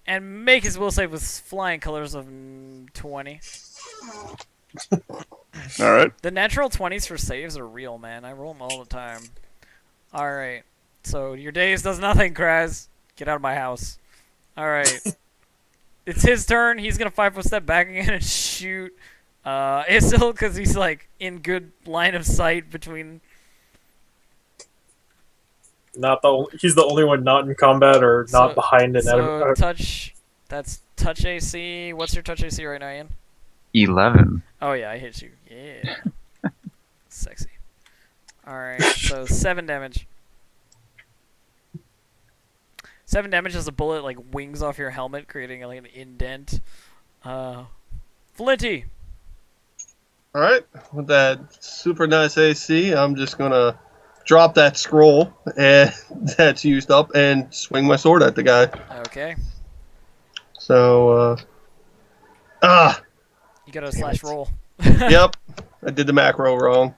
And make his will save with flying colors of 20. Alright. The natural 20s for saves are real, man. I roll them all the time. Alright. So your days does nothing, Kraz. Get out of my house. Alright. It's his turn. He's going to 5-foot step back again and shoot Isil because he's like in good line of sight between. He's the only one not in combat or not So- behind an So enemy. touch. That's touch AC. What's your touch AC right now, Ian? 11. Oh yeah, I hit you. Yeah. Sexy. Alright, so 7 damage. 7 damage as a bullet like wings off your helmet, creating like an indent. Flinty! Alright, with that super nice AC, I'm just gonna drop that scroll and that's used up and swing my sword at the guy. Okay. So, You got a slash roll. yep, I did the macro wrong.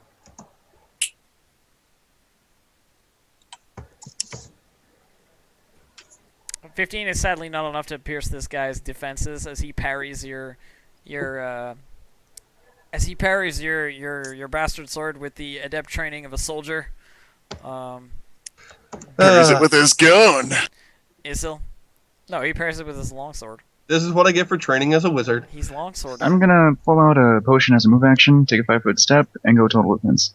15 is sadly not enough to pierce this guy's defenses as he parries your bastard sword with the adept training of a soldier. Parries it with his gun. Isil? No, he parries it with his longsword. This is what I get for training as a wizard. He's longsword. I'm gonna pull out a potion as a move action, take a 5-foot step, and go total defense.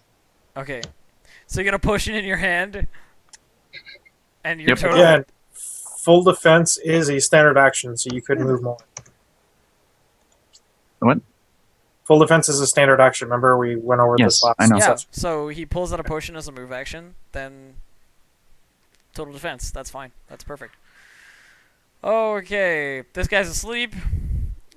Okay. So you're gonna potion in your hand, and you're Yep. total. Again, full defense is a standard action, so you could move more. What? Full defense is a standard action. Remember, we went over Yes, this last I know. Yeah. session. So he pulls out a potion as a move action, then total defense. That's fine. That's perfect. Okay, this guy's asleep.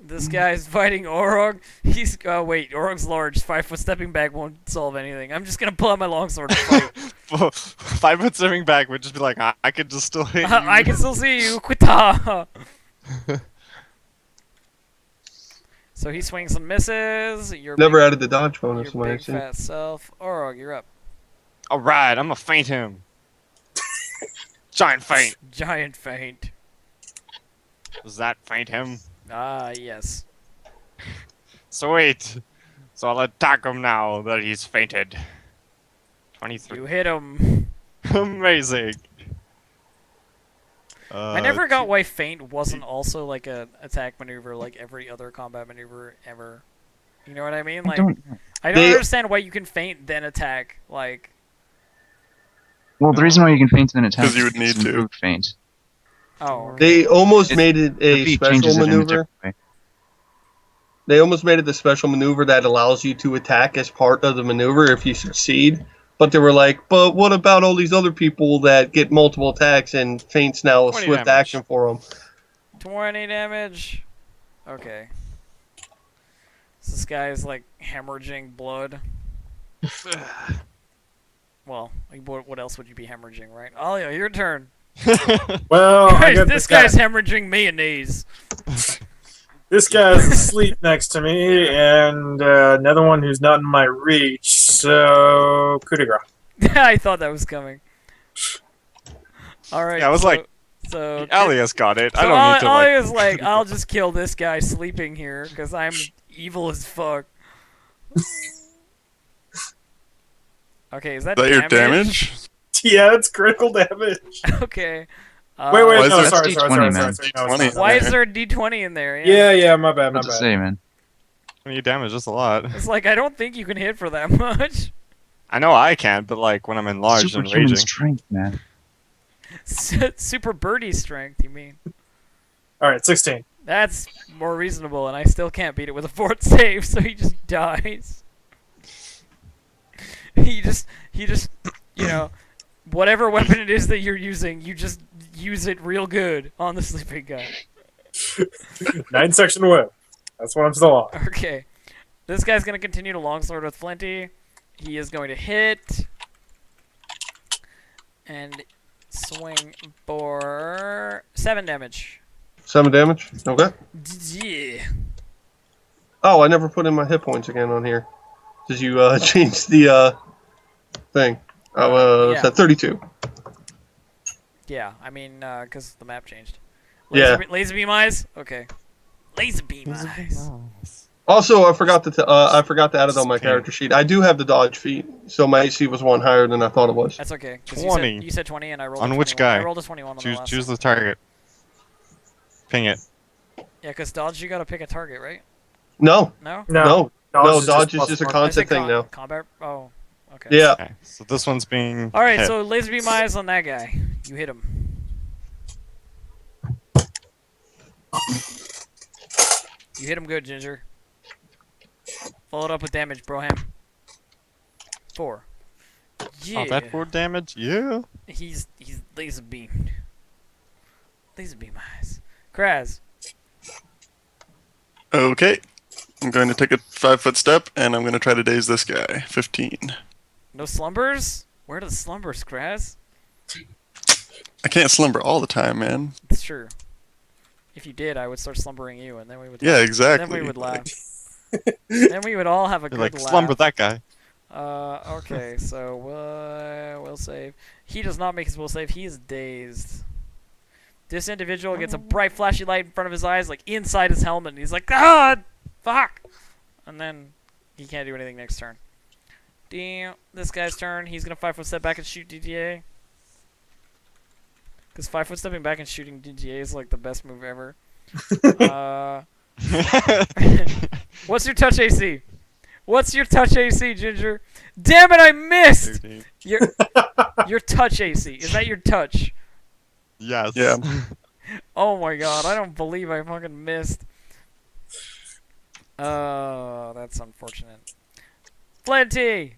This guy's fighting Orog. He's wait, Orog's large. 5-foot stepping back won't solve anything. I'm just gonna pull out my longsword and fight. 5-foot stepping back would just be like, I could just still hit you. I can still see you. Quita. So he swings and misses. Your Never big, added the dodge bonus. your to my big AC. fat self. Orog, you're up. All right, I'm gonna feint him. Giant feint. Giant feint. Does that feint him? Ah, yes. Sweet. So I'll attack him now that he's fainted. 23. You hit him. Amazing. I never got why feint wasn't also like a attack maneuver like every other combat maneuver ever. You know what I mean? Like I don't They- understand why you can feint then attack. Like Well, the reason why you can feint and attack 'Cause you would is need to. improved feint. oh, They almost It- made it The a feat special changes it in a maneuver. different way. They almost made it the special maneuver that allows you to attack as part of the maneuver if you succeed. But they were like, but what about all these other people that get multiple attacks and feint's now a 20 swift damage. action for them? 20 damage. Okay. So this guy's like hemorrhaging blood. Well, like, what else would you be hemorrhaging, right? Oh yeah, your turn. Well, I Guys, got this guy's hemorrhaging mayonnaise. This guy's asleep next to me, and another one who's not in my reach. So, coup de grace. I thought that was coming. All right. Yeah, I was so, like, so Alias got it. I So don't need to like. Alia's like, I'll just kill this guy sleeping here because I'm evil as fuck. Okay, is that Is that your damage? Yeah, it's critical damage. Okay. Wait, Why is no, there- sorry, That's sorry, D20, sorry, man. sorry, no, D20. it's not. Why is there a D20 in there? Yeah, my bad, my What to bad. say, man? 20 damage, that's a lot. It's like I don't think you can hit for that much. I know I can't, but like when I'm enlarged and Superhuman raging. strength, man. Super birdie strength, you mean? All right, 16. That's more reasonable, and I still can't beat it with a fort save, so he just dies. He just, you know, whatever weapon it is that you're using, you just use it real good on the sleeping guy. 9-section whip. That's what I'm still on. Okay. This guy's going to continue to longsword with Flinty. He is going to hit. And swing for 7 damage. 7 damage? Okay. Yeah. Oh, I never put in my hit points again on here. Did you change the thing? Yeah. It's at 32. Yeah, I mean, because the map changed. Yeah. Laser beam eyes? Okay. Laser beam eyes. Also, I forgot to add it on my Okay. character sheet. I do have the dodge feat, so my AC was 1 higher than I thought it was. That's okay. 'cause 20. You said 20 and I rolled On a 21. which guy? I rolled a 21 on the last Choose one. the target. Ping it. Yeah, because dodge, you gotta pick a target, right? No, No? no, dodge is plus just a one. I said concept thing now. Combat? Oh, okay. Yeah. Okay, so this one's being. Alright, hit. so laser beam eyes on that guy. You hit him. You hit him good, Ginger. Follow it up with damage, Broham. 4. Yeah. Oh, that 4 damage? Yeah. He's laser beamed. Laser beam eyes. Kraz. Okay. I'm going to take a 5-foot step, and I'm going to try to daze this guy. 15. No slumbers? Where are the slumbers, Kraz? I can't slumber all the time, man. It's true. If you did, I would start slumbering you, and then we would. Yeah, laugh. exactly. Then we would laugh. Then we would all have a You're good like, laugh. slumber that guy. Okay, so we'll save. He does not make his will save. He is dazed. This individual gets a bright flashy light in front of his eyes, like inside his helmet, and he's like, "Ah, fuck!" And then he can't do anything next turn. Damn, this guy's turn. He's gonna 5-foot step back and shoot DTA. Because 5-foot stepping back and shooting DTA is like the best move ever. What's your touch AC? What's your touch AC, Ginger? Damn it, I missed! 13. Your touch AC. Is that your touch? Yes. Yeah. Oh my god, I don't believe I fucking missed. Oh, that's unfortunate. Plenty!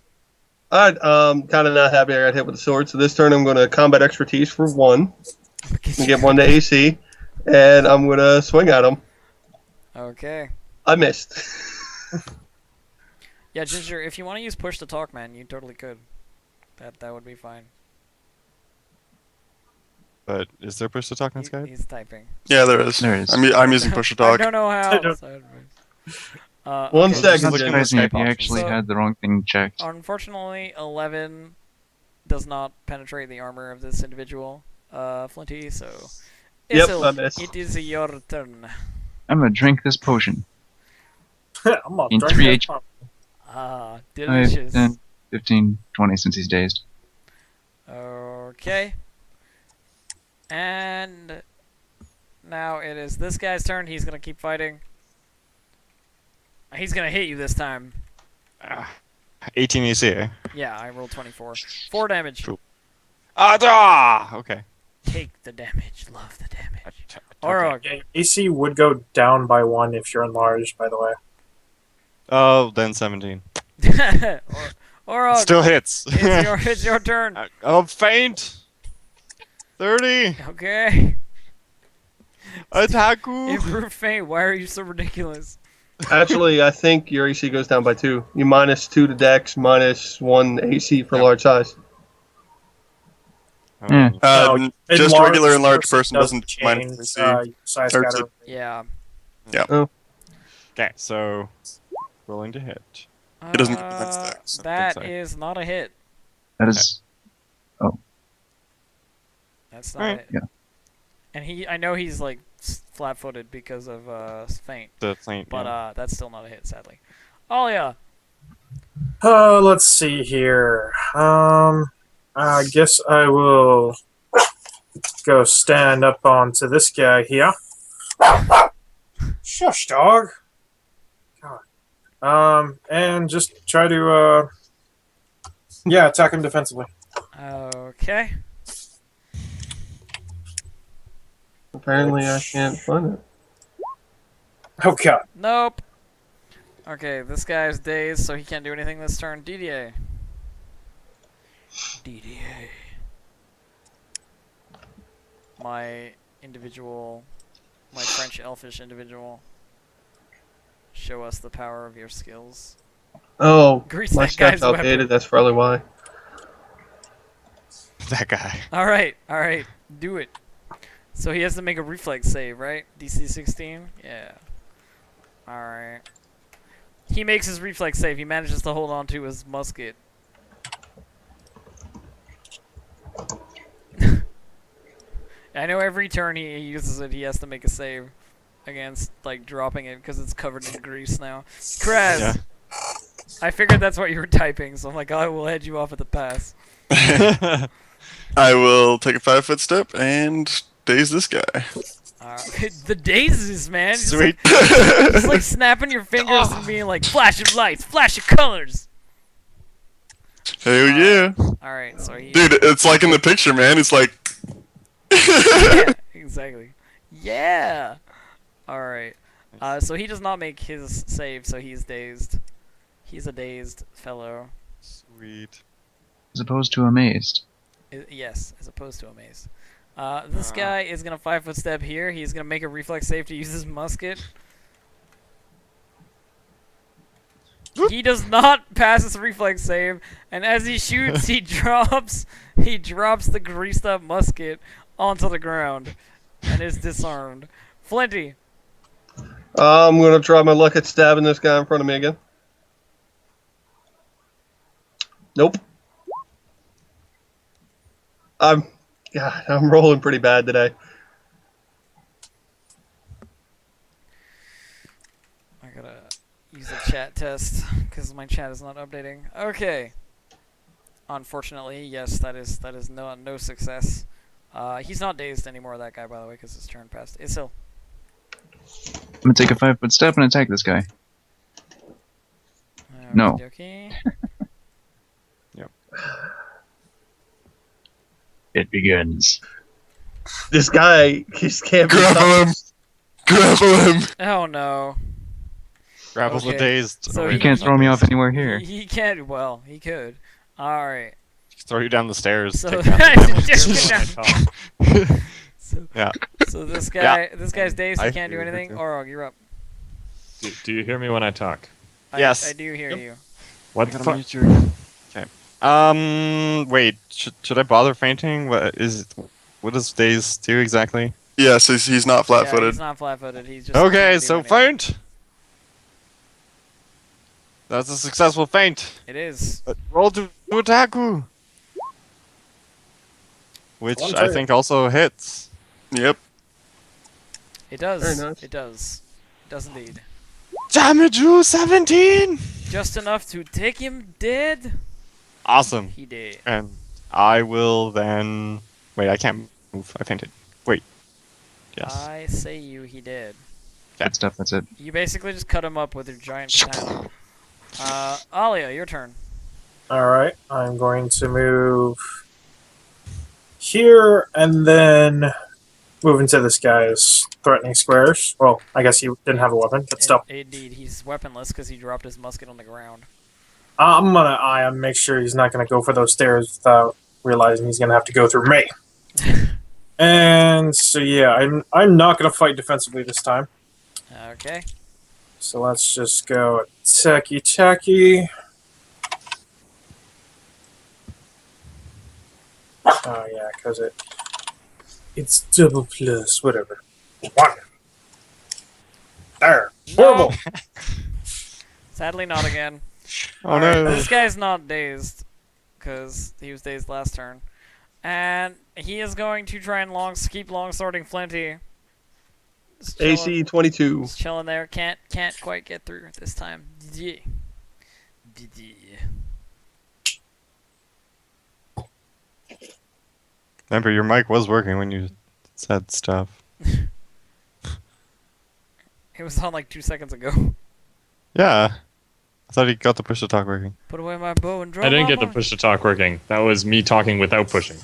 Alright, kind of not happy I got hit with the sword, so this turn I'm going to combat expertise for 1 and get 1 to AC, and I'm going to swing at him. Okay. I missed. Yeah, Ginger, if you want to use push to talk, man, you totally could. That would be fine. But is there push to talk on Skype? He's typing. Yeah, there is. There is. I'm using push to I talk. don't know how. don't- One okay. second, It's Jen. surprising if you Skype actually options. had the wrong thing checked. Unfortunately, 11 does not penetrate the armor of this individual, Flinty, so... Yep, Isil, I missed. it is your turn. I'm gonna drink this potion. I'm not In drunk 3 that H- pop. Ah, 5, delicious. 10, 15, 20 since he's dazed. Okay. And... now it is this guy's turn. He's gonna keep fighting. He's gonna hit you this time. 18 AC, eh? Yeah, I rolled 24. 4 damage. Cool. Okay. Take the damage. Love the damage. Okay. Orog. Yeah, AC would go down by 1 if you're enlarged, by the way. Oh, then 17. Orog. Still hits. It's your turn. Oh, faint. 30. Okay. Attaku. Improve feint. Why are you so ridiculous? Actually, I think your AC goes down by 2. You minus 2 to Dex, minus 1 AC for large size. Yeah. No, Just enlarged regular enlarged person doesn't change, mind AC. size Or category. Yeah. Okay, so rolling to hit. It doesn't advance Dex. That so. is not a hit. That is. That's not Alright. it. Yeah. And I know he's like flat-footed because of feint, The plane. but that's still not a hit, sadly. Alia. Let's see here. I guess I will go stand up onto this guy here. Shush, dog. God. And just try to, attack him defensively. Okay. Apparently, I can't find it. Oh, God. Nope. Okay, this guy's dazed, so he can't do anything this turn. DDA. DDA. My French elfish individual. Show us the power of your skills. Oh, Grease my that guy's stat's outdated. weapon. That's probably why. That guy. Alright, do it. So he has to make a reflex save, right? DC 16? Yeah. Alright. He makes his reflex save. He manages to hold on to his musket. I know every turn he uses it, he has to make a save against, like, dropping it because it's covered in grease now. Kraz! Yeah. I figured that's what you were typing, so I'm like, I will head you off at the pass. I will take a 5-foot step and daze this guy. The dazes, man. Just Sweet. Just like snapping your fingers and being like, flash of lights, flash of colors. Hell yeah. Alright, so he... Dude, it's like in the picture, man. It's like... Yeah, exactly. Yeah! Alright. So he does not make his save, so he's dazed. He's a dazed fellow. Sweet. As opposed to amazed. Yes, as opposed to amazed. This guy is going to 5-foot step here. He's going to make a reflex save to use his musket. He does not pass his reflex save, and as he shoots, he drops the greased up musket onto the ground and is disarmed. Flinty. I'm gonna try my luck at stabbing this guy in front of me again. Nope. I'm rolling pretty bad today. I gotta use the chat test because my chat is not updating. Okay. Unfortunately, yes, that is no success. He's not dazed anymore, that guy, by the way, because his turn passed. Isil. I'm gonna take a 5-foot step and attack this guy. No. Okey-dokey. It begins. This guy just can't be Grapple him! touched. Grapple him! Oh no. Grapple the Okay. dazed. So Oh, he He wait, can't not throw me dazed. off anywhere here. He can't. Well, he could. All right. Throw you down the stairs. So take down the just stairs get when I talk. So, Yeah. so this Yeah. guy's dazed. He I can't do hear you, anything. too. Orog, you're up. Do you hear me when I talk? Yes. I do hear Yep. you. What I the gotta fuck? mute you again. Okay. Wait. Should I bother fainting? What does daze do exactly? Yes, he's not Yeah, flat-footed. he's not flat-footed. He's just Okay, can't do so anything. faint. That's a successful feint. It is. Roll to attack. Which One I turn. think also hits. Yep. It does. Very nice. It does. It does indeed. Damage you 17. Just enough to take him dead. Awesome. He did. And I will then. Wait, I can't move. I fainted. Wait. Yes. I say you, he did. Good stuff, that's it. You basically just cut him up with your giant katana. Alia, your turn. Alright, I'm going to move here and then move into this guy's threatening squares. Well, I guess he didn't have a weapon, but still. Indeed, he's weaponless because he dropped his musket on the ground. I'm gonna eye him, make sure he's not gonna go for those stairs without realizing he's gonna have to go through me. And so yeah, I'm not gonna fight defensively this time. Okay. So let's just go tacky. Oh yeah, because it's double plus whatever. 1. There. Horrible. Sadly, not again. Oh Alright, no. this guy's not dazed because he was dazed last turn, and he is going to try and keep long swording Flinty. Just chilling- AC 22. Just chilling there. Can't quite get through this time. Yeah. Remember, your mic was working when you said stuff. It was on like 2 seconds ago. Yeah. I thought he got the push to talk working. Put away my bow and draw I didn't my get the mark. push to talk working. That was me talking without pushing.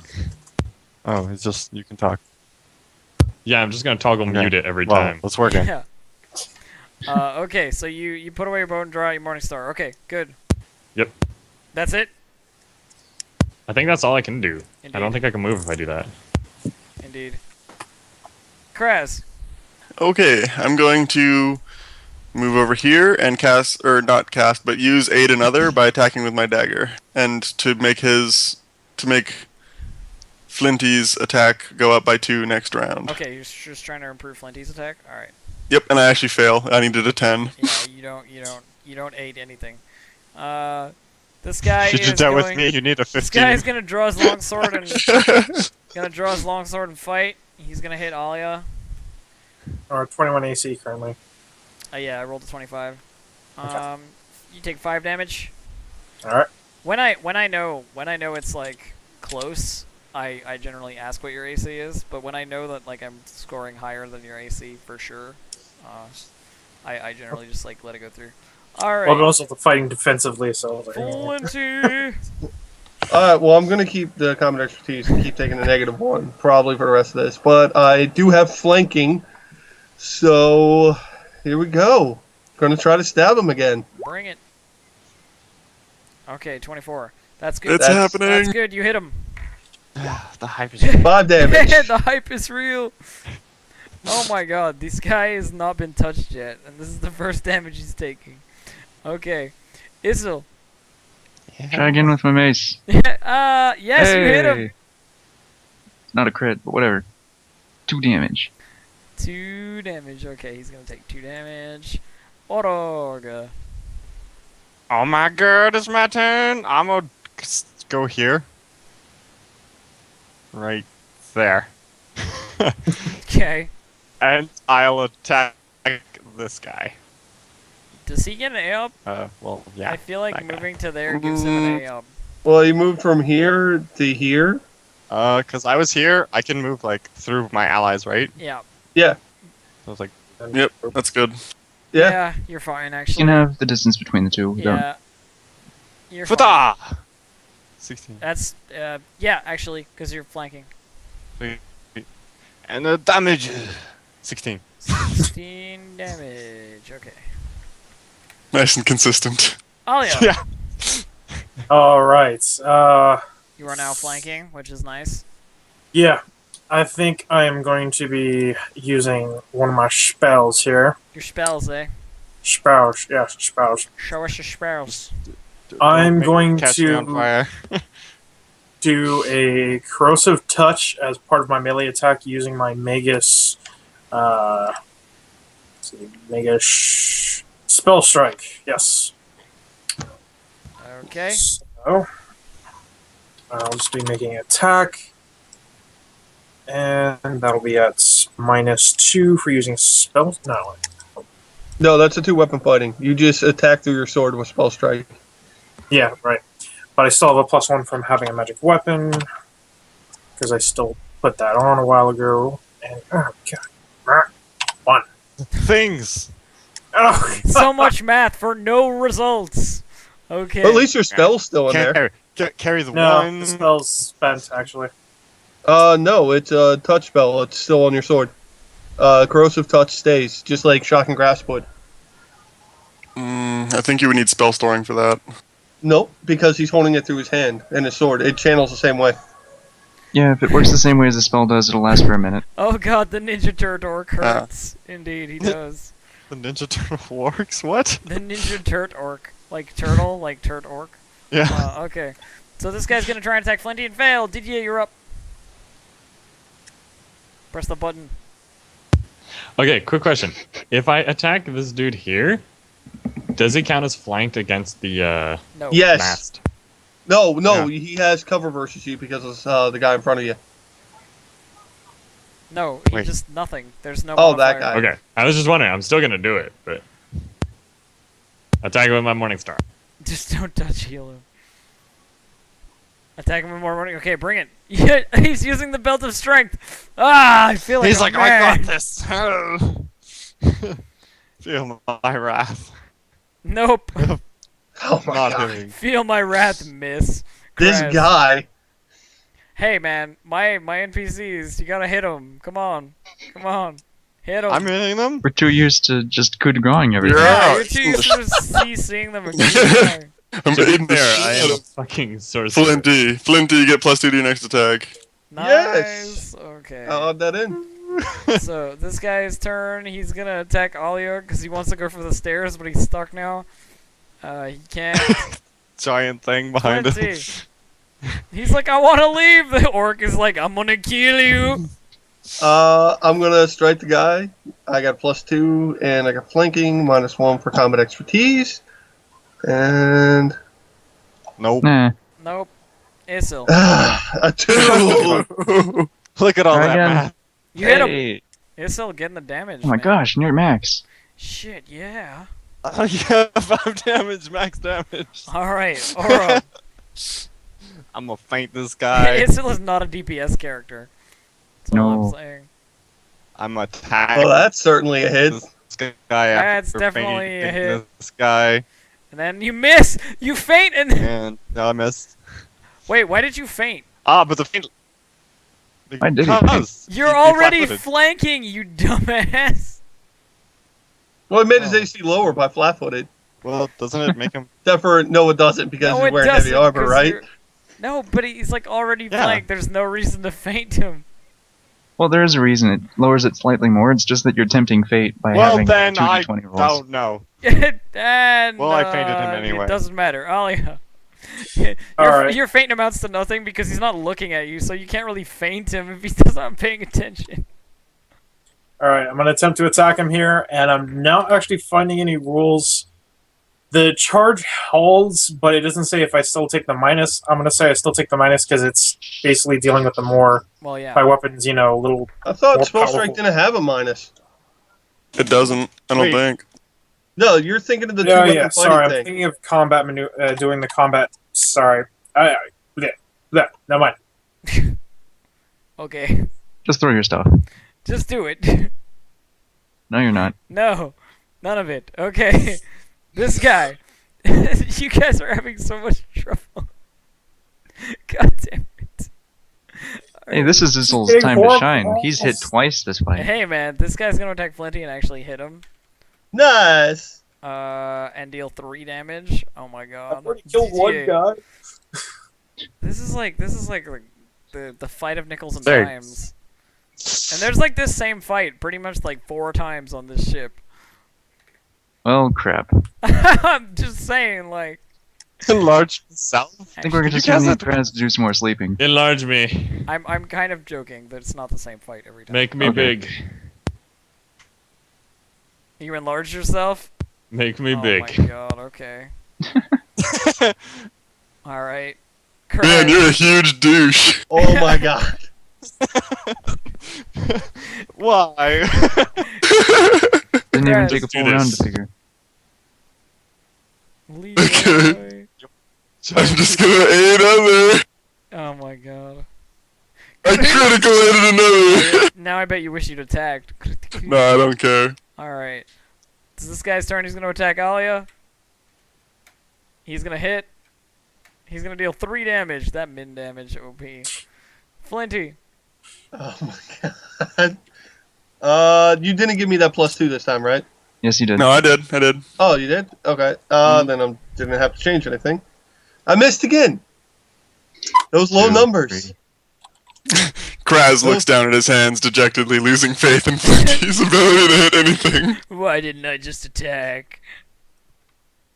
Oh, it's just you can talk. Yeah, I'm just gonna toggle Okay. mute it every Well, time. it's working. Yeah. Okay, so you put away your bow and draw out your morning star. Okay, good. Yep. That's it. I think that's all I can do. Indeed. I don't think I can move if I do that. Indeed. Kraz. Okay, I'm going to move over here and cast, or not cast, but use Aid Another by attacking with my dagger. And to make Flinty's attack go up by 2 next round. Okay, you're just trying to improve Flinty's attack. All right. Yep, and I actually fail. I needed a 10. Yeah, you don't aid anything. This guy You is did that going. with me. You need a 15. This guy is gonna draw his long sword and fight. He's gonna hit Alia. Or 21 AC currently. Yeah, I rolled a 25. Okay. You take 5 damage. Alright. When I know it's like close, I generally ask what your AC is. But when I know that like I'm scoring higher than your AC for sure, I generally just like let it go through. All right. Well, but also fighting defensively, so I was like, Flinty. Alright, well, I'm going to keep the combat expertise and keep taking the -1, probably for the rest of this. But I do have flanking, so here we go. Going to try to stab him again. Bring it. Okay, 24. That's good. It's That's- happening. That's good. You hit him. the hype is. 5 damage. The hype is real. Oh my god, this guy has not been touched yet, and this is the first damage he's taking. Okay. Isil. Try again with my mace. Yes, you hit him. Hey! Not a crit, but whatever. 2 damage. 2 damage. Okay, he's gonna take 2 damage. Orog. Oh my god, it's my turn. I'm gonna go here. Right there. Okay. And I'll attack this guy. Does he get an A up? Well, yeah. I feel like that guy. moving to there gives him an A up. Well, you moved from here to here. Because I was here, I can move like through my allies, right? Yeah. Yeah. So it's like, Yep, that's good. Yeah. You're fine You actually. can have the distance between the two. Don't- Yeah. You're fine. Fata! 16. That's yeah, actually, because you're flanking. And the damage. 16. 16 damage. Okay. Nice and consistent. Oh yeah. Yeah. All right. You are now flanking, which is nice. Yeah. I think I am going to be using one of my spells here. Your spells, eh? Spells, yes, spells. Show us your spells. I'm Don't make- going catch me on to fire. do a corrosive touch as part of my melee attack using my Magus. Let's see, Magus spell strike. Yes. Okay. So I'll just be making an attack, and that'll be at -2 for using spell. No. No, that's a 2-weapon fighting. You just attack through your sword with spell strike. Yeah, right. But I still have a +1 from having a magic weapon because I still put that on a while ago. And oh god, 1. Things! Oh, So much math for no results. Okay. But at least your spell's still in there. Carry the no, one. the spell's spent actually. No, it's a touch spell. It's still on your sword. Corrosive touch stays, just like shock and grasp would. I think you would need spell storing for that. Nope, because he's holding it through his hand and his sword. It channels the same way. Yeah, if it works the same way as the spell does, it'll last for a minute. Oh god, the Ninja Turtle orc hurts. Indeed, he does. The Ninja Turtle works? What? The Ninja Turt orc. Like turtle, like turt orc. Yeah. Okay. So this guy's gonna try and attack Flinty and fail. Didier, you're up. Press the button. Okay, quick question. If I attack this dude here, does it count as flanked against the No. Yes. mast? No, Yeah. he has cover versus you because of the guy in front of you. No, he Wait. just nothing. There's no Oh, that modifier. guy. Okay, I was just wondering. I'm still gonna do it, but attack him with my Morning Star. Just don't touch heal him. Attack him with more morning. Okay, bring it. Yeah, he's using the belt of strength. Ah, I feel like He's a like, I man. got this. Feel my wrath. Nope. Oh my Not god. hitting. Feel my wrath, miss. This Crest. guy. Hey, man, my NPCs, you gotta hit them. Come on. Come on. Hit them. I'm hitting them? We're too used to just coup de grace everything. Yeah. You're too used to seeing them again. I'm To be hitting the fair, shit I out am a of fucking sorcerer. Flinty. Flinty, you get +2 to your next attack. Nice. Yes. Okay. I'll add that in. So this guy's turn. He's gonna attack Alia because he wants to go for the stairs, but he's stuck now. He can't. Giant thing behind him. 20. He's like, I want to leave. The orc is like, I'm gonna kill you. I'm gonna strike the guy. I got +2, and I got flanking, -1 for combat expertise. And Nope. Nah. Nope. Isil. a 2. Look at all Try that again. math. You hit him. Hey. Isil getting the damage. Oh my man. gosh, near max. Shit, yeah. Yeah, 5 damage, max damage. Alright, Aura. I'm gonna faint this guy. Isil is not a DPS character. That's all I'm No. saying. I'm attacking Well, that's certainly a hit. this guy That's after definitely a fainting hit. this guy. And then you miss! You faint and... And no, I missed. Wait, why did you faint? Ah, but the faint... Why did he Because You're he already flat-footed. flanking, you dumbass! Well, it made his AC lower by flat-footed. Well, doesn't it make him... Except for, no, it doesn't because No, he's it wearing heavy doesn't, armor, 'cause right? you're- No, but he's like already Yeah. flanked. There's no reason to faint him. Well, there is a reason. It lowers it slightly more. It's just that you're tempting fate by Well, having then two I d20 rolls. don't know. And Well, I fainted him anyway. It doesn't matter. Alia. your, Alright. your faint amounts to nothing because he's not looking at you, so you can't really faint him if he's not paying attention. Alright, I'm going to attempt to attack him here, and I'm not actually finding any rules. The charge holds, but it doesn't say if I still take the minus. I'm going to say I still take the minus because it's basically dealing with the more, Well, yeah. by weapons, you know, little... I thought More spell strike powerful. didn't have a minus. It doesn't, I don't Wait. think. No, you're thinking of the Yeah, two yeah. weapon Sorry, I'm fighting thing. thinking of combat doing the combat. Sorry. Never mind. Okay, Just throw your stuff. just do it. No, you're not. No, none of it. Okay, this guy. You guys are having so much trouble. God damn it. Hey, this is Issel's getting time to horrible. shine. He's hit twice this fight. Hey man, this guy's gonna attack Flinty and actually hit him. Nice. And deal 3 damage. Oh my god. I've already killed one GTA. guy. This is like the fight of nickels and There. dimes. And there's like this same fight pretty much like 4 times on this ship. Well, crap. I'm just saying, like. Enlarge myself. I think we're just You gonna guys need Kraz to do some more sleeping. Enlarge me. I'm kind of joking that it's not the same fight every time. Make me Okay. big. You enlarged yourself? Make me Oh big. my god, okay. Alright. Man, you're a huge douche. Oh my god. Why? Didn't even Kraz, take a do full round this. to figure. Leroy. I'm just gonna aid other. Oh my god. I critical aided another. Now I bet you wish you'd attacked. No, I don't care. Alright. It's this guy's turn. He's going to attack Alia. He's going to hit. He's going to deal 3 damage. That min damage, OP. Flinty. Oh my god. You didn't give me that +2 this time, right? Yes, he did. No, I did. Oh, you did? Okay. Then I didn't have to change anything. I missed again. Those low 2, numbers. 3. Kraz looks down at his hands, dejectedly losing faith in Flinty's ability to hit anything. Why didn't I just attack?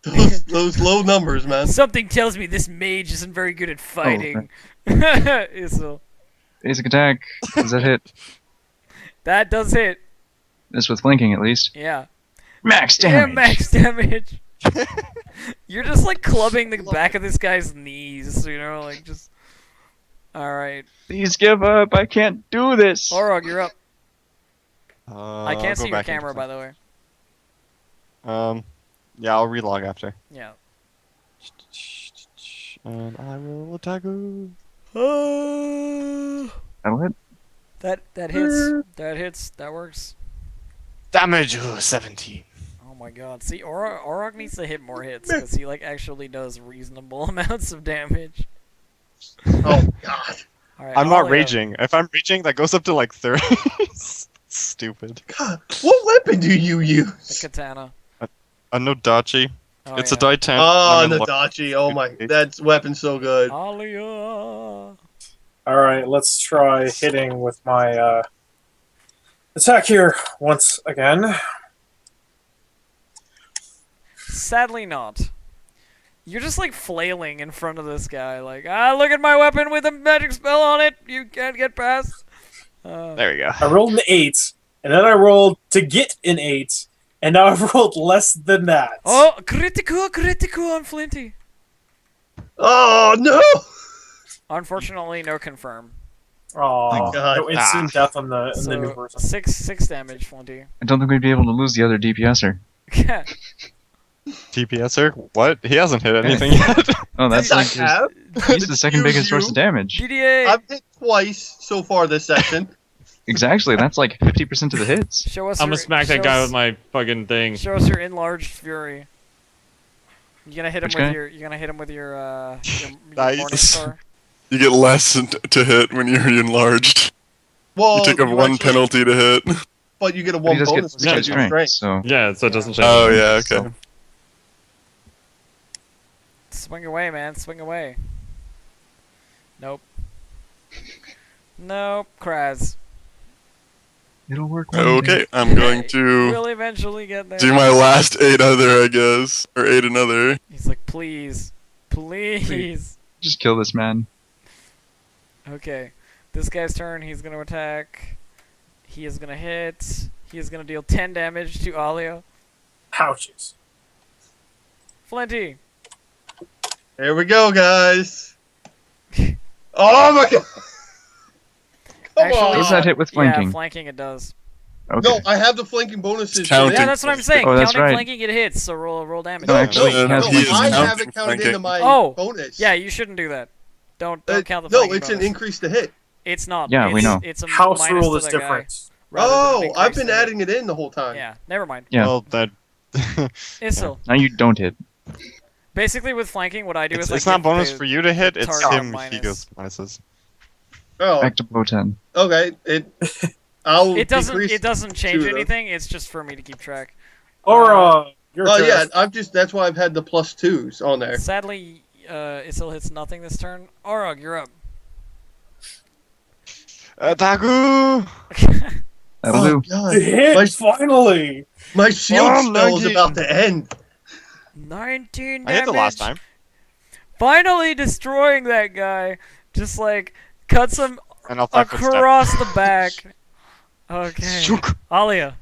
Those low numbers, man. Something tells me this mage isn't very good at fighting. Issel. Basic attack. Does that hit? That does hit. This with flanking at least. Yeah. Max Yeah, damage. max damage. You're just like clubbing the back of this guy's knees, you know, like just. Alright. Please give up. I can't do this. Orog, you're up. I I can't see your camera, by the way. Yeah, I'll relog after. Yeah. And I will attack her. That'll hit. That hits. That hits. That works. Damage 17. Oh my god. See, Orog needs to hit more hits because he like actually does reasonable amounts of damage. Oh god. All right, I'm not Alia. raging. If I'm raging, that goes up to like 30. Stupid. God. What weapon do you The use? katana. A Nodachi. Oh, It's yeah. a die 10. Oh, I'm in luck. Nadachi. Oh my. That weapon's so good. Alia. Alright, let's try hitting with my attack here once again. Sadly not. You're just like flailing in front of this guy, like, look at my weapon with a magic spell on it. You can't get past. There we go. I rolled an 8, and then I rolled to get an 8, and now I've rolled less than that. Oh, critical on Flinty. Oh no! Unfortunately, no confirm. Oh, my God. no instant death on the, in the new So version. 6 damage, Flinty. I don't think we'd be able to lose the other DPSer. TPSer? What? He hasn't hit anything yet. Oh, that's I like his, have. he's the second Excuse biggest source you. of damage. GDA. I've hit twice so far this session. Exactly. That's like 50% of the hits. Show us. I'm your, gonna smack that show guy us- with my fucking thing. Show us your enlarged fury. You gonna hit him Which with guy? your? You gonna hit him with your Nice. morning star? You get less to hit when you're enlarged. Well, You take a 1 actually- penalty to hit. but you get a But he 1 does get bonus because of your strength, strength. so Yeah, so it doesn't change. Oh yeah, okay. Swing away, man. Swing away. Nope. Nope. Kraz. it'll work. one day. Okay, I'm going to We'll eventually get there. do my last 8 other, I guess. Or 8 another. He's like, please, please. Just kill this man. Okay. This guy's turn. He's gonna attack. He is gonna hit. He is gonna deal 10 damage to Alia. Pouches. Flinty. Here we go, guys. Oh my god! Come Actually, on! Does that hit with flanking? Yeah, flanking it does. Okay. No, I have the flanking bonuses. It's counting. Yeah, that's what I'm saying. Oh, that's Counting right. flanking, it hits. So roll damage. No, actually, No, it has no, No, he is I counting have it counted flanking. into my Oh, bonus. Yeah, you shouldn't do that. Don't count the No, flanking it's an bonus. increase to hit. It's not. Yeah, we It's- know. It's a House minus rule to is the guy, different. rather than an Oh, I've increase been to hit. adding it in the whole time. Yeah, never mind. Yeah. Well, that. Issel. Now you don't hit. Basically, with flanking, what I do It's, is I it's not give bonus the- for you to hit. It's target him. He minus. goes minuses. Oh, Back to below 10. okay. I'll It doesn't. decrease It doesn't change two, though. anything. It's just for me to keep track. Or your Oh turn. yeah, that's why I've had the +2s on there. Sadly, Issel hits nothing this turn. Orog, you're up. Dagu! That'll Oh do. god, You hit my, finally. my shield Oh, spell is 19. about to end. 19 damage. I hit the last time. Finally destroying that guy. Just like cuts him And I'll 5-foot step. across the back. Okay. Shook. Alia.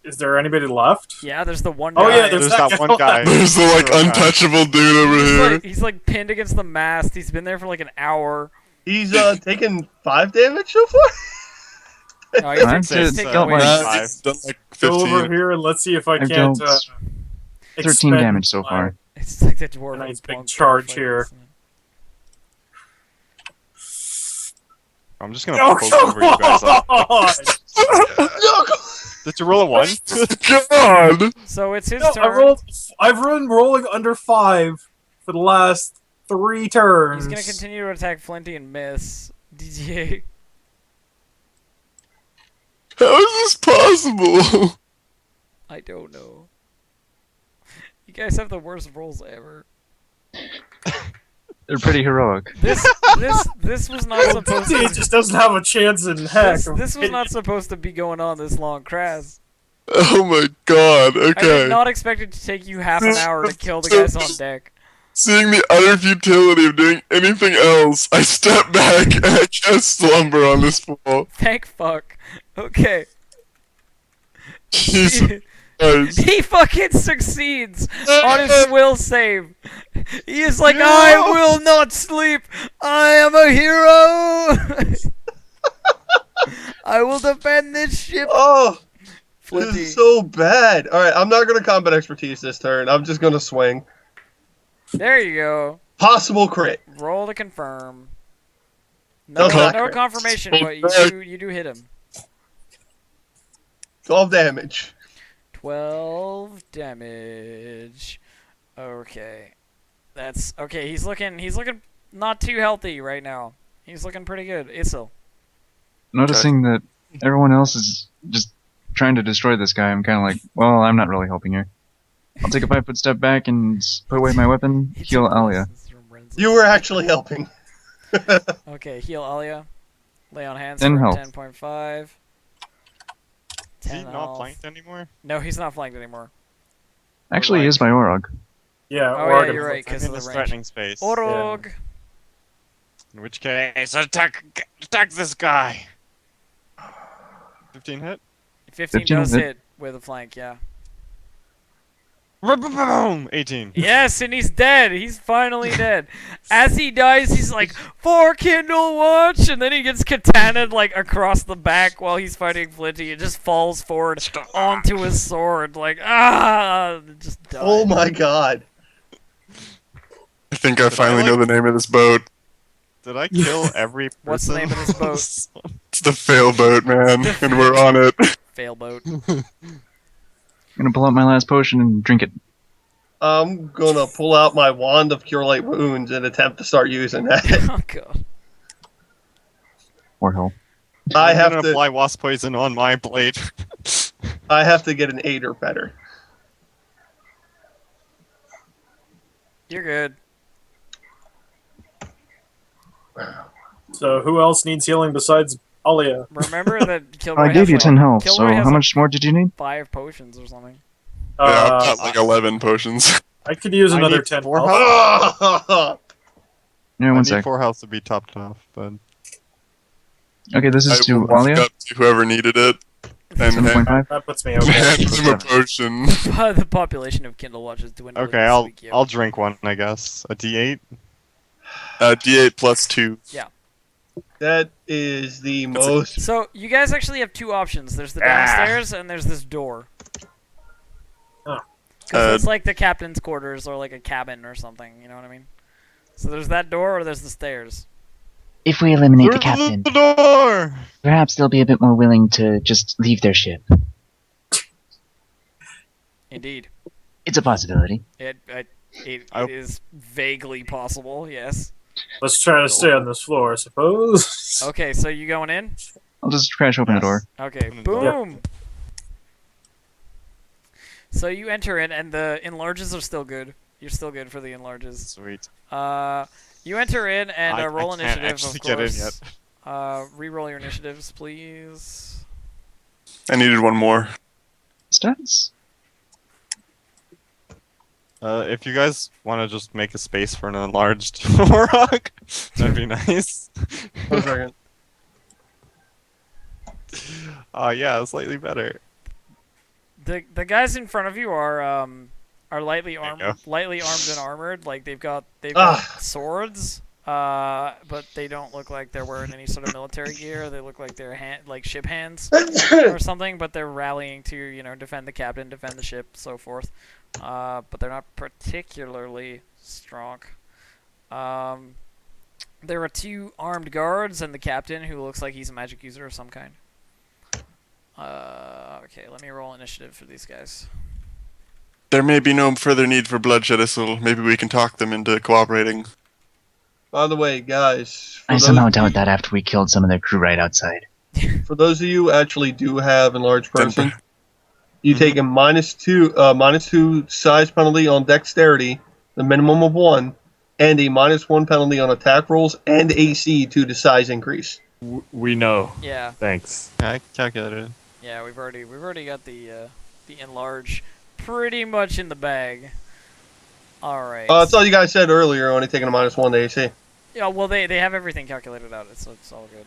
Is there anybody left? Yeah, there's the one guy. Oh yeah, There's that one guy. There's the like Zero guy. untouchable dude over here. He's like pinned against the mast. He's been there for like an hour. He's taken 5 damage so far. No, he's, Time he's to taking dealt away. my- Nah, he's done like Go over 15. here and let's see if I I've can't. dealt 13 expend damage so my- far. It's like the dwarf. Nice big punk charge fight, here. isn't it? I'm just gonna Oh poke come over you guys. on! Did you roll a 1? God! So it's his No, turn. I've been rolling under 5 for the last 3 turns. He's gonna continue to attack Flinty and miss. DGA. How is this possible? I don't know. You guys have the worst rolls ever. They're pretty heroic. This was not supposed He to. just doesn't have a chance in heck. This was not supposed to be going on this long, Kraz. Oh my god, I okay. did not expect it to take you half an hour to kill the guys on deck. Seeing the utter futility of doing anything else, I step back and I cast Slumber on this fool. Thank fuck. Okay. Jesus Christ. He fucking succeeds on his will save. He is like, I will not sleep. I am a hero. I will defend this ship. Oh, this Flinty. is so bad. All right, I'm not gonna combat expertise this turn. I'm just gonna swing. There you go. Possible crit. Roll to confirm. No, Okay. no confirmation, but you do hit him. 12 damage. 12 damage. Okay. That's okay, he's looking not too healthy right now. He's looking pretty good. Issel. Noticing that everyone else is just trying to destroy this guy, I'm kind of like, well, I'm not really helping here. I'll take a 5-foot step back and put away my weapon, heal Alia. You were actually helping. Okay, heal Alia. Lay on hands 10 for health. 10.5. Is 10 he not health. flanked anymore? No, he's not flanked anymore. Actually, he is by Orog. Yeah, Oh, or yeah, you're right, I'm because in of the this range. threatening space. Orog! In which case, attack this guy. 15 hit. 15 15 does hit. hit with a flank, yeah. Boom! 18. Yes, and he's dead. He's finally dead. As he dies, he's like, "For Kindle Watch!" And then he gets katanaed like across the back while he's fighting Flinty. It just falls forward onto his sword, like just dies. Oh my god. I think I finally know the name of this boat. Did I kill every person? What's the name of this boat? It's the fail boat, man, and we're on it. Fail boat. I'm gonna pull out my last potion and drink it. I'm gonna pull out my wand of Cure Light Wounds and attempt to start using that. Oh god. Or hell. I I'm have gonna to. apply wasp poison on my blade. I have to get an 8 or better. You're good. So who else needs healing besides Alia? Remember that Kilroy I gave you has 10 health, Kilroy so has how like much more did you need? 5 potions or something. Yeah, I've got like 11 potions. I could use I another need 10 4 health. health. Yeah, I one need sec. 4 health to be topped off, but Okay, this is I to will walk Alia. up to whoever needed it and hand 7.5. That puts me him okay. a potion. The population of Kindle Watches dwindling. okay, this week, yeah. I'll drink one, I guess. A D8. D8 plus 2. That is the That's a- most. So you guys actually have two options. There's the downstairs and there's this door. Oh. Because it's like the captain's quarters or like a cabin or something. You know what I mean? So there's that door or there's the stairs. If we eliminate the captain, The door! perhaps they'll be a bit more willing to just leave their ship. Indeed. It's a possibility. It is vaguely possible, yes. Let's try to stay on this floor, I suppose. Okay, so you going in? I'll just crash open the door. Okay, Open the door. boom! So you enter in, and the enlarges are still good. You're still good for the enlarges. Sweet. You enter in and roll I can't initiative, actually of get in course. yet. Re-roll your initiatives, please. I needed one more. Stats? If you guys want to just make a space for an enlarged Orog, that'd be nice. 1 second. Yeah, slightly better. The guys in front of you are lightly There you armed, go. and armored. Like they've got Ah. swords, but they don't look like they're wearing any sort of military gear. They look like they're like ship hands or something. But they're rallying to defend the captain, defend the ship, so forth. But they're not particularly strong. There are 2 armed guards and the captain, who looks like he's a magic user of some kind. Okay, let me roll initiative for these guys. There may be no further need for bloodshed, so maybe we can talk them into cooperating. By the way, guys, I somehow doubt that after we killed some of their crew right outside. for those of you who actually do have enlarged person, you Mhm. take a -2 size penalty on dexterity, the minimum of 1, and a -1 penalty on attack rolls and AC to the size increase. We know. Yeah, Thanks. I calculated. yeah, we've already got the enlarge pretty much in the bag. All right. That's all you guys said earlier, only taking a -1 to AC. Yeah, well they have everything calculated out. It's all good.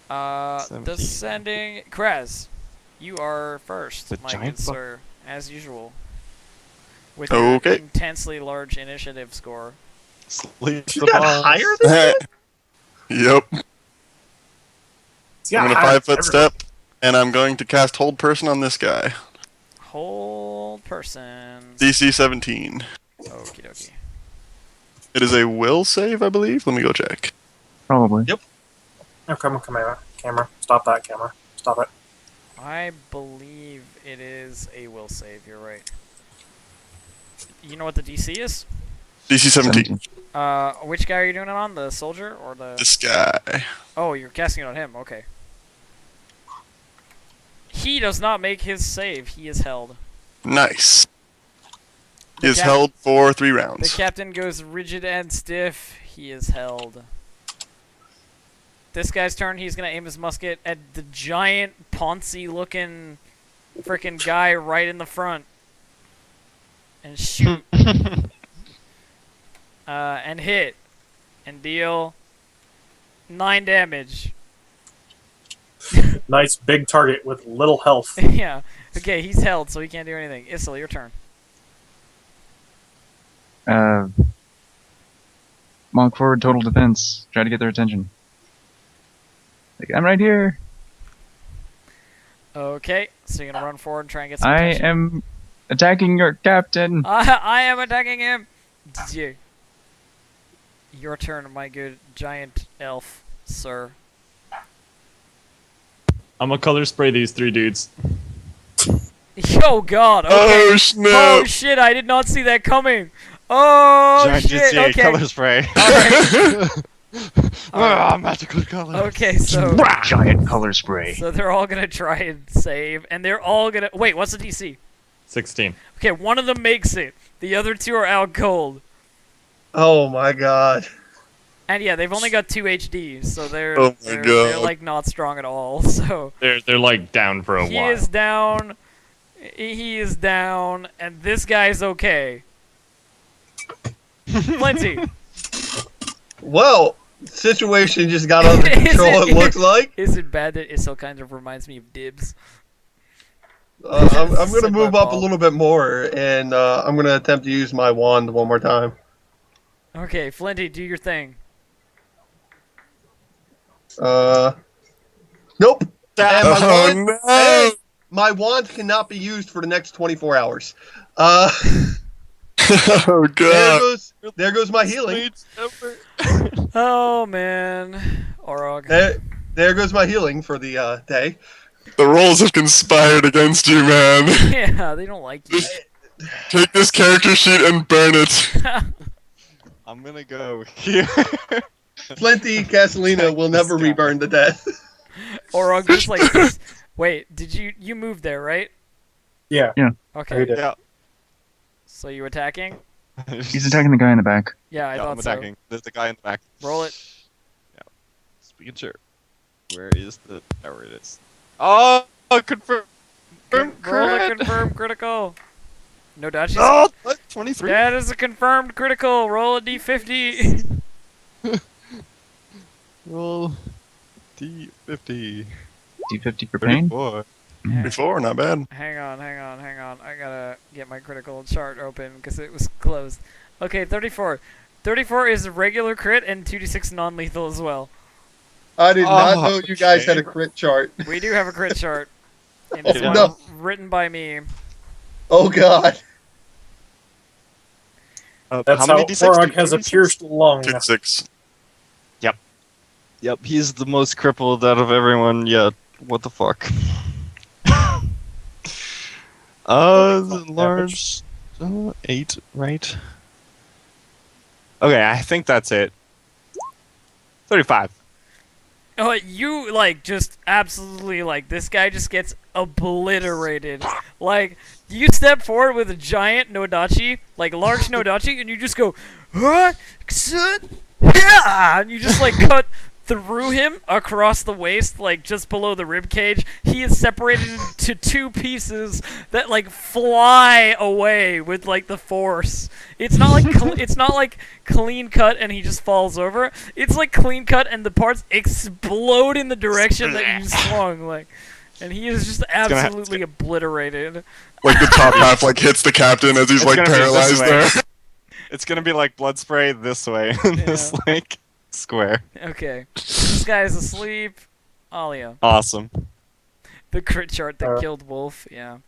17. Descending, Krez, you are first, The my giant good bu- sir, as usual. With your Okay. intensely large initiative score. Sleep You the got boss. higher than that? Yep. Yeah, I'm going to 5-foot step, and I'm going to cast Hold Person on this guy. Hold person. DC 17. Okie dokie. It is a will save, I believe. Let me go check. Probably. Yep. Oh, come on, camera. Stop that, camera. Stop it. I believe it is a will save. You're right. You know what the DC is? DC 17. Which guy are you doing it on? The soldier or the? This guy. Oh, you're casting it on him. Okay. He does not make his save. He is held. Nice. He The is cap- held for 3 The rounds. captain goes rigid and stiff. He is held. This guy's turn. He's gonna aim his musket at the giant Ponzi-looking freaking guy right in the front and shoot. And hit and deal 9 damage. Nice big target with little health. Yeah. Okay, he's held, so he can't do anything. Issel, your turn. Monk forward, total defense. Try to get their attention. Like, I'm right here. Okay, so you're gonna run forward and try and get some I attention. am attacking your captain. I am attacking him. DJ. Your turn, my good giant elf, sir. I'm gonna color spray these 3 dudes. Oh God! Okay. Oh, snap. Oh shit! I did not see that coming. Oh Giant shit! GTA Okay. color spray. Magical color. Okay, so Giant color spray. so they're all gonna try and save, and they're all gonna wait. What's the DC? 16. Okay, one of them makes it. The other 2 are out cold. Oh my god. And yeah, they've only got 2 HD, so they're Oh my they're, God. they're like not strong at all. So They're like down for a he while. is down. He is down, and this guy's okay. Plenty. Well, situation just got under Is control, it looks like. Is it bad that Issel kind of reminds me of Dibs? I'm going to Sit move my up a ball. little bit more, and I'm going to attempt to use my wand one more time. Okay, Flinty, do your thing. Nope. And Oh no! and my wand cannot be used for the next 24 hours. Uh, Oh god! there goes my healing. Oh man, Orog. There goes my healing for the day. The rolls have conspired against you, man. Yeah, they don't like you. Take this character sheet and burn it. I'm gonna go here. Flinty Castellina will never This guy. reburn to death. Orog just like this. Wait, did you moved there, right? Yeah. Okay. did. Yeah. So you attacking? He's attacking the guy in the back. Yeah, I Yeah, thought I'm so. attacking. There's the guy in the back. Roll it. Speaking sure. Where is the? There it is. Oh, confirm. Roll a crit. confirmed critical. No dodges. Oh, what? 23. That is a confirmed critical. Roll a d50. Roll D50. D50 for pain. 34. Before, not bad. Hang on. I gotta get my critical chart open because it was closed. Okay, 34. 34 is a regular crit and 2d6 non-lethal as well. I did not Oh, know you guys had a okay. crit chart. We do have a crit chart. And it's Yeah. one No. written by me. Oh god. That's how many D6 Orog do has a D6? pierced lung. 2d6. Yep, he's the most crippled out of everyone yet. What the fuck? Large. 8, right? Okay, I think that's it. 35. Oh, you, like, just absolutely, like, this guy just gets obliterated. Like, you step forward with a giant Nodachi, like, large Nodachi, and you just go, huh? Yeah! And you just, like, cut through him across the waist, like, just below the rib cage. He is separated into two pieces that, like, fly away with, like, the force. It's not like it's not like clean cut and he just falls over. It's like clean cut and the parts explode in the direction that you swung, like, and he is just absolutely obliterated. Like the top half like hits the captain as he's It's like gonna be this paralyzed way. there. It's gonna be like blood spray this way, in this, like, square. Okay, this guy is asleep. Alia, Awesome. the crit chart that killed Wolf. Yeah.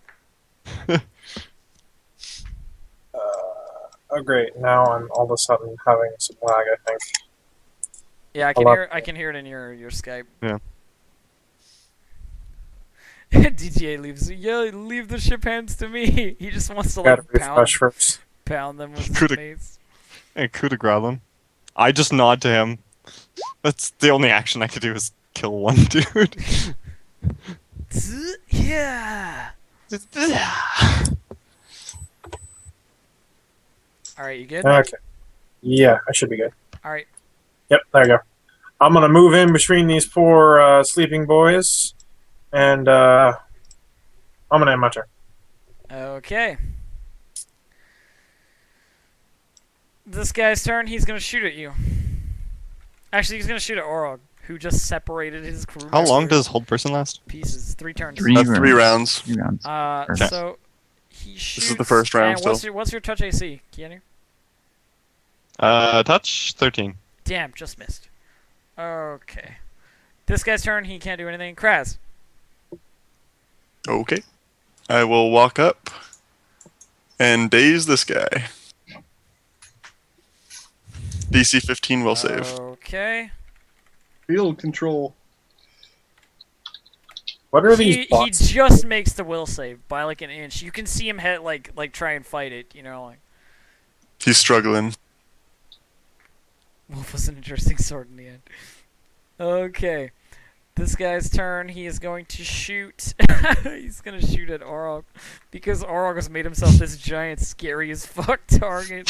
Oh great! Now I'm all of a sudden having some lag. I think. Yeah, I can hear it in your Skype. Yeah. DTA leaves. Yeah, leave the ship hands to me. He just wants to Gotta like refresh first. pound them with his Could've- mates. Hey, coup de grace them. I just nod to him. That's the only action I could do is kill one dude. Yeah. All right, you good? Okay. Yeah, I should be good. All right. Yep, there you go. I'm gonna move in between these poor sleeping boys, and I'm gonna end my turn. Okay. This guy's turn. He's gonna shoot at you. Actually, he's gonna shoot at Orog, who just separated his crew. How long members does hold person last? pieces? 3 turns. 3 rounds. 3 rounds. Okay. So he shoots. This is the first round And what's your touch AC, Keanu? Touch 13. Damn, just missed. Okay. This guy's turn. He can't do anything. Kraz. Okay. I will walk up and daze this guy. DC 15 will save. Okay. Field control. What are He these bots? just makes the will save by like an inch. You can see him head like try and fight it. You know, like He's struggling. Wolf was an interesting sword in the end. Okay. This guy's turn. He is going to shoot. He's going to shoot at Orog because Orog has made himself this giant, scary as fuck target.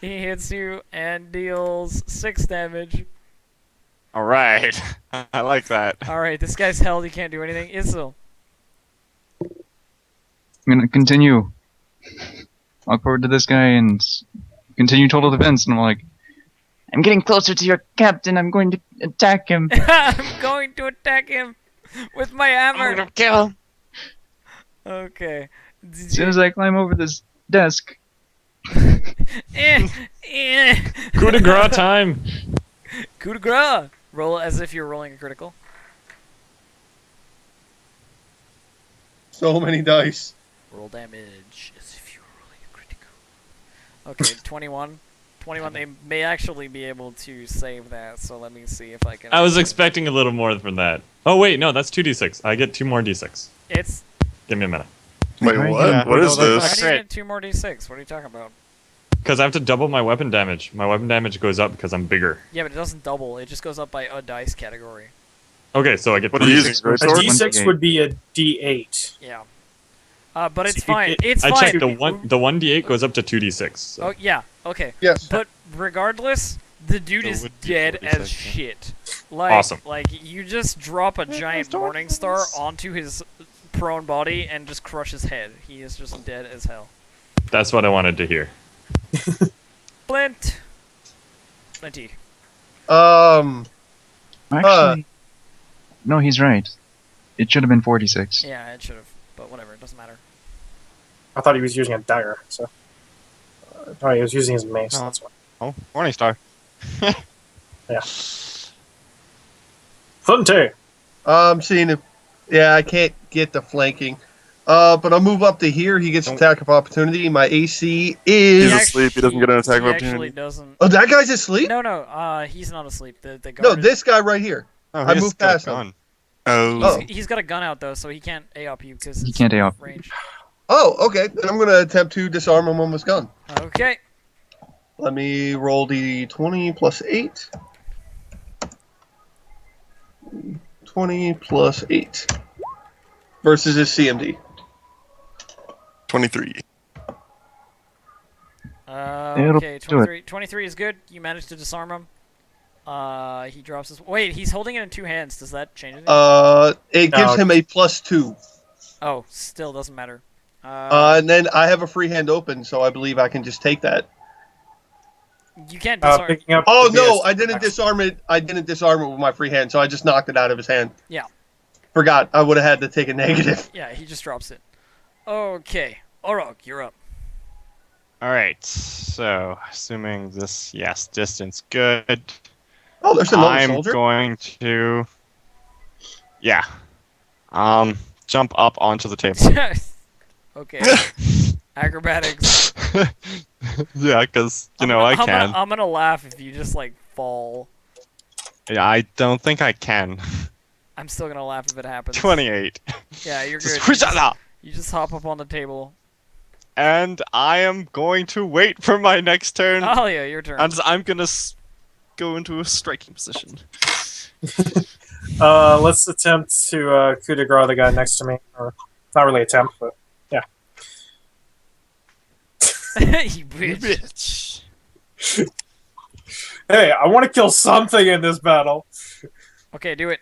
He hits you and deals 6 damage. Alright. I like that. Alright, this guy's held. He can't do anything. Isil. I'm gonna continue. Walk forward to this guy and continue total defense, and I'm like, I'm getting closer to your captain. I'm going to attack him. I'm going to attack him with my hammer. Kill him. Okay. as soon as I climb over this desk, Eh. Coup de grace time. Coup de grace! Roll as if you're rolling a critical. So many dice. Roll damage as if you were rolling a critical. Okay, 21. 21, they may actually be able to save that, so let me see if I can... I was expecting a little more from that. Oh wait, no, that's 2d6. I get 2 more d6. It's... Give me a minute. Wait, Right, what? yeah. What is No, that's Why this? do you great. get 2 more d6? What are you talking about? Because I have to double my weapon damage. My weapon damage goes up because I'm bigger. Yeah, but it doesn't double. It just goes up by a dice category. Okay, so I get What are you using? 3d6 A Greatsword? D6 would be a D8. Yeah. But it's So you fine. get- It's I fine. checked the 1d8 goes up to 2d6. So. Oh, yeah. Okay. Yes. But regardless, the dude So is would be dead 46, as yeah. shit. Like, Awesome. Like, you just drop a giant morning star onto his prone body and just crush his head. He is just dead as hell. That's what I wanted to hear. Flint. Flinty. Actually, no, he's right. It should have been 46. Yeah, it should have. But whatever, it doesn't matter. I thought he was using a dagger, so. Oh, he was using his mace, No. that's why. Oh, Morning Star. Flinty! I'm seeing if. Yeah, I can't get the flanking. But I'll move up to here. He gets attack of opportunity. My AC is. He's asleep. He doesn't get an attack of He opportunity. actually doesn't. Oh, that guy's asleep? No, he's not asleep. The guard No, is- this guy right here. Oh, I he's moved got a past him. gun. Oh. He's got a gun out though, so he can't AOP you because He can't AOP. range. Oh, okay. Then I'm going to attempt to disarm him with his gun. Okay. Let me roll the 20 plus 8. 20 plus 8. Versus his CMD. 23. It'll Okay, do it. 23 is good. You managed to disarm him. He drops his. Wait, he's holding it in 2 hands. Does that change anything? It gives No. him a plus 2. Oh, still doesn't matter. And then I have a free hand open, so I believe I can just take that. You can't disarm. Picking up Oh the no, BS I didn't action. disarm it. I didn't disarm it with my free hand, so I just knocked it out of his hand. Yeah. Forgot. I would have had to take a negative. Yeah, he just drops it. Okay, Orog, you're up. Alright, so assuming this, yes, distance good. Oh, there's another I'm soldier. going to, yeah, jump up onto the table. Okay. Acrobatics. Yeah, because, you know, I can. I'm gonna laugh if you just like fall. Yeah, I don't think I can. I'm still gonna laugh if it happens. 28. Yeah, you're good. Just- You just hop up on the table. And I am going to wait for my next turn, Oh yeah, your turn. and I'm gonna go into a striking position. Let's attempt to coup de grace the guy next to me. Or, not really attempt, but yeah. You bitch. Bitch. Hey, I want to kill something in this battle. Okay, do it.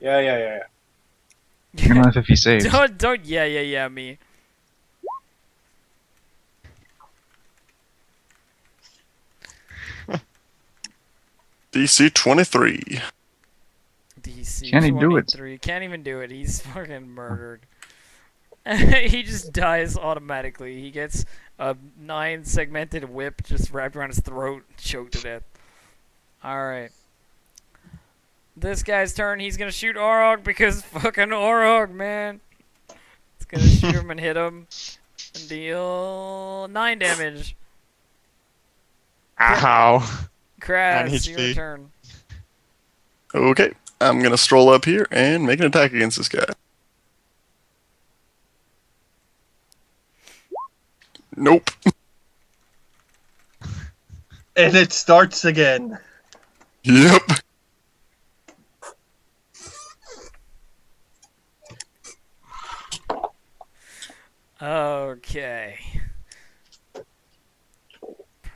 Yeah. You're gonna laugh if he saves. Don't yeah me. DC 23. DC Can he do it? 23. Can't even do it. He's fucking murdered. He just dies automatically. He gets a 9-segmented whip just wrapped around his throat, choked to death. Alright. This guy's turn. He's gonna shoot Orog because fucking Orog, man. It's gonna shoot him and hit him. And deal 9 damage. Ow. Crash, your HP. turn. Okay. I'm going to stroll up here and make an attack against this guy. Nope. And it starts again. Yep. Okay.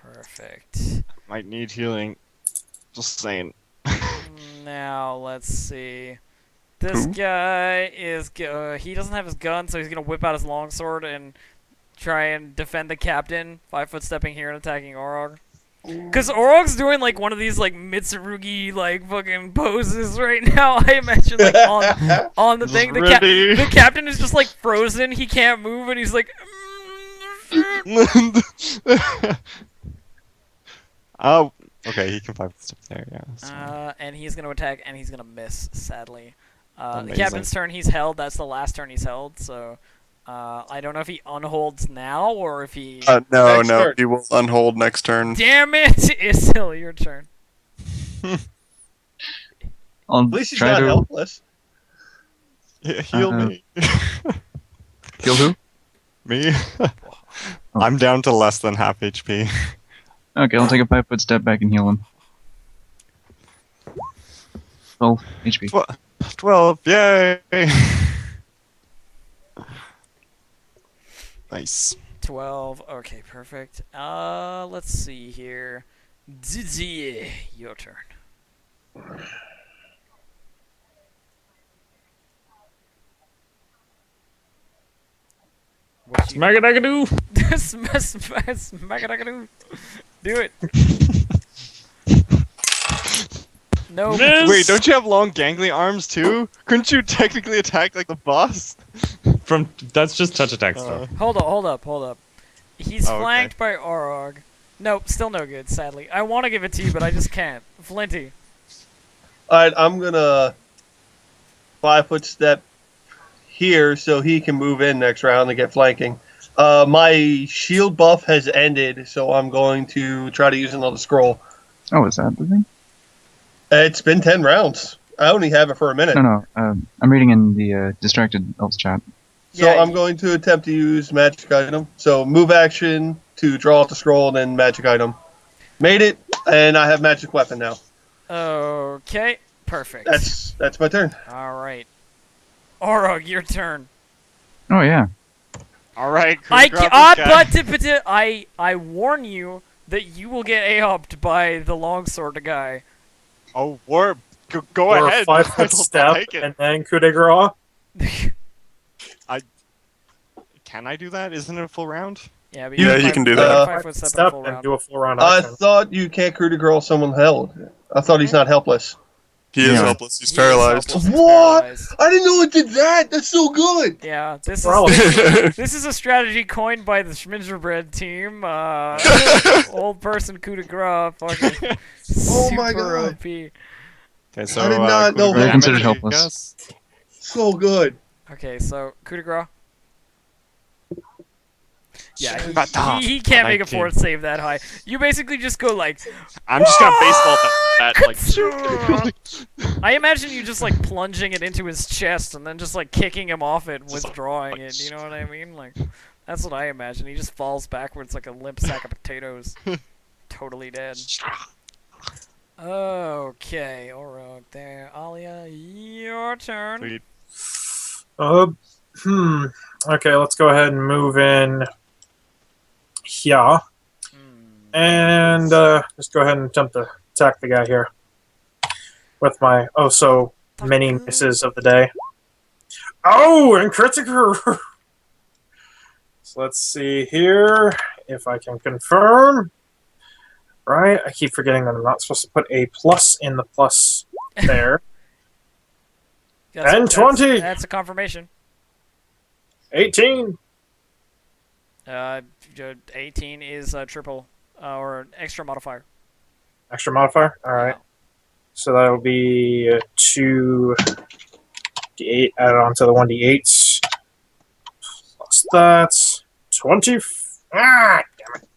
Perfect. Might need healing. Just saying. Now let's see. This Who? guy is he doesn't have his gun, so he's gonna whip out his longsword and try and defend the captain. 5-foot stepping here and attacking Orog. Cause Orog's doing like one of these like Mitsurugi like fucking poses right now. I imagine like on the thing. Ready. The captain is just like frozen. He can't move, and he's like. Okay, he can 5 foot step there. Yeah. So. And he's gonna attack, and he's gonna miss. Sadly. The Amazing. captain's turn. He's held. That's the last turn he's held. So, I don't know if he unholds now or if he. No, Next no, turn. he will unhold next turn. Damn it! It's still your turn. I'll At least he's try not to helpless. Yeah, heal me. kill who? Me? I'm down to less than half HP. Okay, I'll take a 5 foot step back and heal him. 12 HP. 12, yay! Nice. 12. Okay, perfect. Let's see here. Zizi, your turn. What you Smagadaggadoo! Smagadaggadoo. Do it. No. Miss! Wait, don't you have long gangly arms too? Couldn't you technically attack like the boss? That's just touch attack stuff. Hold up. He's Oh, okay. flanked by Orog. Nope, still no good, sadly. I want to give it to you, but I just can't. Flinty. Alright, I'm gonna 5 foot step here so he can move in next round and get flanking. My shield buff has ended, so I'm going to try to use another scroll. Oh, is that the thing? It's been 10 rounds. I only have it for a minute. No. I'm reading in the Distracted Elves chat. So Yeah, I'm going to attempt to use magic item. So move action to draw out the scroll, and then magic item. Made it, and I have magic weapon now. Okay, perfect. That's my turn. Alright. Orog, your turn. Oh, yeah. Alright, I warn you that you will get AOP'd by the longsword guy. Oh, warp. Go Or ahead. a 5 I'll foot step, take it. and then coup de grace. Can I do that? Isn't it a full round? Yeah, but Yeah, you you can do that. 5 foot step, in a Step full and round. do a full round I action. thought you can't coup de grace someone held. I thought he's not helpless. He is Yeah. helpless. He's He is paralyzed. helpless, he's What? paralyzed. I didn't know it did that. That's so good. Yeah, this Paralysis. is a strategy coined by the Schmingerbread team. Old person coup de grace, fucking Oh my super God. OP. Okay, so I did not coup de know grace that. Considered damage, I helpless. guess. So good. Okay, so coup de grace. Yeah, he 19. can't make a fort save that high. You basically just go like. I'm just gonna baseball that. Like, I imagine you just like plunging it into his chest and then just like kicking him off it, and withdrawing it. You know what I mean? Like, that's what I imagine. He just falls backwards like a limp sack of potatoes, totally dead. Okay, Orog there. Alia, your turn. Sweet. Okay, let's go ahead and move in here. And just go ahead and attempt to attack the guy here. With my so many misses of the day. Oh, and critical! So let's see here if I can confirm. Right, I keep forgetting that I'm not supposed to put a plus in the plus there. And 20! That's a confirmation. 18! 18 is a triple or an extra modifier. Extra modifier? Alright. So that'll be 2d8 added on to the 1d8s. Plus that. 20. Ah! Damn it.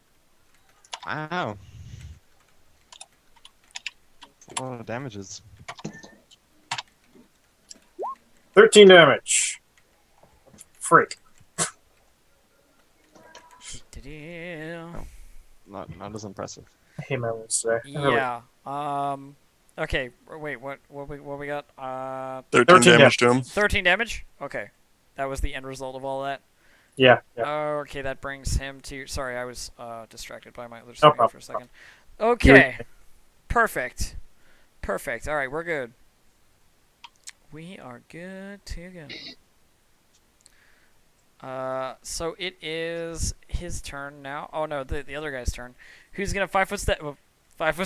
Wow. That's a lot of damages. 13 damage. Freak. Not as impressive. I hate my rolls today. Yeah. Okay. Wait. What we got? 13 damage to him. 13 damage. Okay. That was the end result of all that. Yeah. Okay, that brings him to. Sorry, I was distracted by my other No screen problem. for a second. Okay. Perfect. All right, we're good. We are good to go. So it is his turn now. Oh no, the other guy's turn. Who's gonna 5 foot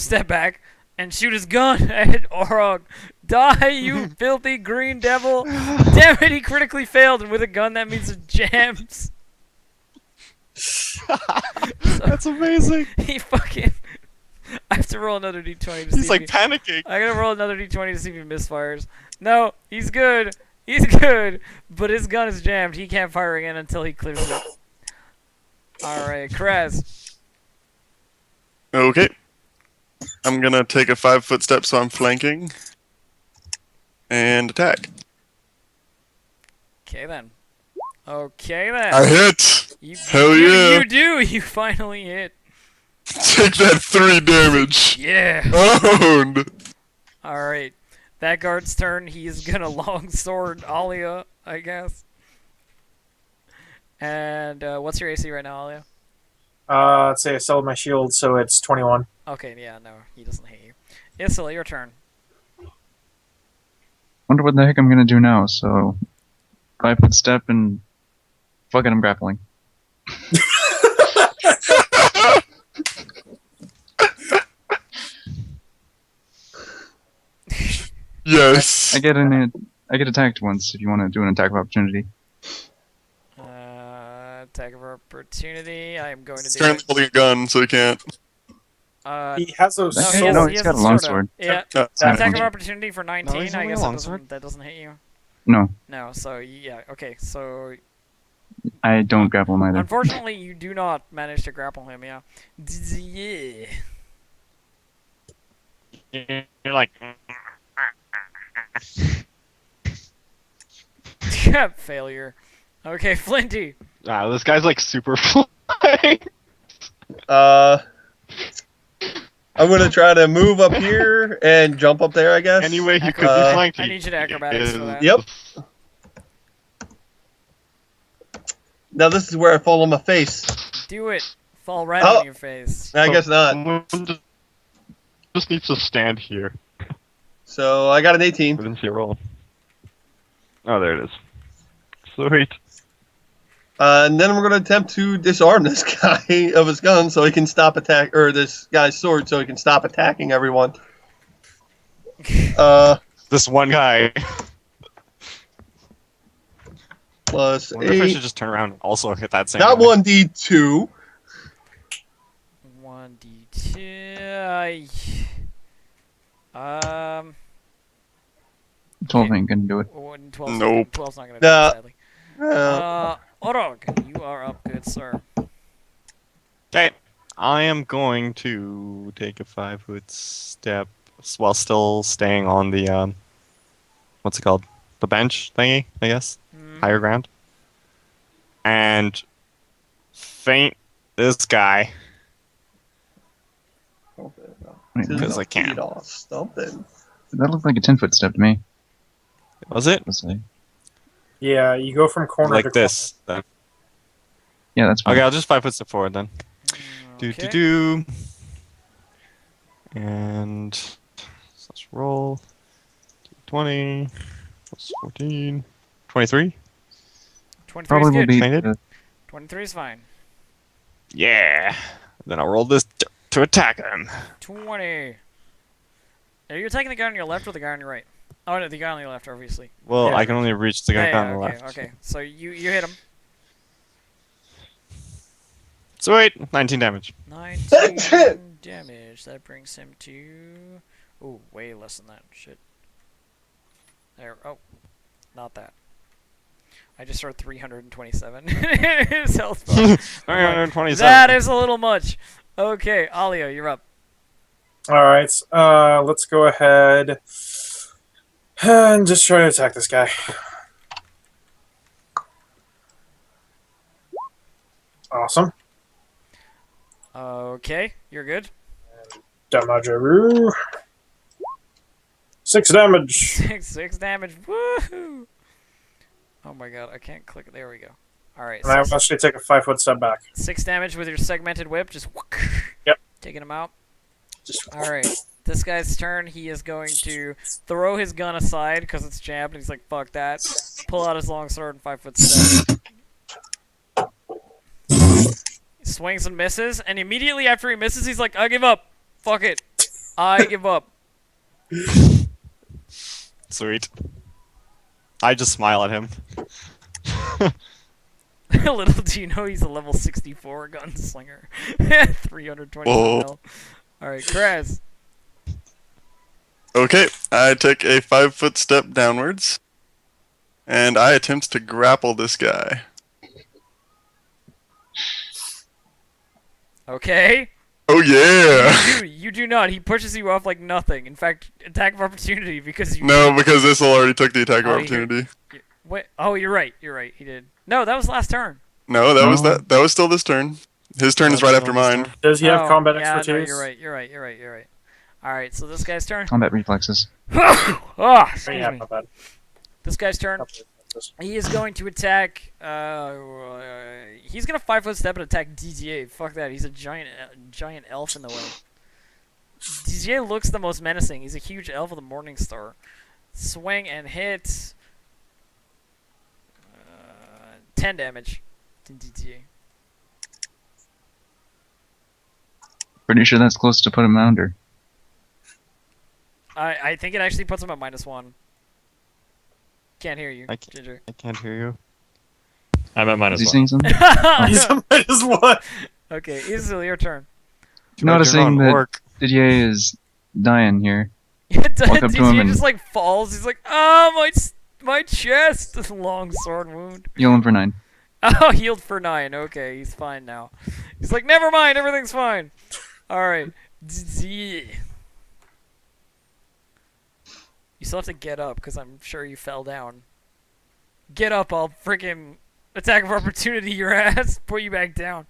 step back and shoot his gun at Orog? Die, you filthy green devil! Damn it, he critically failed, and with a gun that means it jams. That's amazing. He fucking. I have to roll another d20 to see. He's if like he- panicking. I gotta roll another d20 to see if he misfires. No, he's good. He's good. But his gun is jammed. He can't fire again until he clears it. Alright, Krez. Okay. I'm gonna take a 5-foot step, so I'm flanking. And attack. Okay then. Okay then. I hit! You, Hell you, yeah. You do. You finally hit. Take that 3 damage. Yeah. Owned! Alright. That guard's turn. He's gonna longsword Alia, I guess. And what's your AC right now, Alia? Let's say I sold my shield, so it's 21. Okay, yeah, no, he doesn't hit you. Isla, your turn. Wonder what the heck I'm gonna do now. So, 5-foot step and fuck it, I'm grappling. Yes. I get attacked once if you want to do an attack of opportunity. Attack of opportunity. I am going to He's do currently it. holding a gun, so he can't. He has a No, That he guy- has, no, he he's has got a sword longsword. out. Yeah. Uh, Attack of opportunity for 19. he's I only guess a that longsword. doesn't hit you. No, No, so yeah, okay, so I don't grapple him either. unfortunately you do not manage to grapple him, yeah. Yeah. You're like, Failure. Okay, Flinty. wow, this guy's like super flying. I'm gonna try to move up here and jump up there, I guess. Anyway, he could Uh, be flanked. I need you to acrobatics for that. Yep. Now this is where I fall on my face. Do it. Fall right Oh. on your face. I guess not. Someone just needs to stand here. So I got an I 18. didn't see a roll. Oh, there it is. Sweet. And then we're gonna attempt to disarm this guy of his gun so he can stop attack, or this guy's sword so he can stop attacking everyone. This one guy. Plus I wonder if I 8. should just turn around and also hit that same Not guy. 1d2. 1d2. 12 ain't gonna do it. 12's Nope. 12's not gonna do Nah. it, sadly. Orog, you are up, good sir. Okay. I am going to take a 5-foot step while still staying on the, what's it called? The bench thingy, I guess? Higher ground. And feint this guy. Wait, Because I can. Feet off something. that looked like a 10-foot step to me. Was it? Let's say. Yeah, you go from corner to Like this. Then. Yeah, that's fine. Okay, I'll just 5-foot step forward then. Do Okay. do do. And let's roll. 20 plus 14. 23? 23 is Probably will good. be. Fainted? 23 is fine. Yeah. Then I'll roll this to attack him. 20. Are you attacking the guy on your left or the guy on your right? Oh no, the guy on your left, obviously. Well, Yeah. I can only reach the guy Yeah, on the okay, left. okay. So you hit him. Sweet. 19 damage. 19 damage. That brings him to... Oh, way less than that. Shit. There. Oh, not that. I just heard 327. His health bar. I'm like, 327. that is a little much. Okay, Alia, you're up. Alright, let's go ahead and just try to attack this guy. Awesome. Okay, you're good. Damageru. 6 damage. 6 damage. Woohoo! Oh my god, I can't click. There we go. Alright, And I will actually take a 5-foot step back. 6 damage with your segmented whip. Just Yep. taking him out. Just Alright, this guy's turn. He is going to throw his gun aside because it's jammed, and he's like, fuck that. Pull out his long sword and 5-foot step. He swings and misses, and immediately after he misses, he's like, I give up. Fuck it. I give up. Sweet. I just smile at him. Little do you know he's a level 64 gunslinger. 320 Whoa. mil. All right, Kraz. Okay, I take a 5-foot step downwards, and I attempt to grapple this guy. Okay. Oh yeah! You do not. He pushes you off like nothing. In fact, attack of opportunity because you. No, because this already took the attack of Oh, opportunity. Wait. Oh, you're right. You're right. He did. No, that was last turn. No, that was No. that. That was still this turn. His turn is right after mine. Does he have Oh, combat yeah, expertise? no, you're right. You're right. You're right. You're right. All right. So this guy's turn. Combat reflexes. Oh, excuse Yeah, me. not bad. This guy's turn. He is going to attack. He's gonna 5-foot step and attack DTA. Fuck that. He's a giant elf in the way. DTA looks the most menacing. He's a huge elf with a morning star. Swing and hit. 10 damage to DTA. Pretty sure that's close to put him under. I think it actually puts him at -1. Can't hear you, I can't- Ginger. I can't hear you. I'm at Is he -1. saying something? He's a -1. Okay, Isil, your turn. Noticing that Orc. Didier is dying here. Walk up to him DTA and- just like falls. He's like, oh, my chest! Long sword wound. Heal him for 9. Oh, healed for 9. Okay, he's fine now. He's like, never mind, everything's fine. Alright. You still have to get up, because I'm sure you fell down. Get up, I'll freaking attack of opportunity your ass. Put you back down.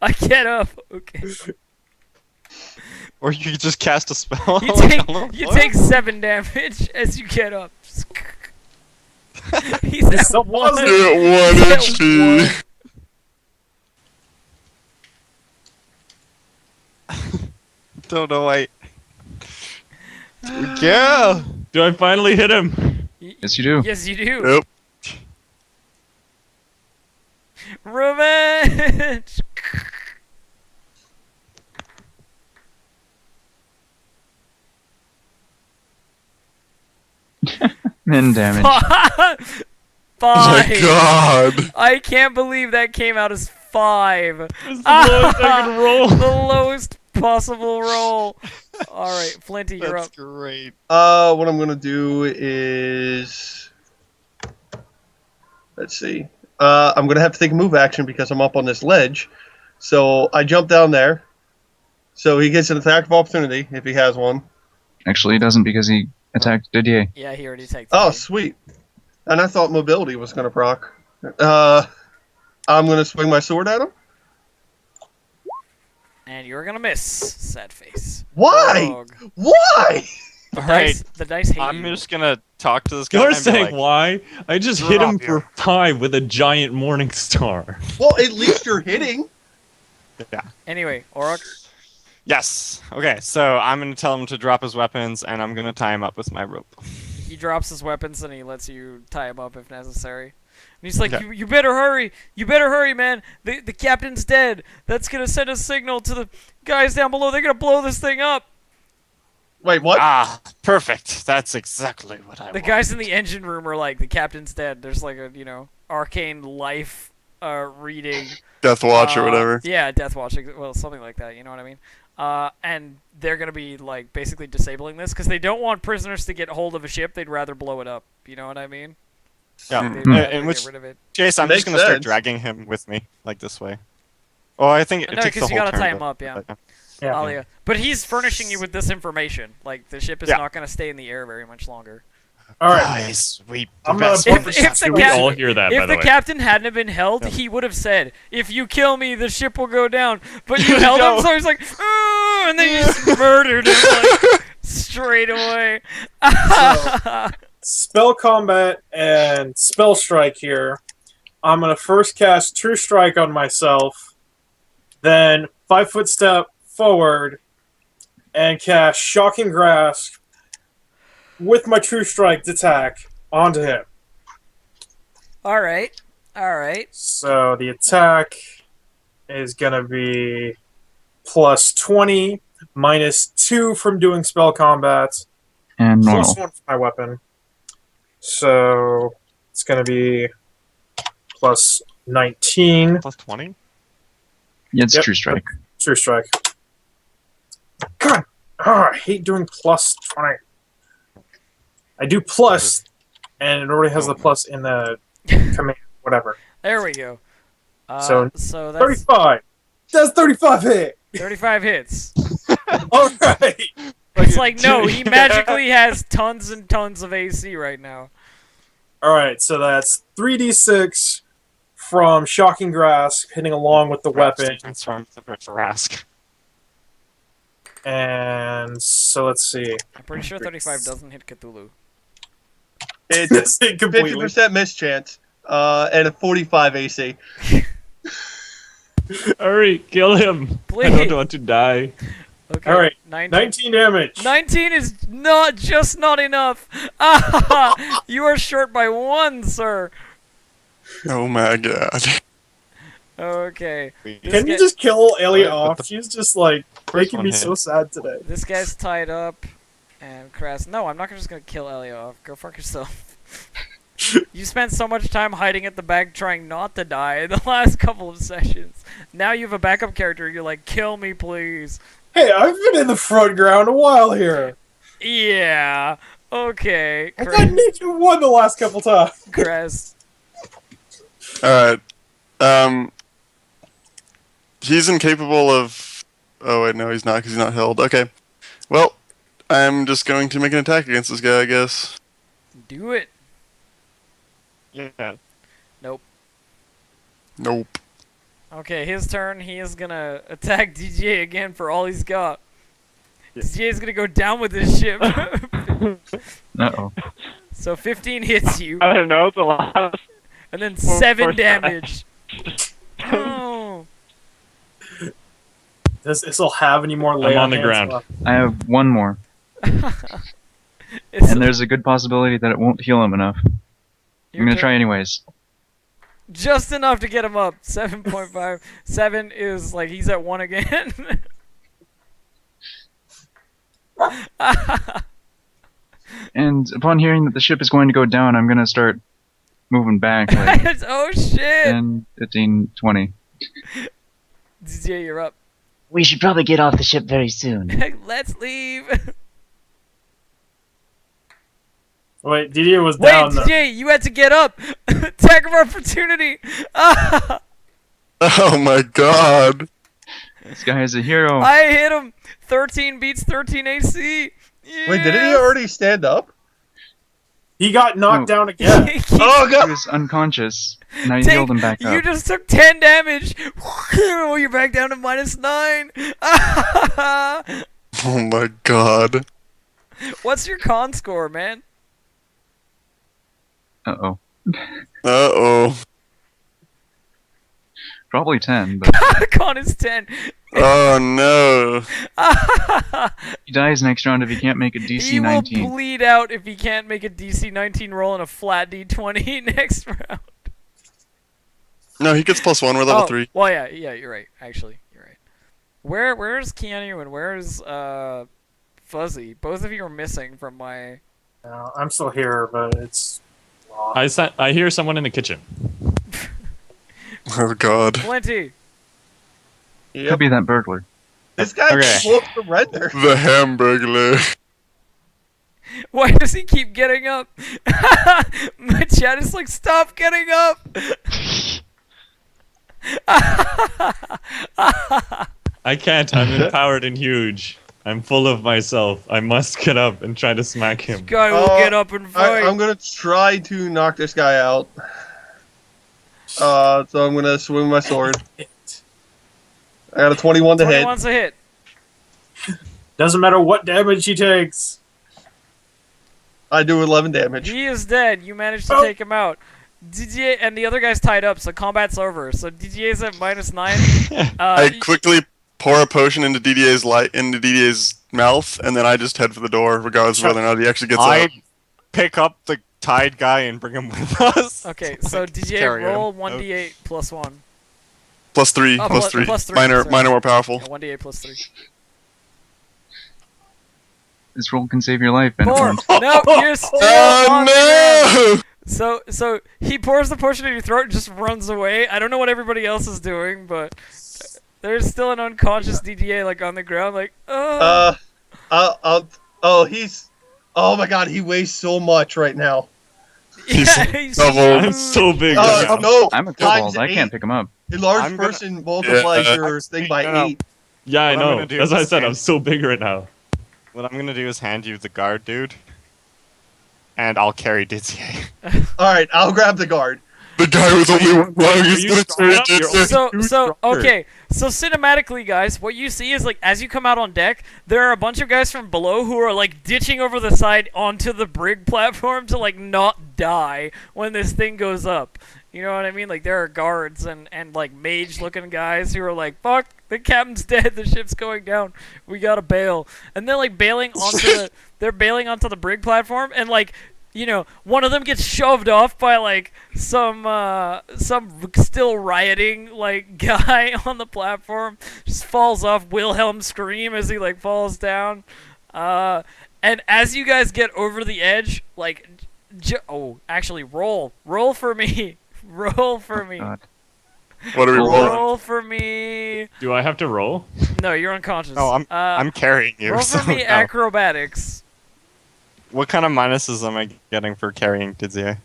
I get up. Okay. Or you could just cast a spell. You like take, a little you boy. take 7 damage as you get up. He's at still 1. positive. You're at 1 He's at HP. 1. Don't know why. Yeah. Do I finally hit him? Yes, you do. Yes, you do. Nope. Revenge! Min damage. Oh Five. my god. I can't believe that came out as 5. It's the lowest I could roll. The lowest possible roll. All right, Flinty, you're That's up. great. What I'm gonna do is, let's see. I'm gonna have to take a move action because I'm up on this ledge. So I jump down there. So he gets an attack of opportunity if he has one. Actually, he doesn't because he attacked Didier. Yeah, he already takes. Oh, sweet. And I thought mobility was gonna proc. I'm gonna swing my sword at him. And you're gonna miss. Sad face. Why? Dog. Why? The Alright, dice, the dice hate I'm you. just gonna talk to this guy. You're and be saying like, why? I just hit him Drop for 5 with a giant morning star. Well, at least you're hitting. Yeah. Anyway, Orok. Yes. Okay, so I'm gonna tell him to drop his weapons, and I'm gonna tie him up with my rope. He drops his weapons and he lets you tie him up if necessary. And he's like, Okay. you better hurry. You better hurry, man. The captain's dead. That's going to send a signal to the guys down below. They're going to blow this thing up. Wait, what? Ah, perfect. That's exactly what I The want. guys in the engine room are like, the captain's dead. There's like a, arcane life reading. Death Watch or whatever. Yeah, Death Watch. Well, something like that. You know what I mean? And they're going to be like basically disabling this because they don't want prisoners to get hold of a ship. They'd rather blow it up. You know what I mean? Yeah. They'd Hmm. rather In get which rid of it. case, I'm Makes just gonna start sense. dragging him with me, like this way. Oh, I think it No, takes the because whole you gotta turn tie to- him up, yeah. but, Yeah. Oh, yeah. But he's furnishing you with this information. Like, the ship is Yeah. not going to stay in the air very much longer. All right. Guys, we I'm the gonna best put If, the fishers if the, do We cap- all hear that, by if the the way. captain hadn't been held, Yeah. he would have said, if you kill me, the ship will go down. But you held him, No. so he's like, and then you just murdered him, like, straight away. Spell combat and spell strike here. I'm gonna first cast True Strike on myself, then 5-foot step forward, and cast Shocking Grasp with my True Strike attack onto him. All right. So the attack is gonna be plus 20, minus 2 from doing spell combat, And normal. plus 1 for my weapon. So it's gonna be plus 19. plus 20. Yeah, it's Yep. True Strike. True Strike. I hate doing plus 20. I do plus, and it already has the plus in the command, whatever. There we go. So, So that's 35. Does 35 hit? 35 hits. All right. It's like, no, he magically has tons and tons of AC right now. All right, so that's 3d6 from Shocking Grasp hitting along with the weapon. Transform the Rask. And so let's see. I'm pretty sure 35 doesn't hit Cthulhu. It's That's it completely. 50% miss chance, and a 45 AC. Hurry, kill him. Please. I don't want to die. Okay. All right, 19. 19 damage. 19 is not enough. You are short by 1, sir. Oh my god. Okay. Can you just kill Elliot What off? the- She's just like making one me hit. so sad today. This guy's tied up, and Crass. No, I'm not just gonna kill Elio off. Go fuck yourself. You spent so much time hiding at the back trying not to die in the last couple of sessions. Now you have a backup character. You're like, kill me, please. Hey, I've been in the front ground a while here. Yeah. Okay. I got Ninja 1 the last couple times. Crass. Alright. He's incapable of... Oh, wait, no, he's not, because he's not held. Okay. Well, I'm just going to make an attack against this guy, I guess. Do it. Yeah. Nope. Okay, his turn. He is gonna attack DJ again for all he's got. DJ is gonna go down with his ship. Uh-oh. So 15 hits you, I don't know, it's a lot. and then Four 7 times. damage. Oh. Does this'll have any more I'm lay on the hands ground. left? I have one more, It's- and there's a good possibility that it won't heal him enough. I'm your gonna turn. try anyways. Just enough to get him up. 7.5. 7 is like he's at 1 again. And upon hearing that the ship is going to go down, I'm gonna start moving back, like Oh shit! 10, 15, 20. DJ, you're up. We should probably get off the ship very soon. Let's leave. Wait, Didier was Wait, down. though. DJ, you had to get up. Attack of opportunity. Oh my god. This guy is a hero. I hit him. 13 beats 13 AC. Wait, didn't he already stand up? He got knocked No. down again. Oh He god! was unconscious, and I Take- healed him back You up. just took 10 damage. You're back down to -9. Oh my god. What's your con score, man? Uh-oh. Uh-oh. Probably 10, but Con is 10. Oh no. he dies next round if he can't make a DC He will 19. bleed out if he can't make a DC 19 roll on a flat D20 next round. No, he gets +1. We're level 3. Well, yeah, you're right. Actually, you're right. Where's Keanu and where's Fuzzy? Both of you are missing from my. No, I'm still here, but it's. I hear someone in the kitchen. Oh god. Plenty. Could be that burglar. This guy Okay. won't surrender. The Hamburglar. Why does he keep getting up? My chat is like, stop getting up. I can't. I'm empowered and huge. I'm full of myself. I must get up and try to smack him. Guy will get up and fight. I'm gonna try to knock this guy out. So I'm gonna swing my sword. I got a 21 to hit. 21's a hit. Doesn't matter what damage he takes. I do 11 damage. He is dead. You managed to Oh. take him out. DJ and the other guy's tied up, so combat's over. So DJ's at -9. I quickly pour a potion into DDA's mouth, and then I just head for the door, regardless of whether or not he actually gets I out. pick up the tied guy and bring him with us. Okay, so DJ carry him. roll 1d8 plus 1. +3, Oh, +3. +3, Minor, sorry. minor more powerful. Yeah, 1d8 plus 3. This roll can save your life, and it 4. won't. No, you're still on the ground. Oh So he pours the potion in your throat and just runs away. I don't know what everybody else is doing, but there's still an unconscious DDA like on the ground, like, Uh, Oh, oh my god, he weighs so much right now. Yeah, he's double. I'm so big right now. No, I'm a times kobold. I can't 8. pick him up. A large I'm gonna- person multiplies Yeah. your thing by No, no. 8. Yeah, I What I'm know. gonna do That's why I is said I'm hand- so big right now. What I'm gonna do is hand you the guard, dude. And I'll carry Didier. Alright, I'll grab the guard. The guy with only one lung is you gonna strong turn enough? You're into. So okay. So cinematically, guys, what you see is like as you come out on deck, there are a bunch of guys from below who are like ditching over the side onto the brig platform to like not die when this thing goes up. You know what I mean? Like there are guards and like mage-looking guys who are like, "Fuck, the captain's dead. The ship's going down. We gotta bail." And they're like bailing onto they're bailing onto the brig platform, and like, you know, one of them gets shoved off by like some still rioting like guy on the platform. Just falls off. Wilhelm scream as he like falls down. And as you guys get over the edge, like, actually roll for me. Roll for me. God. What are we rolling? Roll for me. Do I have to roll? No, you're unconscious. No, I'm carrying you. roll so for me no. acrobatics. What kind of minuses am I getting for carrying Didier?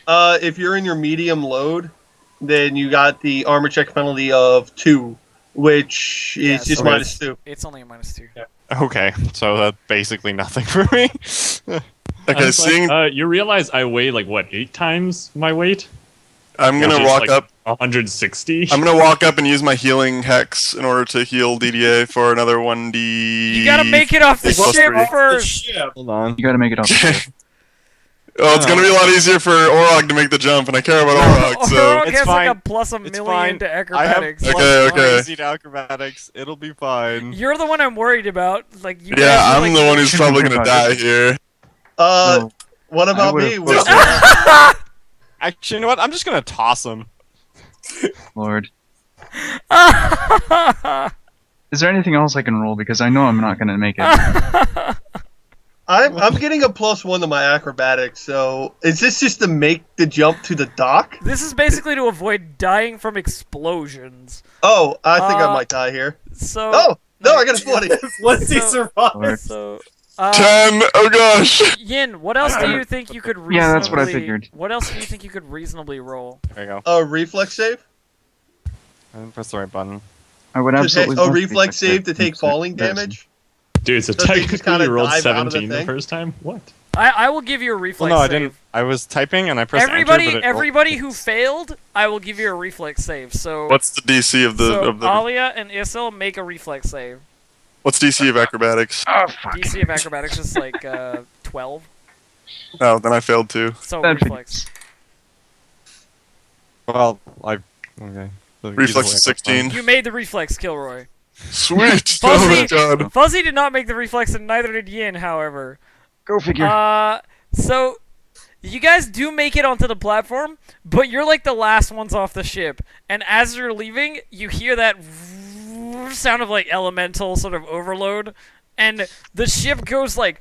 If you're in your medium load, then you got the armor check penalty of 2, which is Yeah, just so minus 2. It's only a -2. Okay, so that's basically nothing for me. Okay, It's like, seeing. you realize I weigh like what 8 times my weight? I'm Which gonna is, walk like, up. 160. I'm gonna walk up and use my healing hex in order to heal DDA for another 1d. You gotta make it off the Plus ship 3. first. Hold on. You gotta make it up. Oh, it's gonna be a lot easier for Orog to make the jump, and I care about Orog, so. Orog It's has like a fine. plus a It's million fine. to I have acrobatics. plus Okay, okay. crazy to acrobatics. It'll be fine. You're the one I'm worried about. Like you Yeah, guys are, I'm like, the one who's probably gonna About die it. here. No, What about would've me? put- Actually, you know what? I'm just gonna toss him. Lord. Is there anything else I can roll? Because I know I'm not gonna make it. I'm getting a +1 to my acrobatics, so is this just to make the jump to the dock? This is basically to avoid dying from explosions. Oh, I think I Uh, might die here. So Oh, no, I got a 20. Let's see So- survive. Lord. So 10! Oh gosh! Yin, what else do you think you could reasonably? Yeah, that's what I figured. What else do you think you could reasonably roll? There you go. A reflex save? I didn't press the right button. I would A absolutely. love to reflex take save to that. take falling That's- damage? Dude, so Does they just technically kinda you rolled dive out of the 17 the thing? first time? What? I will give you a reflex Well, no, I save. didn't. I was typing and I pressed Everybody, enter, but it everybody who failed, I will give you a reflex save. So, What's the DC of the. so of the Alia and Isil make a reflex save. what's DC of acrobatics? Oh fuck. DC of acrobatics is like 12. Oh, then I failed too. So That reflex. Well, I. Okay. So either Reflex way, is that's 16. You made the reflex, Kilroy. Sweet! Oh Fuzzy, my god. Fuzzy did not make the reflex, and neither did Yin. However, Go figure. so you guys do make it onto the platform, but you're like the last ones off the ship. And as you're leaving, you hear that sound of like elemental sort of overload, and the ship goes like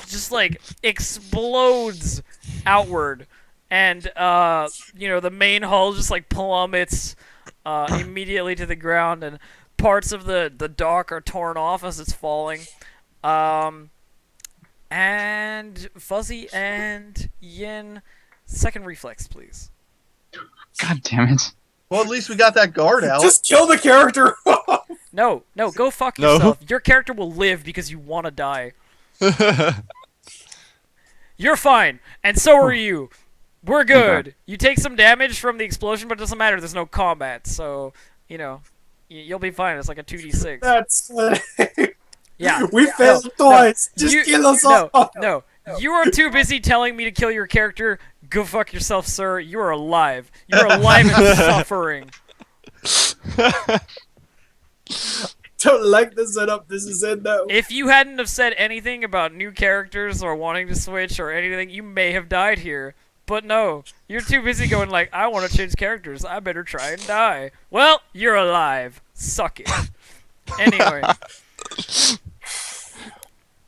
just like explodes outward, and you know, the main hull just like plummets immediately to the ground, and parts of the dock are torn off as it's falling. And Fuzzy and Yin, second reflex, please. God damn it. Well, at least we got that guard out. Just kill the character. No, go fuck No. yourself. Your character will live because you want to die. You're fine, and so are you. We're good. You take some damage from the explosion, but it doesn't matter. There's no combat, so, you know, you'll be fine. It's like a 2d6. That's Yeah. we failed twice. Just You- kill us no, all. no. You are too busy telling me to kill your character. Go fuck yourself, sir. You are alive. You're alive and suffering. Don't like the setup. This is it though. If you hadn't have said anything about new characters or wanting to switch or anything, you may have died here. But no, you're too busy going like, I want to change characters. I better try and die. Well, you're alive. Suck it. Anyway.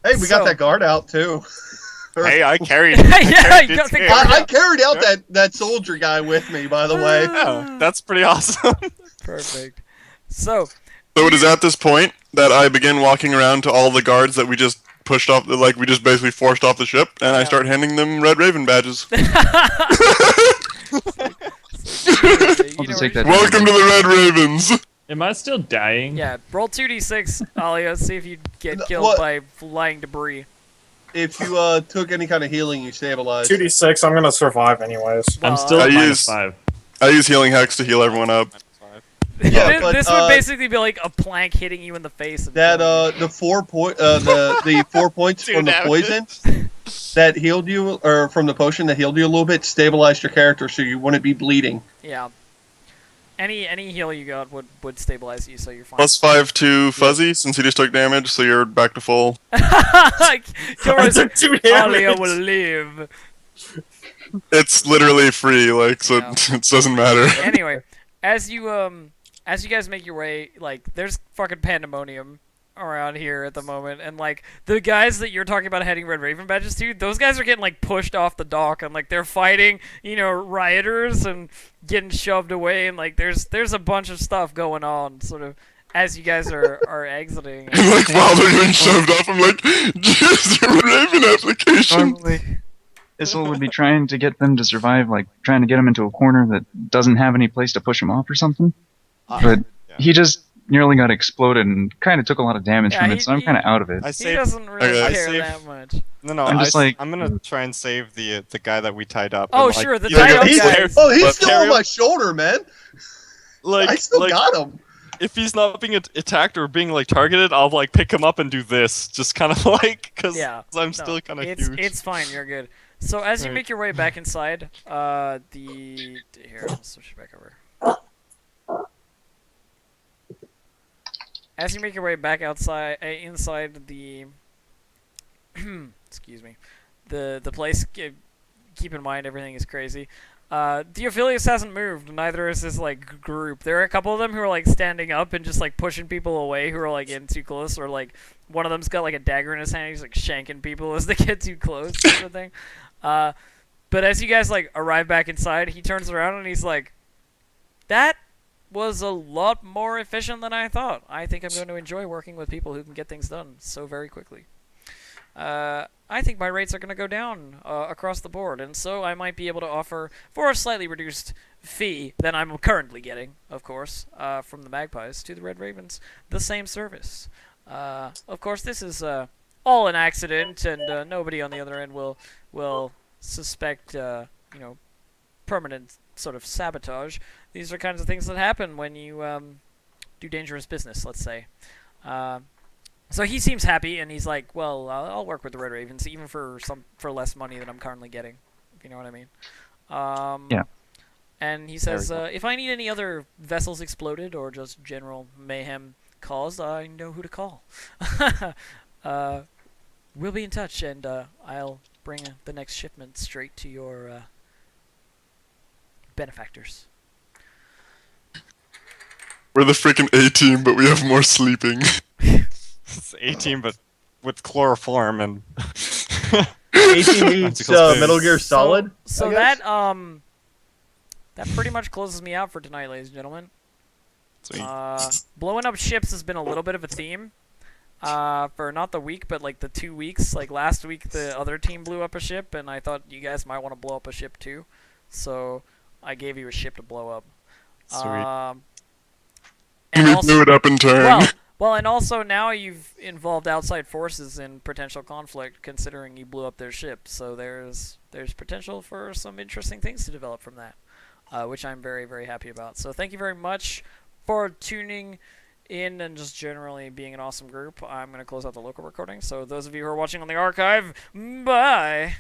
Hey, we got that guard out too. Hey, I carried. Yeah, you got the Didier. guard I out. carried out that soldier guy with me, by the way. Yeah, that's pretty awesome. Perfect. So, So it is at this point that I begin walking around to all the guards that we just pushed off, like we just basically forced off the ship, and I Yeah. start handing them Red Raven badges. You I'll know just where take you that. Welcome to the Red Ravens. Am I still dying? Yeah, roll 2d6, Alia, see if you get No, killed what? by flying debris. If you took any kind of healing, you stabilize. 2d6. I'm gonna survive anyways. I'm Well, still I at use- -5. I use healing hex to heal everyone up. Yeah, this, but, this would basically be like a plank hitting you in the face. And That killing you. the 4 point the 4 points Two from the damage. poison that healed you, or from the potion that healed you a little bit, stabilized your character so you wouldn't be bleeding. Yeah. Any heal you got would stabilize you, so you're fine. +5 to Fuzzy since he just took damage, so you're back to full. Kilroy I said, took 2 Alia damage. will live. It's literally free, like so Yeah. it doesn't matter. Anyway, as you guys make your way, like there's fucking pandemonium around here at the moment, and like the guys that you're talking about heading Red Raven badges to, those guys are getting like pushed off the dock, and like they're fighting, rioters and getting shoved away, and like there's a bunch of stuff going on, sort of as you guys are exiting. And like while they're getting shoved off, I'm like, "Here's your Raven application." Normally, Issel would be trying to get them to survive, like trying to get them into a corner that doesn't have any place to push them off or something. But he just nearly got exploded and kind of took a lot of damage Yeah, from he- it, so I'm he- kind of out of it. I He saved. doesn't really Okay. care I saved- that much. No, I'm just like- I'm gonna try and save the guy that we tied up. Oh, and, like, sure, the Yeah, tied up he's- guys. Oh, he's still carry on him- my shoulder, man. I still got him. if he's not being attacked or being like targeted, I'll like pick him up and do this, just kind of like because Yeah, I'm no, still kind of it's huge. it's fine. You're good. So as you Right. make your way back inside, here, I'll switch it back over. As you make your way back outside, inside the, excuse me, the place. Keep in mind everything is crazy. Theophilus hasn't moved. Neither is his like group. There are a couple of them who are like standing up and just like pushing people away who are like getting too close, or like one of them's got like a dagger in his hand. He's like shanking people as they get too close, sort of thing. But as you guys like arrive back inside, he turns around and he's like, "That was a lot more efficient than I thought. I think I'm going to enjoy working with people who can get things done so very quickly. I think my rates are going to go down across the board, and so I might be able to offer, for a slightly reduced fee than I'm currently getting, of course, from the Magpies to the Red Ravens, the same service. Of course, this is all an accident, and nobody on the other end will suspect, permanent sort of sabotage. These are kinds of things that happen when you do dangerous business, let's say." So he seems happy, and he's like, "Well, I'll work with the Red Ravens, even for less money than I'm currently getting, if you know what I mean." Yeah. And he says, "If I need any other vessels exploded or just general mayhem caused, I know who to call. We'll be in touch, and I'll bring the next shipment straight to your benefactors." We're the freaking A team, but we have more sleeping. It's 18, but with chloroform and 18 meets Icicles booze. Metal Gear Solid. So I guess? that pretty much closes me out for tonight, ladies and gentlemen. Sweet. Blowing up ships has been a little bit of a theme. For not the week, but like the 2 weeks. Like last week, the other team blew up a ship, and I thought you guys might want to blow up a ship too. So I gave you a ship to blow up. Sweet. And And we also, blew it up in turn. well, and also now you've involved outside forces in potential conflict, considering you blew up their ship. So there's potential for some interesting things to develop from that, which I'm very, very happy about. So thank you very much for tuning in and just generally being an awesome group. I'm going to close out the local recording. So those of you who are watching on the archive, bye!